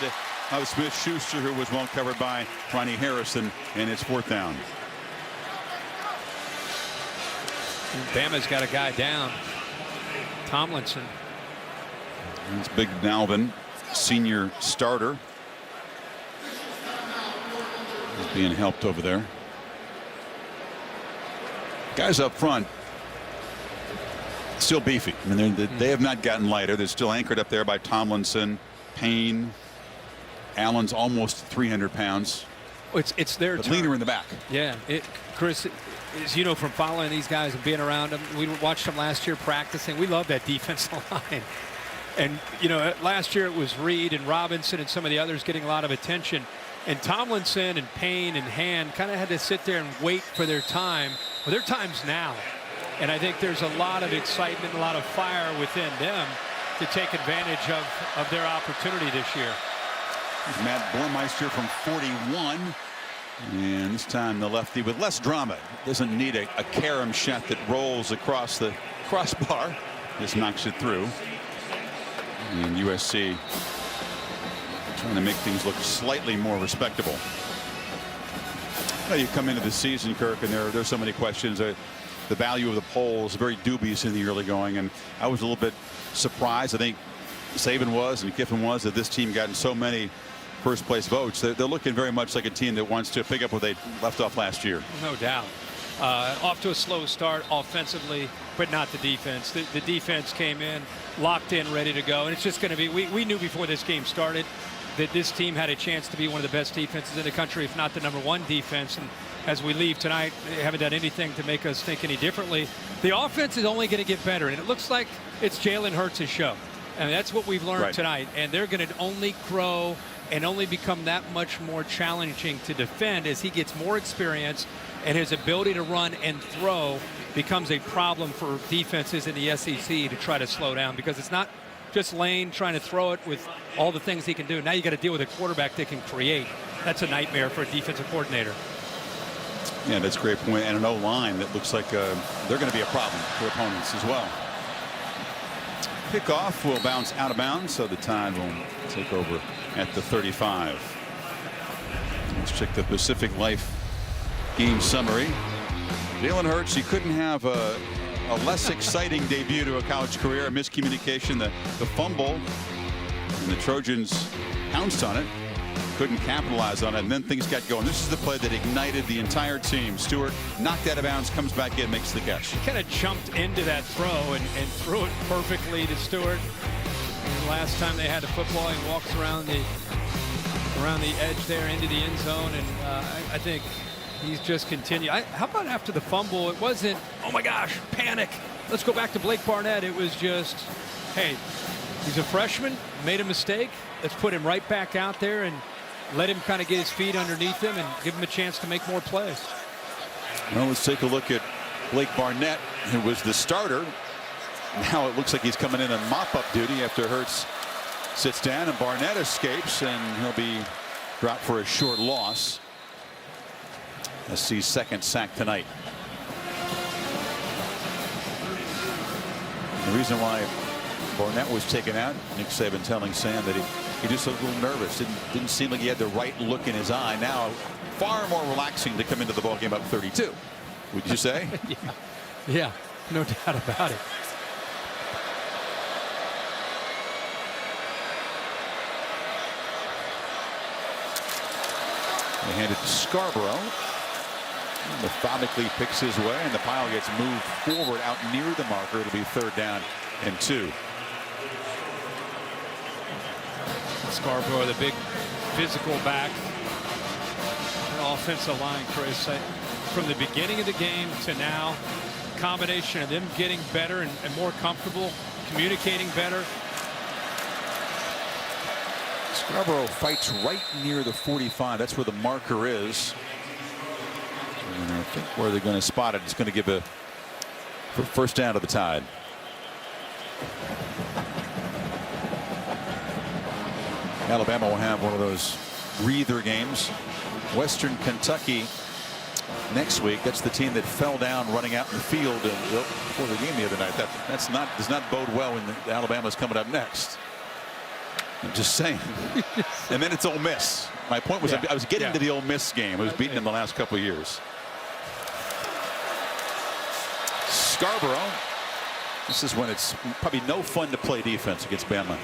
of Smith-Schuster, who was well covered by Ronnie Harrison, and it's 4th down. Bama's got a guy down. Tomlinson. It's big Dalvin. senior starter. He's being helped over there. Guys up front still beefy. I mean, they have not gotten lighter. They're still anchored up there by Tomlinson, Payne. Allen's almost 300 pounds. It's their but turn. leaner in the back. Yeah, Chris, as you know from following these guys and being around them, we watched them last year practicing. We love that defensive line. And, you know, last year it was Reed and Robinson and some of the others getting a lot of attention. And Tomlinson and Payne and Hand kind of had to sit there and wait for their time. Well, their time's now. And I think there's a lot of excitement, a lot of fire within them to take advantage of their opportunity this year. Matt Bormeister from 41. And this time the lefty with less drama. Doesn't need a carom shot that rolls across the crossbar. Just knocks it through. And USC trying to make things look slightly more respectable. Well, you come into the season, Kirk, and there's so many questions. The value of the polls very dubious in the early going, and I was a little bit surprised. I think Saban was and Kiffin was that this team gotten so many first place votes. They're looking very much like a team that wants to pick up where they left off last year. No doubt. Off to a slow start offensively, but not the defense. The defense came in, locked in, ready to go. And it's just going to be, we knew before this game started that this team had a chance to be one of the best defenses in the country, if not the #1 defense. And as we leave tonight, they haven't done anything to make us think any differently. The offense is only going to get better, and it looks like it's Jalen Hurts' show. And that's what we've learned tonight. And they're going to only grow and only become that much more challenging to defend as he gets more experience, and his ability to run and throw becomes a problem for defenses in the SEC to try to slow down, because it's not just Lane trying to throw it with all the things he can do. Now you got to deal with a quarterback that can create. That's a nightmare for a defensive coordinator. Yeah, that's a great point. And an O-line that looks like they're going to be a problem for opponents as well. Kickoff will bounce out of bounds, so the Tide will take over at the 35. Let's check the Pacific Life game summary. Jalen Hurts, he couldn't have a less exciting debut to a college career. A miscommunication, the fumble, and the Trojans pounced on it. Couldn't capitalize on it, and then things got going. This is the play that ignited the entire team. Stewart knocked out of bounds, comes back in, makes the catch. He kind of jumped into that throw and threw it perfectly to Stewart. And last time they had the football, he walks around the edge there into the end zone, and I think he's just continued. How about after the fumble? It wasn't, oh my gosh, panic. Let's go back to Blake Barnett. It was just, hey, he's a freshman, made a mistake. Let's put him right back out there and let him kind of get his feet underneath him and give him a chance to make more plays. Well, let's take a look at Blake Barnett, who was the starter. Now it looks like he's coming in on mop-up duty after Hurts sits down, and Barnett escapes, and he'll be dropped for a short loss. SC's second sack tonight. The reason why Barnett was taken out, Nick Saban telling Sam that he just looked a little nervous. Didn't seem like he had the right look in his eye. Now far more relaxing to come into the ball game up 32. Would you say? Yeah, no doubt about it. They hand it to Scarborough. He methodically picks his way, and the pile gets moved forward out near the marker. It'll be 3rd down and 2. Scarborough, the big physical back. An offensive line, Chris. From the beginning of the game to now, combination of them getting better and more comfortable, communicating better. Scarborough fights right near the 45. That's where the marker is. And I think where they're going to spot it, it's going to give a first down to the Tide. Alabama will have one of those breather games. Western Kentucky next week. That's the team that fell down running out in the field before the game the other night. That does not bode well when Alabama's coming up next. I'm just saying. And then it's Ole Miss. My point was I was getting to the Ole Miss game. I was beaten in the last couple of years. Scarborough. This is when it's probably no fun to play defense against Bama.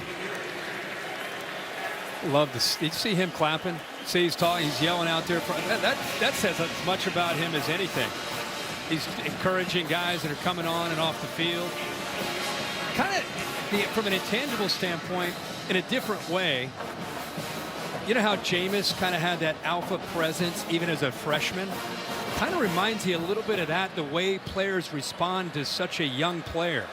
Love this. Did you see him clapping? See, he's talking, he's yelling out there. That says as much about him as anything. He's encouraging guys that are coming on and off the field. Kind of, from an intangible standpoint, in a different way. You know how Jameis kind of had that alpha presence even as a freshman? Kind of reminds you a little bit of that, the way players respond to such a young player.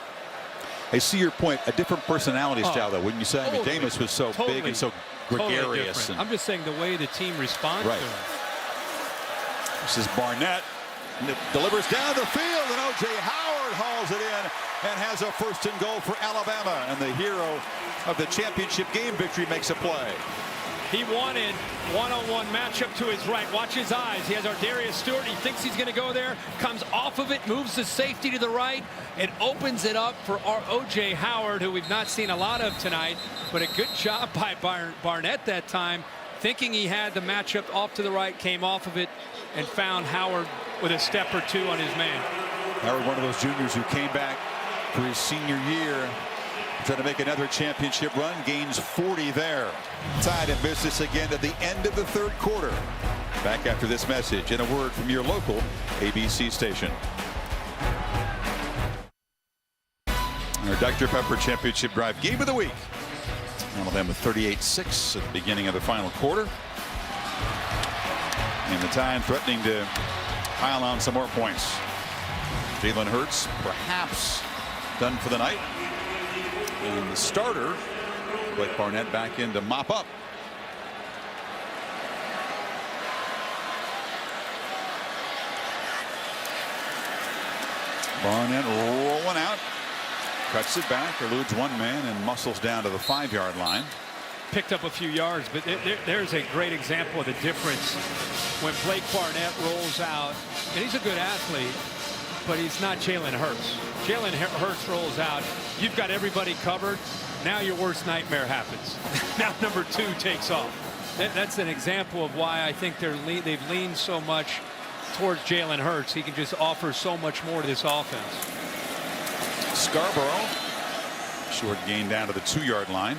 I see your point. A different personality style, though, wouldn't you say? Totally, I mean, Jameis was so big and so gregarious. Totally I'm just saying the way the team responds to him. This is Barnett. Delivers down the field, and O.J. Howard hauls it in and has a 1st and goal for Alabama. And the hero of the championship game victory makes a play. He wanted one-on-one matchup to his right. Watch his eyes. He has Ardarius Stewart. He thinks he's going to go there. Comes off of it, moves the safety to the right, and opens it up for our O.J. Howard, who we've not seen a lot of tonight. But a good job by Barnett that time, thinking he had the matchup off to the right, came off of it, and found Howard with a step or two on his man. Howard, one of those juniors who came back for his senior year, trying to make another championship run, gains 40 there. Tied in business again at the end of the 3rd quarter. Back after this message and a word from your local ABC station. Our Dr. Pepper Championship Drive Game of the Week. Alabama 38-6 at the beginning of the final quarter. And the Tide threatening to pile on some more points. Jalen Hurts perhaps done for the night. And the starter, Blake Barnett, back in to mop up. Barnett rolling out. Cuts it back, eludes one man, and muscles down to the 5-yard line. Picked up a few yards, but there's a great example of the difference when Blake Barnett rolls out. And he's a good athlete, but he's not Jalen Hurts. Jalen Hurts rolls out. You've got everybody covered. Now your worst nightmare happens. Now number 2 takes off. That's an example of why I think they've leaned so much towards Jalen Hurts. He can just offer so much more to this offense. Scarborough, short gain down to the 2-yard line.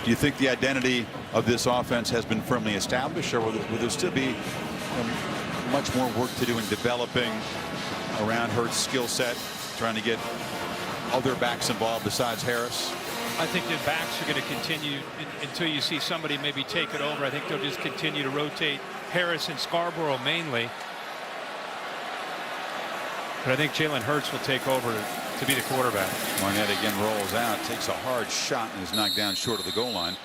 Do you think the identity of this offense has been firmly established, or will there still be much more work to do in developing around Hurts' skill set, trying to get other backs involved besides Harris? I think the backs are going to continue until you see somebody maybe take it over. I think they'll just continue to rotate Harris and Scarborough mainly. But I think Jalen Hurts will take over to be the quarterback. Barnett again rolls out, takes a hard shot, and is knocked down short of the goal line.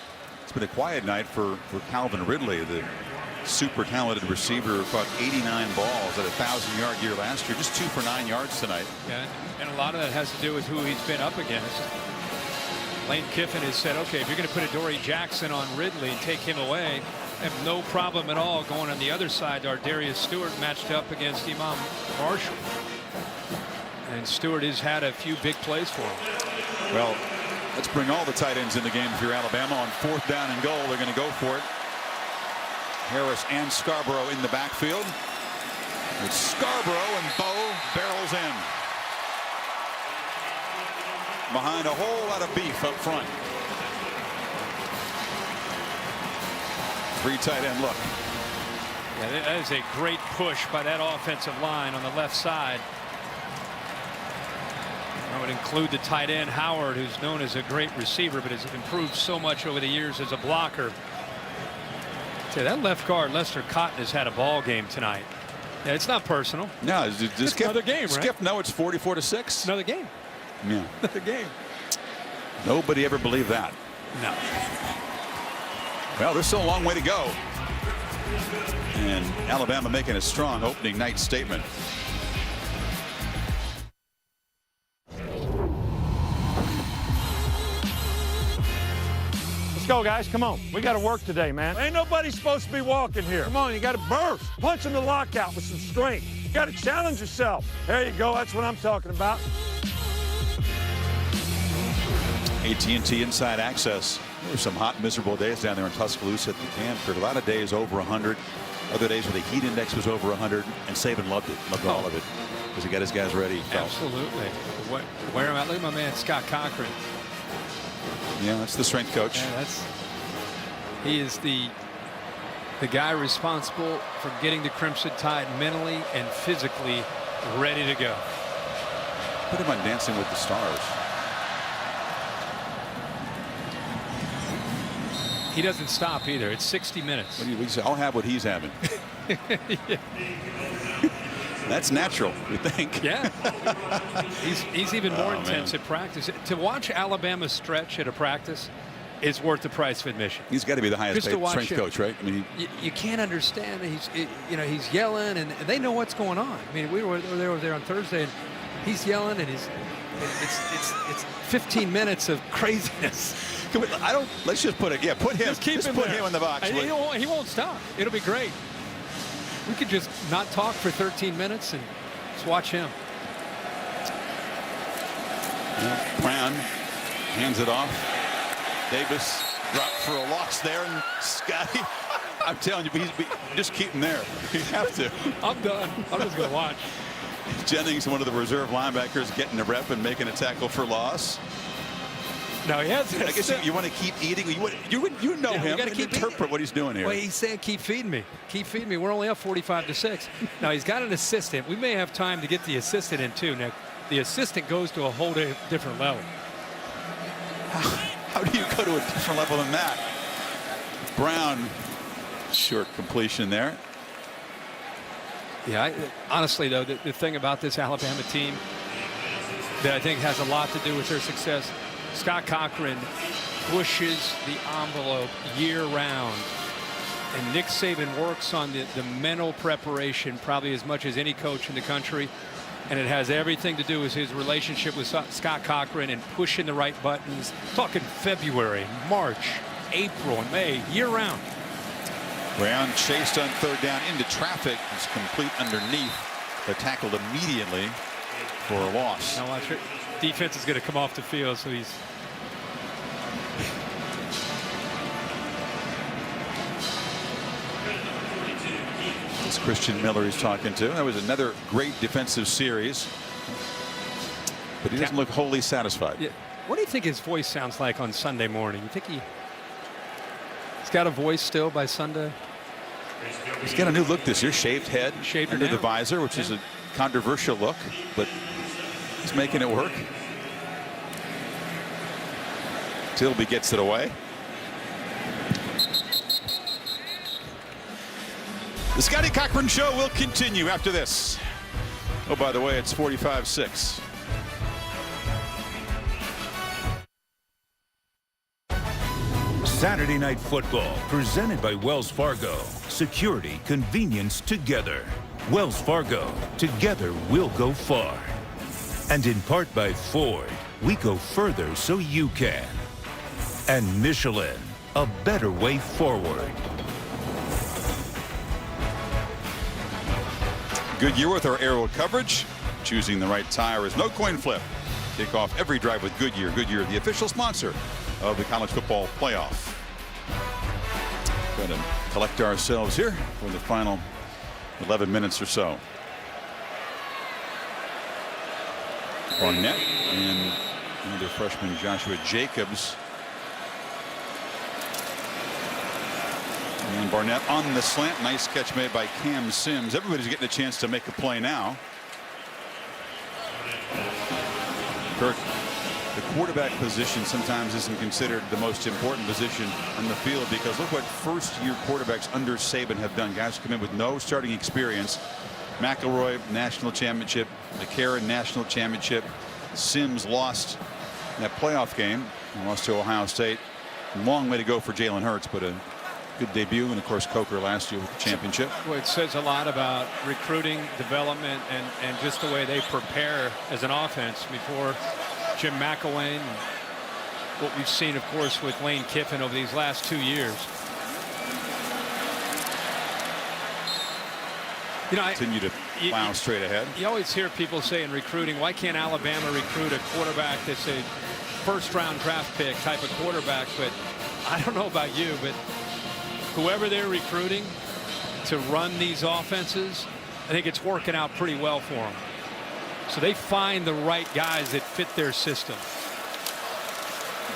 It's been a quiet night for Calvin Ridley, the super talented receiver who caught 89 balls at a 1,000-yard year last year. Just 2 for 9 yards tonight. Yeah, and a lot of that has to do with who he's been up against. Lane Kiffin has said, okay, if you're going to put Adoree Jackson on Ridley and take him away, I have no problem at all going on the other side. Ardarius Stewart matched up against Imam Marshall. And Stewart has had a few big plays for him. Well, let's bring all the tight ends in the game if you're Alabama. On 4th down and goal, they're going to go for it. Harris and Scarborough in the backfield. It's Scarborough, and Bo barrels in. Behind a whole lot of beef up front. 3 tight end look. Yeah, that is a great push by that offensive line on the left side. I would include the tight end Howard, who's known as a great receiver, but has improved so much over the years as a blocker. So that left guard Lester Cotton has had a ball game tonight. Yeah, it's not personal. No, it's another game, right? Skip, no, it's 44-6. Another game. Yeah. Another game. Nobody ever believed that. No. Well, there's still a long way to go. And Alabama making a strong opening night statement. Let's go, guys. Come on. We got to work today, man. Ain't nobody supposed to be walking here. Come on, you got to burst. Punch in the lockout with some strength. You got to challenge yourself. There you go. That's what I'm talking about. AT&T Inside Access. There were some hot, miserable days down there in Tuscaloosa at the camp. For a lot of days over 100. Other days where the heat index was over 100. And Saban loved it. Loved all of it. Because he got his guys ready. Absolutely. Wear him out. Look at my man, Scott Cochran. Yeah, that's the strength coach. Yeah, he is the guy responsible for getting the Crimson Tide mentally and physically ready to go. Put him on Dancing with the Stars. He doesn't stop either. It's 60 minutes. What do you say? I'll have what he's having. Yeah. That's natural, we think. Yeah. He's even more intense man. at practice. To watch Alabama stretch at a practice is worth the price of admission. He's got to be the highest Just to paid watch strength him. coach, right? I mean, You can't understand. He's yelling, and they know what's going on. I mean, we were there on Thursday, and he's yelling, and it's 15 minutes of craziness. let's just put it. Yeah, put him. Just keep him put there. him in the box. And he won't stop. It'll be great. We could just not talk for 13 minutes and just watch him. Brown hands it off. Davis dropped for a loss there, and Scotty. I'm telling you, just keep him there. You have to. I'm done. I'm just going to watch. Jennings, one of the reserve linebackers, getting a rep and making a tackle for loss. No, he has. I guess you want to keep eating. You know him. Got to keep interpret what he's doing here. Well, he's saying, "Keep feeding me. Keep feeding me." We're only up 45-6. Now he's got an assistant. We may have time to get the assistant in too. Now, the assistant goes to a whole different level. How do you go to a different level than that? Brown, short completion there. Yeah, honestly, though, the thing about this Alabama team that I think has a lot to do with their success, Scott Cochran pushes the envelope year-round. And Nick Saban works on the mental preparation probably as much as any coach in the country. And it has everything to do with his relationship with Scott Cochran and pushing the right buttons. Talking February, March, April, and May, year-round. Brown chased on third down into traffic. It's complete underneath. They're tackled immediately for a loss. Now watch it. Defense is going to come off the field, so he's. It's Christian Miller he's talking to. That was another great defensive series. But he doesn't look wholly satisfied. Yeah. What do you think his voice sounds like on Sunday morning? You think he's got a voice still by Sunday? He's got a new look this year. Shaved head under the visor, which is a controversial look, but he's making it work. Tilby gets it away. The Scotty Cochran Show will continue after this. Oh, by the way, it's 45-6. Saturday Night Football, presented by Wells Fargo. Security, convenience, together. Wells Fargo, together we'll go far. And in part by Ford, we go further so you can. And Michelin, a better way forward. Goodyear with our aerial coverage. Choosing the right tire is no coin flip. Kick off every drive with Goodyear. Goodyear, the official sponsor of the college football playoff. Going to collect ourselves here for the final 11 minutes or so. Barnett and another freshman, Joshua Jacobs. And Barnett on the slant. Nice catch made by Cam Sims. Everybody's getting a chance to make a play now. Kirk, the quarterback position sometimes isn't considered the most important position on the field because look what first-year quarterbacks under Saban have done. Guys come in with no starting experience. McElroy, national championship. McCarron, national championship. Sims lost that playoff game. Lost to Ohio State. Long way to go for Jalen Hurts, but a good debut, and of course Coker last year with the championship. Well, it says a lot about recruiting, development, and just the way they prepare as an offense before Jim McElwain. And what we've seen, of course, with Lane Kiffin over these last 2 years. You know, continue to plow straight ahead. You always hear people say in recruiting, why can't Alabama recruit a quarterback that's a first-round draft pick type of quarterback? But I don't know about you, but whoever they're recruiting to run these offenses, I think it's working out pretty well for them. So they find the right guys that fit their system.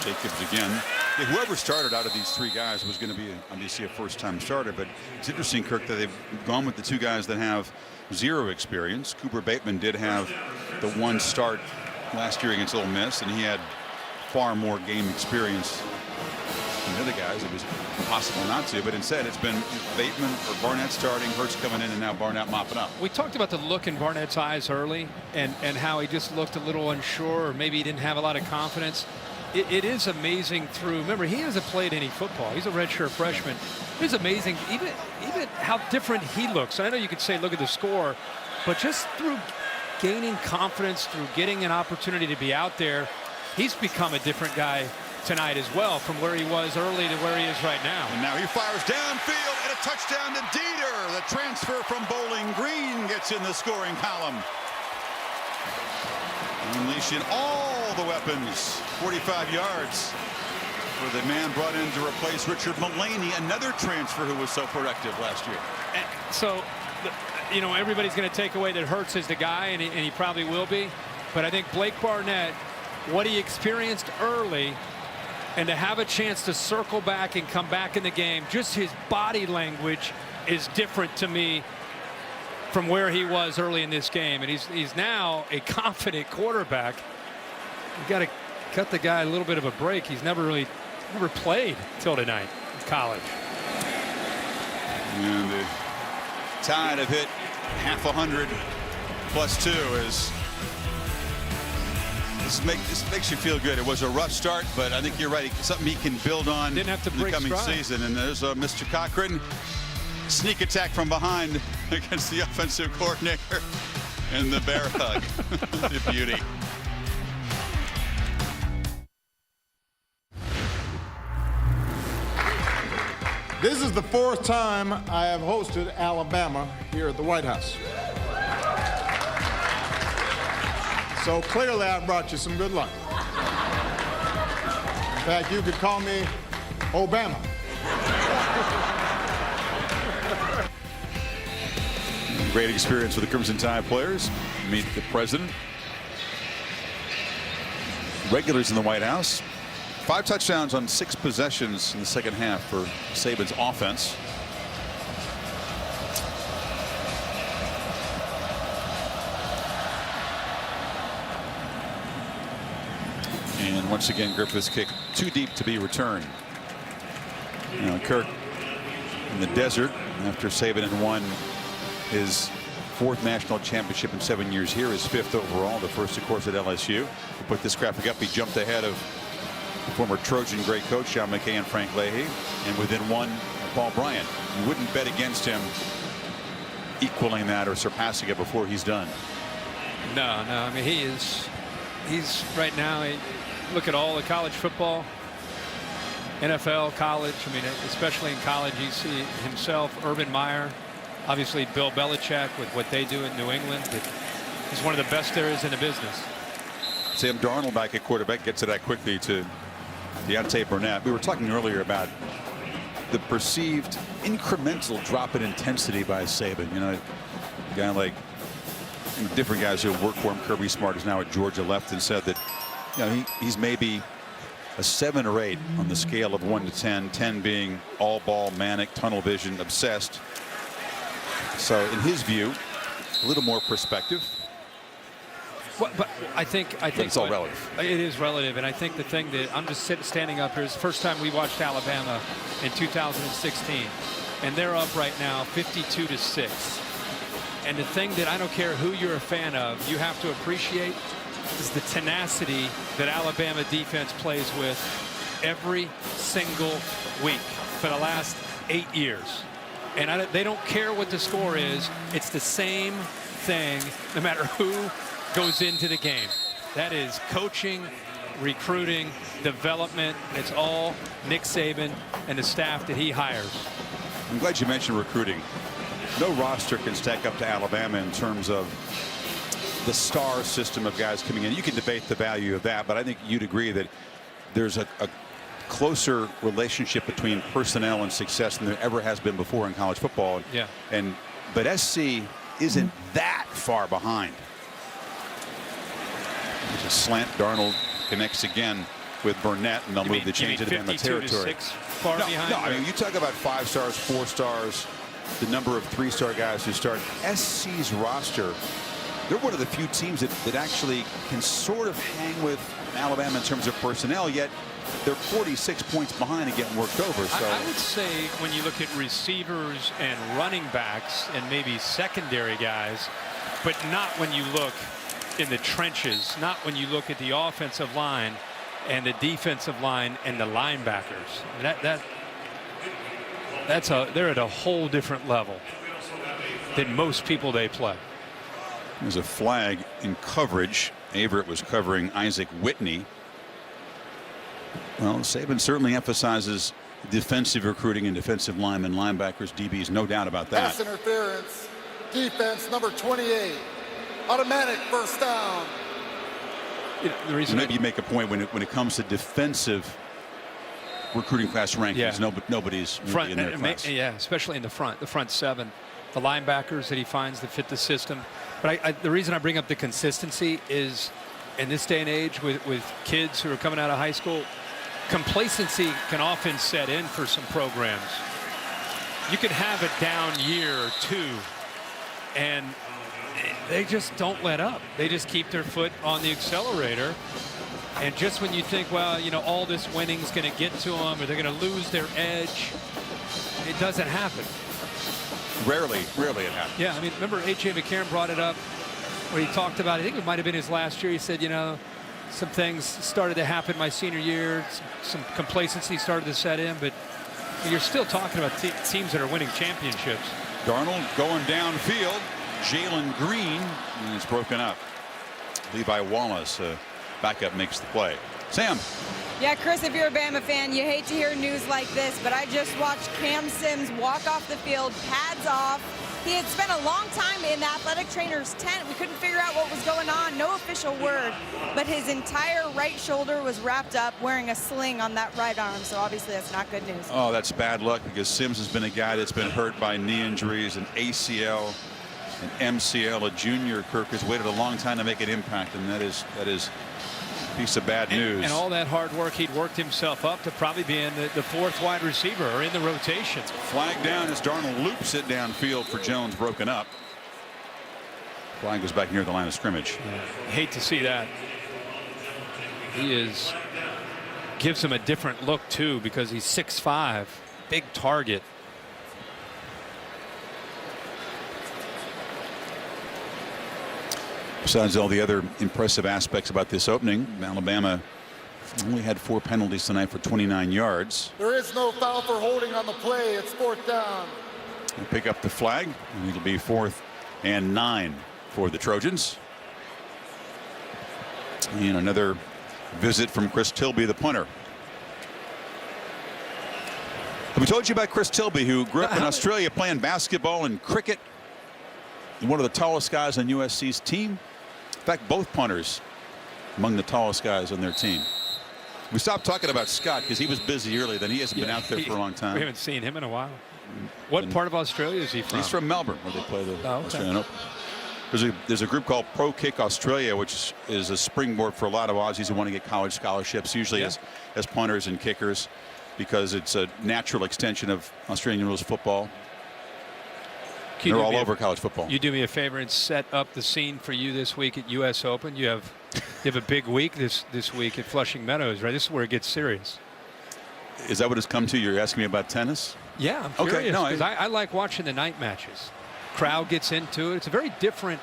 Jacobs again. Yeah, whoever started out of these three guys was going to be obviously a first-time starter, but it's interesting, Kirk, that they've gone with the two guys that have zero experience. Cooper Bateman did have the one start last year against Ole Miss, and he had far more game experience than the other guys. It was impossible not to, but instead it's been Bateman or Barnett starting, Hurts coming in, and now Barnett mopping up. We talked about the look in Barnett's eyes early and how he just looked a little unsure, or maybe he didn't have a lot of confidence. It is amazing through, remember, he hasn't played any football. He's a redshirt freshman. It's amazing even how different he looks. I know you could say look at the score, but just through gaining confidence, through getting an opportunity to be out there, he's become a different guy tonight as well, from where he was early to where he is right now. And now he fires downfield and a touchdown to Dieter. The transfer from Bowling Green gets in the scoring column. Unleashing all the weapons. 45 yards for the man brought in to replace Richard Mullaney, another transfer who was so productive last year. So, you know, everybody's going to take away that Hurts is the guy, and he probably will be. But I think Blake Barnett, what he experienced early, and to have a chance to circle back and come back in the game, just his body language is different to me from where he was early in this game. And he's now a confident quarterback. You got to cut the guy a little bit of a break. He's never played till tonight in college. And the Tide have hit half 100 +2 as this makes you feel good. It was a rough start, but I think you're right. Something he can build on in the coming season. And there's Mr. Cochran. Sneak attack from behind against the offensive coordinator and the bear hug. The beauty. This is the fourth time I have hosted Alabama here at the White House. So clearly I brought you some good luck. In fact, you could call me Obama. Great experience with the Crimson Tide players. Meet the president. Regulars in the White House. 5 touchdowns on 6 possessions in the second half for Saban's offense. And once again, Griffith's kick too deep to be returned. You know, Kirk in the desert after Saban had won his 4th national championship in 7 years here, his 5th overall, the first, of course, at LSU. To put this graphic up, he jumped ahead of former Trojan great coach Sean McKay and Frank Leahy, and within 1, Paul Bryant. You wouldn't bet against him equaling that or surpassing it before he's done. No, I mean, he's right now, look at all the college football, NFL, college. I mean, especially in college, you see himself, Urban Meyer, obviously Bill Belichick with what they do in New England. He's one of the best there is in the business. Sam Darnold back at quarterback, gets it that quickly to Deontay Burnett. We were talking earlier about the perceived incremental drop in intensity by Saban. You know, a guy like different guys who work for him. Kirby Smart is now at Georgia left and said that, you know, he's maybe a 7 or 8 on the scale of 1 to 10. 10 being all ball, manic, tunnel vision, obsessed. So in his view, a little more perspective. But I think it's all relative. It is relative, and I think the thing that I'm just standing up here is the first time we watched Alabama in 2016, and they're up right now 52-6. And the thing that I don't care who you're a fan of, you have to appreciate is the tenacity that Alabama defense plays with every single week for the last 8 years. And they don't care what the score is. It's the same thing no matter who goes into the game. That is coaching, recruiting, development. It's all Nick Saban and the staff that he hires. I'm glad you mentioned recruiting. No roster can stack up to Alabama in terms of the star system of guys coming in. You can debate the value of that, but I think you'd agree that there's a closer relationship between personnel and success than there ever has been before in college football. Yeah. But SC isn't that far behind. There's a slant. Darnold connects again with Burnett, and they'll move the change into Bama territory. 52 to 6 far behind? No, I mean, you talk about 5 stars, 4 stars, the number of 3-star guys who start. SC's roster, they're one of the few teams that actually can sort of hang with Alabama in terms of personnel, yet they're 46 points behind and getting worked over. So I would say when you look at receivers and running backs and maybe secondary guys, but not when you look in the trenches, not when you look at the offensive line and the defensive line and the linebackers. They're at a whole different level than most people they play. There's a flag in coverage. Averett was covering Isaac Whitney. Well, Saban certainly emphasizes defensive recruiting and defensive linemen, linebackers, DBs, no doubt about that. Pass interference, defense number 28, automatic first down. The reason maybe you make a point when it comes to defensive recruiting class rankings, nobody's really in their class. Yeah, especially in the front 7, the linebackers that he finds that fit the system. But the reason I bring up the consistency is in this day and age with kids who are coming out of high school, complacency can often set in for some programs. You can have a down year or 2 and they just don't let up. They just keep their foot on the accelerator. And just when you think, well, you know, all this winning is going to get to them or they're going to lose their edge, it doesn't happen. Rarely it happens. Yeah, I mean, remember H.A. McCarron brought it up where he talked about, I think it might have been his last year. He said, you know, some things started to happen my senior year. Some complacency started to set in, but you're still talking about teams that are winning championships. Darnold going downfield. Jalen Green, and it's broken up. Levi Wallace, backup, makes the play. Sam. Yeah, Chris, if you're a Bama fan, you hate to hear news like this, but I just watched Cam Sims walk off the field, pads off. He had spent a long time in the athletic trainer's tent. We couldn't figure out what was going on. No official word, but his entire right shoulder was wrapped up, wearing a sling on that right arm. So obviously that's not good news. Oh, that's bad luck because Sims has been a guy that's been hurt by knee injuries, an ACL, an MCL. A junior. Kirk has waited a long time to make an impact, and that is a piece of bad news. And all that hard work, he'd worked himself up to probably be in the 4th wide receiver or in the rotation. Flag down as Darnold loops it downfield for Jones, broken up. Flag goes back near the line of scrimmage. Yeah. Hate to see that. He gives him a different look too because he's 6'5", big target. Besides all the other impressive aspects about this opening, Alabama only had 4 penalties tonight for 29 yards. There is no foul for holding on the play. It's 4th down. They pick up the flag, and it'll be 4th and 9 for the Trojans. And another visit from Chris Tilby, the punter. We told you about Chris Tilby, who grew up in Australia playing basketball and cricket. One of the tallest guys on USC's team. In fact, both punters among the tallest guys on their team. We stopped talking about Scott because he was busy early. Then he hasn't been out there for a long time. We haven't seen him in a while. What part of Australia is he from? He's from Melbourne, where they play the Australian Open. There's a group called Pro Kick Australia, which is a springboard for a lot of Aussies who want to get college scholarships, usually as punters and kickers, because it's a natural extension of Australian rules football. They're all over college football. You do me a favor and set up the scene for you this week at US Open. You have a big week this week at Flushing Meadows, right? This is where it gets serious. Is that what it's come to? You're asking me about tennis? Yeah, I'm curious because I like watching the night matches. Crowd gets into it. It's a very different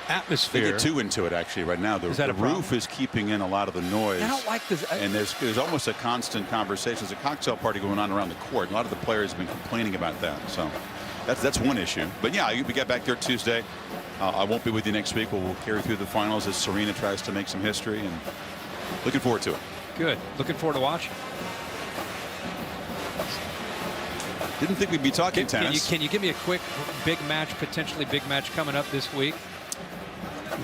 atmosphere. They get too into it actually right now. The roof is keeping in a lot of the noise. I don't like this. And there's almost a constant conversation. There's a cocktail party going on around the court. A lot of the players have been complaining about that. So that's one issue. But yeah, we get back there Tuesday. I won't be with you next week. We'll carry through the finals as Serena tries to make some history, and looking forward to it. Good. Looking forward to watching. Didn't think we'd be talking tennis. Can you give me a quick potentially big match coming up this week?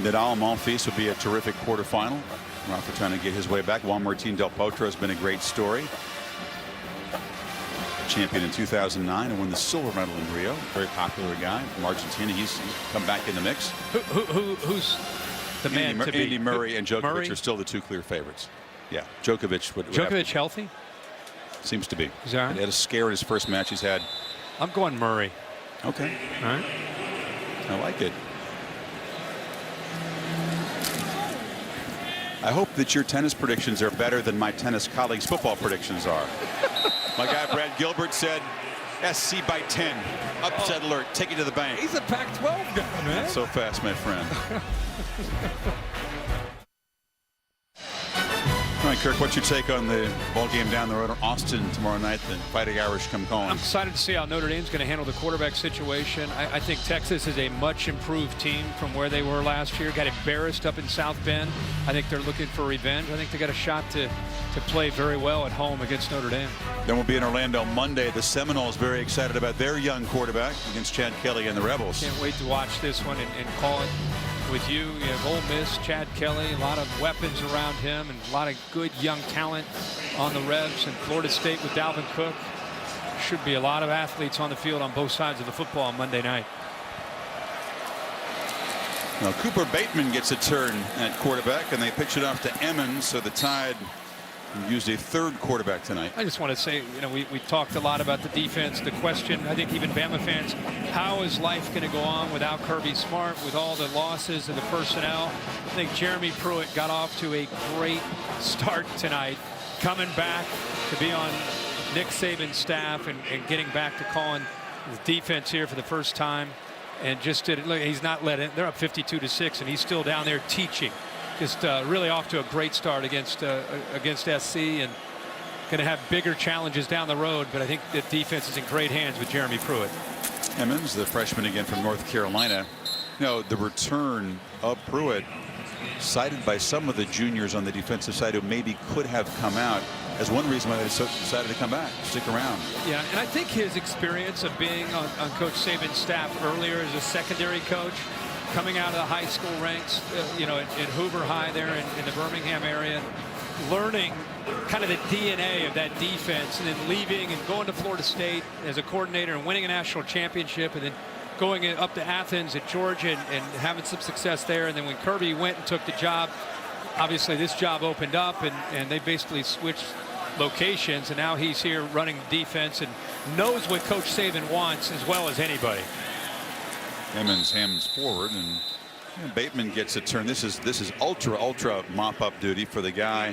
Nadal Monfils would be a terrific quarterfinal. Rafa trying to get his way back. Juan Martín del Potro has been a great story. Champion in 2009 and won the silver medal in Rio. Very popular guy from Argentina. He's come back in the mix. Who's the man to beat? Andy Murray and Djokovic are still the 2 clear favorites. Yeah, Djokovic would Djokovic healthy? Seems to be. Is that right? He had a scare in his first match he's had. I'm going Murray. Okay. All right. I like it. I hope that your tennis predictions are better than my tennis colleagues' football predictions are. My guy Brad Gilbert said SC by 10. Upset alert. Take it to the bank. He's a Pac-12 guy, man. Not so fast, my friend. All right, Kirk, what's your take on the ball game down the road in Austin tomorrow night? The Fighting Irish come calling. I'm excited to see how Notre Dame's going to handle the quarterback situation. I think Texas is a much improved team from where they were last year. Got embarrassed up in South Bend. I think they're looking for revenge. I think they got a shot to play very well at home against Notre Dame. Then we'll be in Orlando Monday. The Seminoles very excited about their young quarterback against Chad Kelly and the Rebels. Can't wait to watch this one and call it with you. You have Ole Miss, Chad Kelly, a lot of weapons around him, and a lot of good young talent on the Rebs. And Florida State with Dalvin Cook. Should be a lot of athletes on the field on both sides of the football on Monday night. Now Cooper Bateman gets a turn at quarterback, and they pitch it off to Emmons, so the Tide used a third quarterback tonight. I just want to say, you know, we talked a lot about the defense. The question, I think even Bama fans, how is life going to go on without Kirby Smart, with all the losses and the personnel? I think Jeremy Pruitt got off to a great start tonight, coming back to be on Nick Saban's staff and getting back to calling the defense here for the first time. And just did it. Look, he's not let it. They're up 52-6, and he's still down there teaching. Just really off to a great start against SC, and going to have bigger challenges down the road. But I think the defense is in great hands with Jeremy Pruitt. Emmons, the freshman again from North Carolina. You know, the return of Pruitt, cited by some of the juniors on the defensive side who maybe could have come out as one reason why they decided to come back, stick around. Yeah, and I think his experience of being on Coach Saban's staff earlier as a secondary coach, coming out of the high school ranks, you know, in Hoover High there in the Birmingham area, learning kind of the DNA of that defense, and then leaving and going to Florida State as a coordinator and winning a national championship, and then going up to Athens at Georgia and having some success there. And then when Kirby went and took the job, obviously this job opened up, and they basically switched locations, and now he's here running defense and knows what Coach Saban wants as well as anybody. Emmons hams forward, and Bateman gets a turn. This is ultra mop-up duty for the guy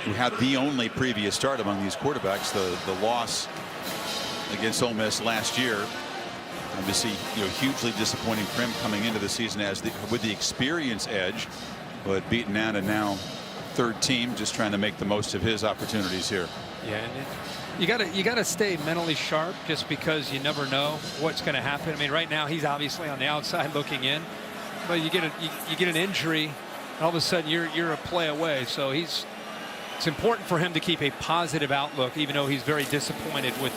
who had the only previous start among these quarterbacks. The loss against Ole Miss last year. Obviously, you know, hugely disappointing for him coming into the season with the experience edge, but beaten out and now third team, just trying to make the most of his opportunities here. Yeah, and you gotta stay mentally sharp, just because you never know what's going to happen. I mean, right now he's obviously on the outside looking in, but you get an injury, and all of a sudden you're a play away. So it's important for him to keep a positive outlook, even though he's very disappointed with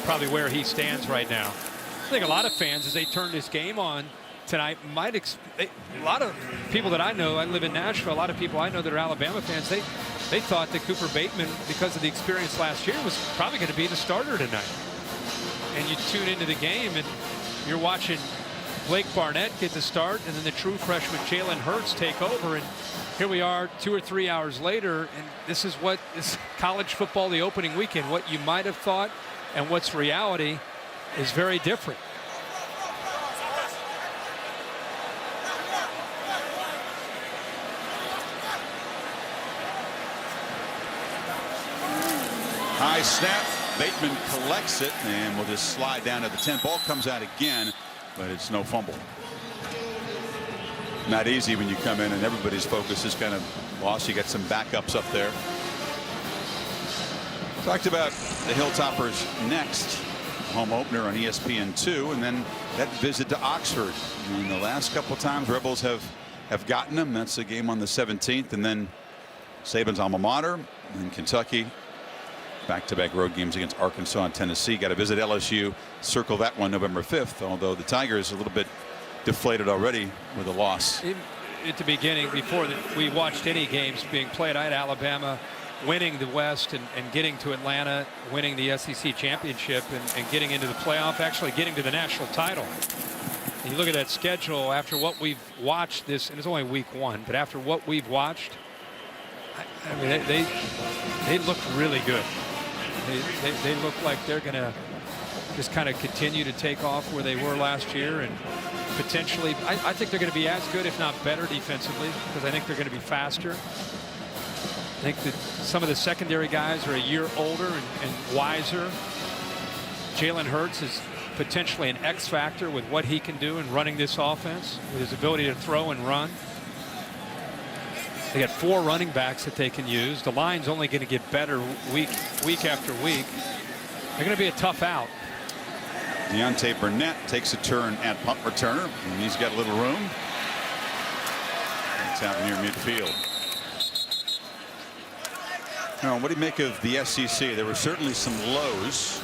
probably where he stands right now. I think a lot of fans, as they turn this game on tonight, a lot of people that I know, I live in Nashville, a lot of people I know that are Alabama fans, they thought that Cooper Bateman, because of the experience last year, was probably going to be the starter tonight. And you tune into the game and you're watching Blake Barnett get the start, and then the true freshman Jalen Hurts take over, and here we are 2 or 3 hours later, and this is college football, the opening weekend. What you might have thought and what's reality is very different. High snap. Bateman collects it and will just slide down to the 10. Ball comes out again, but it's no fumble. Not easy when you come in and everybody's focus is kind of lost. You got some backups up there. Talked about the Hilltoppers next. Home opener on ESPN2, and then that visit to Oxford. And the last couple times Rebels have gotten them. That's a game on the 17th, and then Saban's alma mater, and Kentucky. Back-to-back road games against Arkansas and Tennessee. Got to visit LSU. Circle that one November 5th, although the Tigers a little bit deflated already with a loss. At the beginning, before we watched any games being played, I had Alabama winning the West and getting to Atlanta, winning the SEC championship, and getting into the playoff, actually getting to the national title. And you look at that schedule after what we've watched this, and it's only week 1, but after what we've watched, I mean, they look really good. They look like they're going to just kind of continue to take off where they were last year, and potentially, I think they're going to be as good, if not better, defensively, because I think they're going to be faster. I think that some of the secondary guys are a year older and wiser. Jalen Hurts is potentially an X factor with what he can do in running this offense, with his ability to throw and run. They got 4 running backs that they can use. The line's only going to get better week after week. They're going to be a tough out. Deontay Burnett takes a turn at punt returner, and he's got a little room. It's out near midfield. Now, what do you make of the SEC? There were certainly some lows.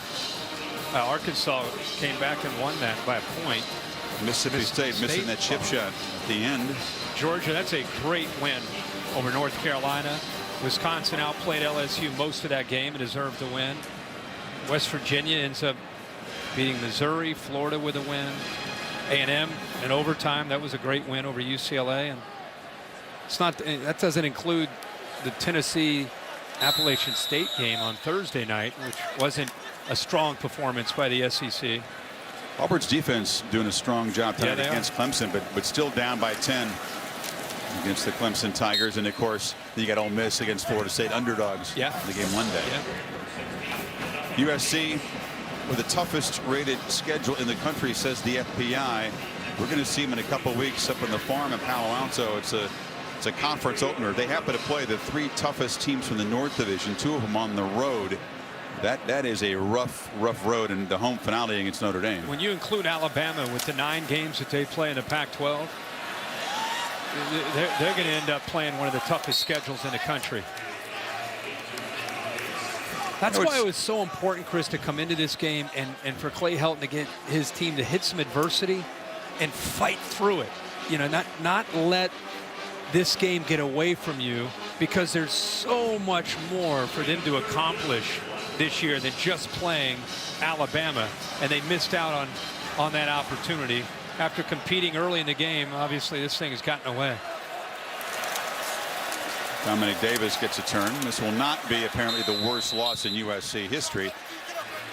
Arkansas came back and won that by a point. Mississippi State missing that chip shot at the end. Georgia, that's a great win over North Carolina. Wisconsin outplayed LSU most of that game and deserved to win. West Virginia ends up beating Missouri. Florida with a win. A&M in overtime. That was a great win over UCLA. And it's not, that doesn't include the Tennessee Appalachian State game on Thursday night, which wasn't a strong performance by the SEC. Auburn's defense doing a strong job tonight against Clemson, but still down by 10 against the Clemson Tigers. And of course, you got Ole Miss against Florida State, underdogs in the game Monday. USC with the toughest rated schedule in the country, says the FPI. We're going to see them in a couple weeks up in the farm in Palo Alto. It's a conference opener. They happen to play the 3 toughest teams from the North Division, 2 of them on the road. That is a rough road, and the home finale against Notre Dame. When you include Alabama with the 9 games that they play in the Pac-12, they're going to end up playing one of the toughest schedules in the country. That's why it was so important, Chris, to come into this game and for Clay Helton to get his team to hit some adversity and fight through it. You know, not let this game get away from you, because there's so much more for them to accomplish this year than just playing Alabama, and they missed out on that opportunity after competing early in the game. Obviously, this thing has gotten away. Dominic Davis gets a turn. This will not be apparently the worst loss in USC history.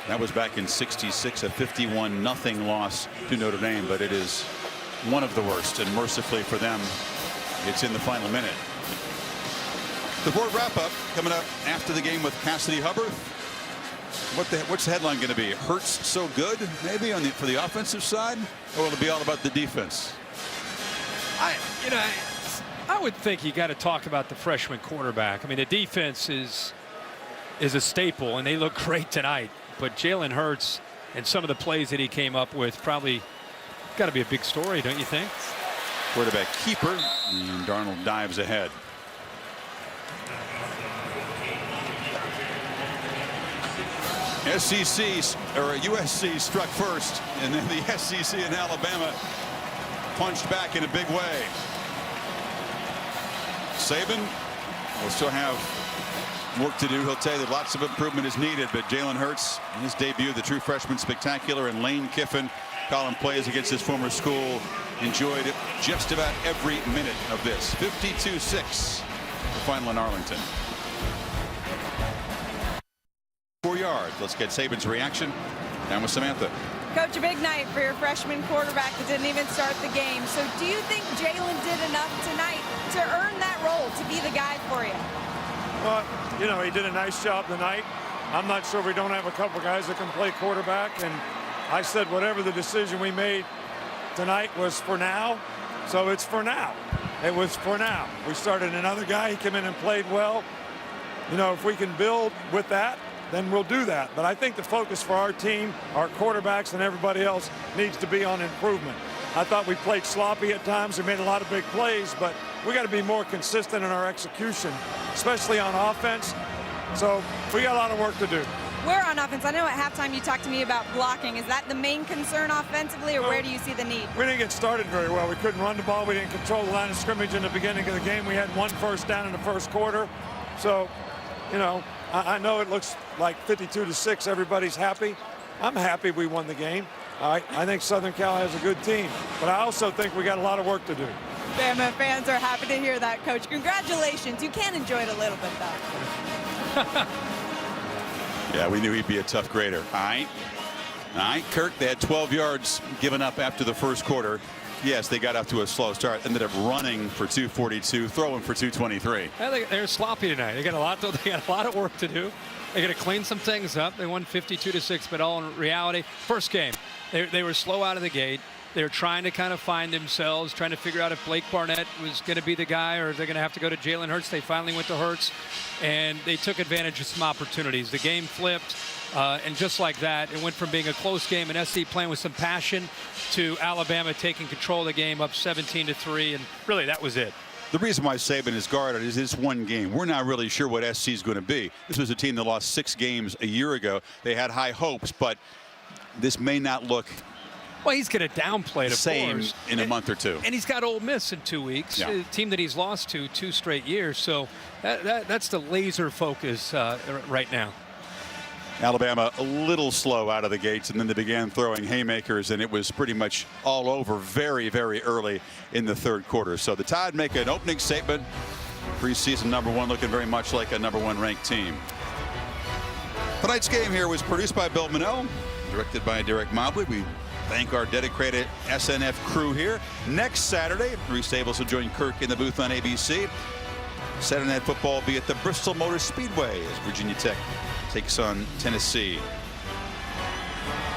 That was back in '66, a 51-0 loss to Notre Dame, but it is one of the worst, and mercifully for them, it's in the final minute. The board wrap-up coming up after the game with Cassidy Hubbard. What's the headline going to be? Hurts so good, maybe for the offensive side, or will it be all about the defense? I would think you got to talk about the freshman quarterback. I mean, the defense is a staple, and they look great tonight. But Jalen Hurts and some of the plays that he came up with probably got to be a big story, don't you think? Quarterback keeper, and Darnold dives ahead. USC struck first, and then the SEC and Alabama punched back in a big way. Saban will still have work to do. He'll tell you that lots of improvement is needed, but Jalen Hurts in his debut, the true freshman spectacular, and Lane Kiffin calling plays against his former school, enjoyed just about every minute of this. 52-6, the final in Arlington. 4 yards. Let's get Saban's reaction. Down with Samantha. Coach, a big night for your freshman quarterback that didn't even start the game. So do you think Jalen did enough tonight to earn that role, to be the guy for you? Well, you know, he did a nice job tonight. I'm not sure we don't have a couple guys that can play quarterback, and I said whatever the decision we made tonight was for now, so it's for now. It was for now. We started another guy. He came in and played well. You know, if we can build with that, then we'll do that. But I think the focus for our team, our quarterbacks, and everybody else needs to be on improvement. I thought we played sloppy at times. We made a lot of big plays, but we got to be more consistent in our execution, especially on offense. So we got a lot of work to do. Where on offense? I know at halftime you talked to me about blocking. Is that the main concern offensively, or where do you see the need? We didn't get started very well. We couldn't run the ball. We didn't control the line of scrimmage in the beginning of the game. We had 1 first down in the first quarter. So, you know, I know it looks like 52-6. Everybody's happy. I'm happy we won the game. I think Southern Cal has a good team, but I also think we got a lot of work to do. Bama fans are happy to hear that, Coach. Congratulations. You can enjoy it a little bit, though. Yeah, we knew he'd be a tough grader. All right, Kirk, they had 12 yards given up after the first quarter. Yes, they got off to a slow start. Ended up running for 242, throwing for 223. They're sloppy tonight. They got a lot of work to do. They got to clean some things up. They won 52-6, but all in reality, first game, they were slow out of the gate. They were trying to kind of find themselves, trying to figure out if Blake Barnett was going to be the guy or if they're going to have to go to Jalen Hurts. They finally went to Hurts, and they took advantage of some opportunities. The game flipped, and just like that, it went from being a close game and SC playing with some passion to Alabama taking control of the game up 17-3, and really that was it. The reason why Saban is guarded is this one game. We're not really sure what SC is going to be. This was a team that lost 6 games a year ago. They had high hopes, but this may not look well, he's going to downplay it, of same course, in a month or two. And he's got Ole Miss in 2 weeks, a team that he's lost to 2 straight years. So that's the laser focus right now. Alabama a little slow out of the gates, and then they began throwing haymakers, and it was pretty much all over very, very early in the third quarter. So the Tide make an opening statement. Preseason #1 looking very much like a #1 ranked team. Tonight's game here was produced by Bill Manell, directed by Derek Mobley. We thank our dedicated SNF crew here. Next Saturday, Reese Davis will join Kirk in the booth on ABC. Saturday Night Football will be at the Bristol Motor Speedway as Virginia Tech takes on Tennessee.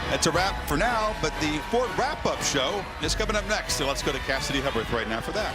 That's a wrap for now, but the Ford wrap-up show is coming up next. So let's go to Cassidy Hubbarth right now for that.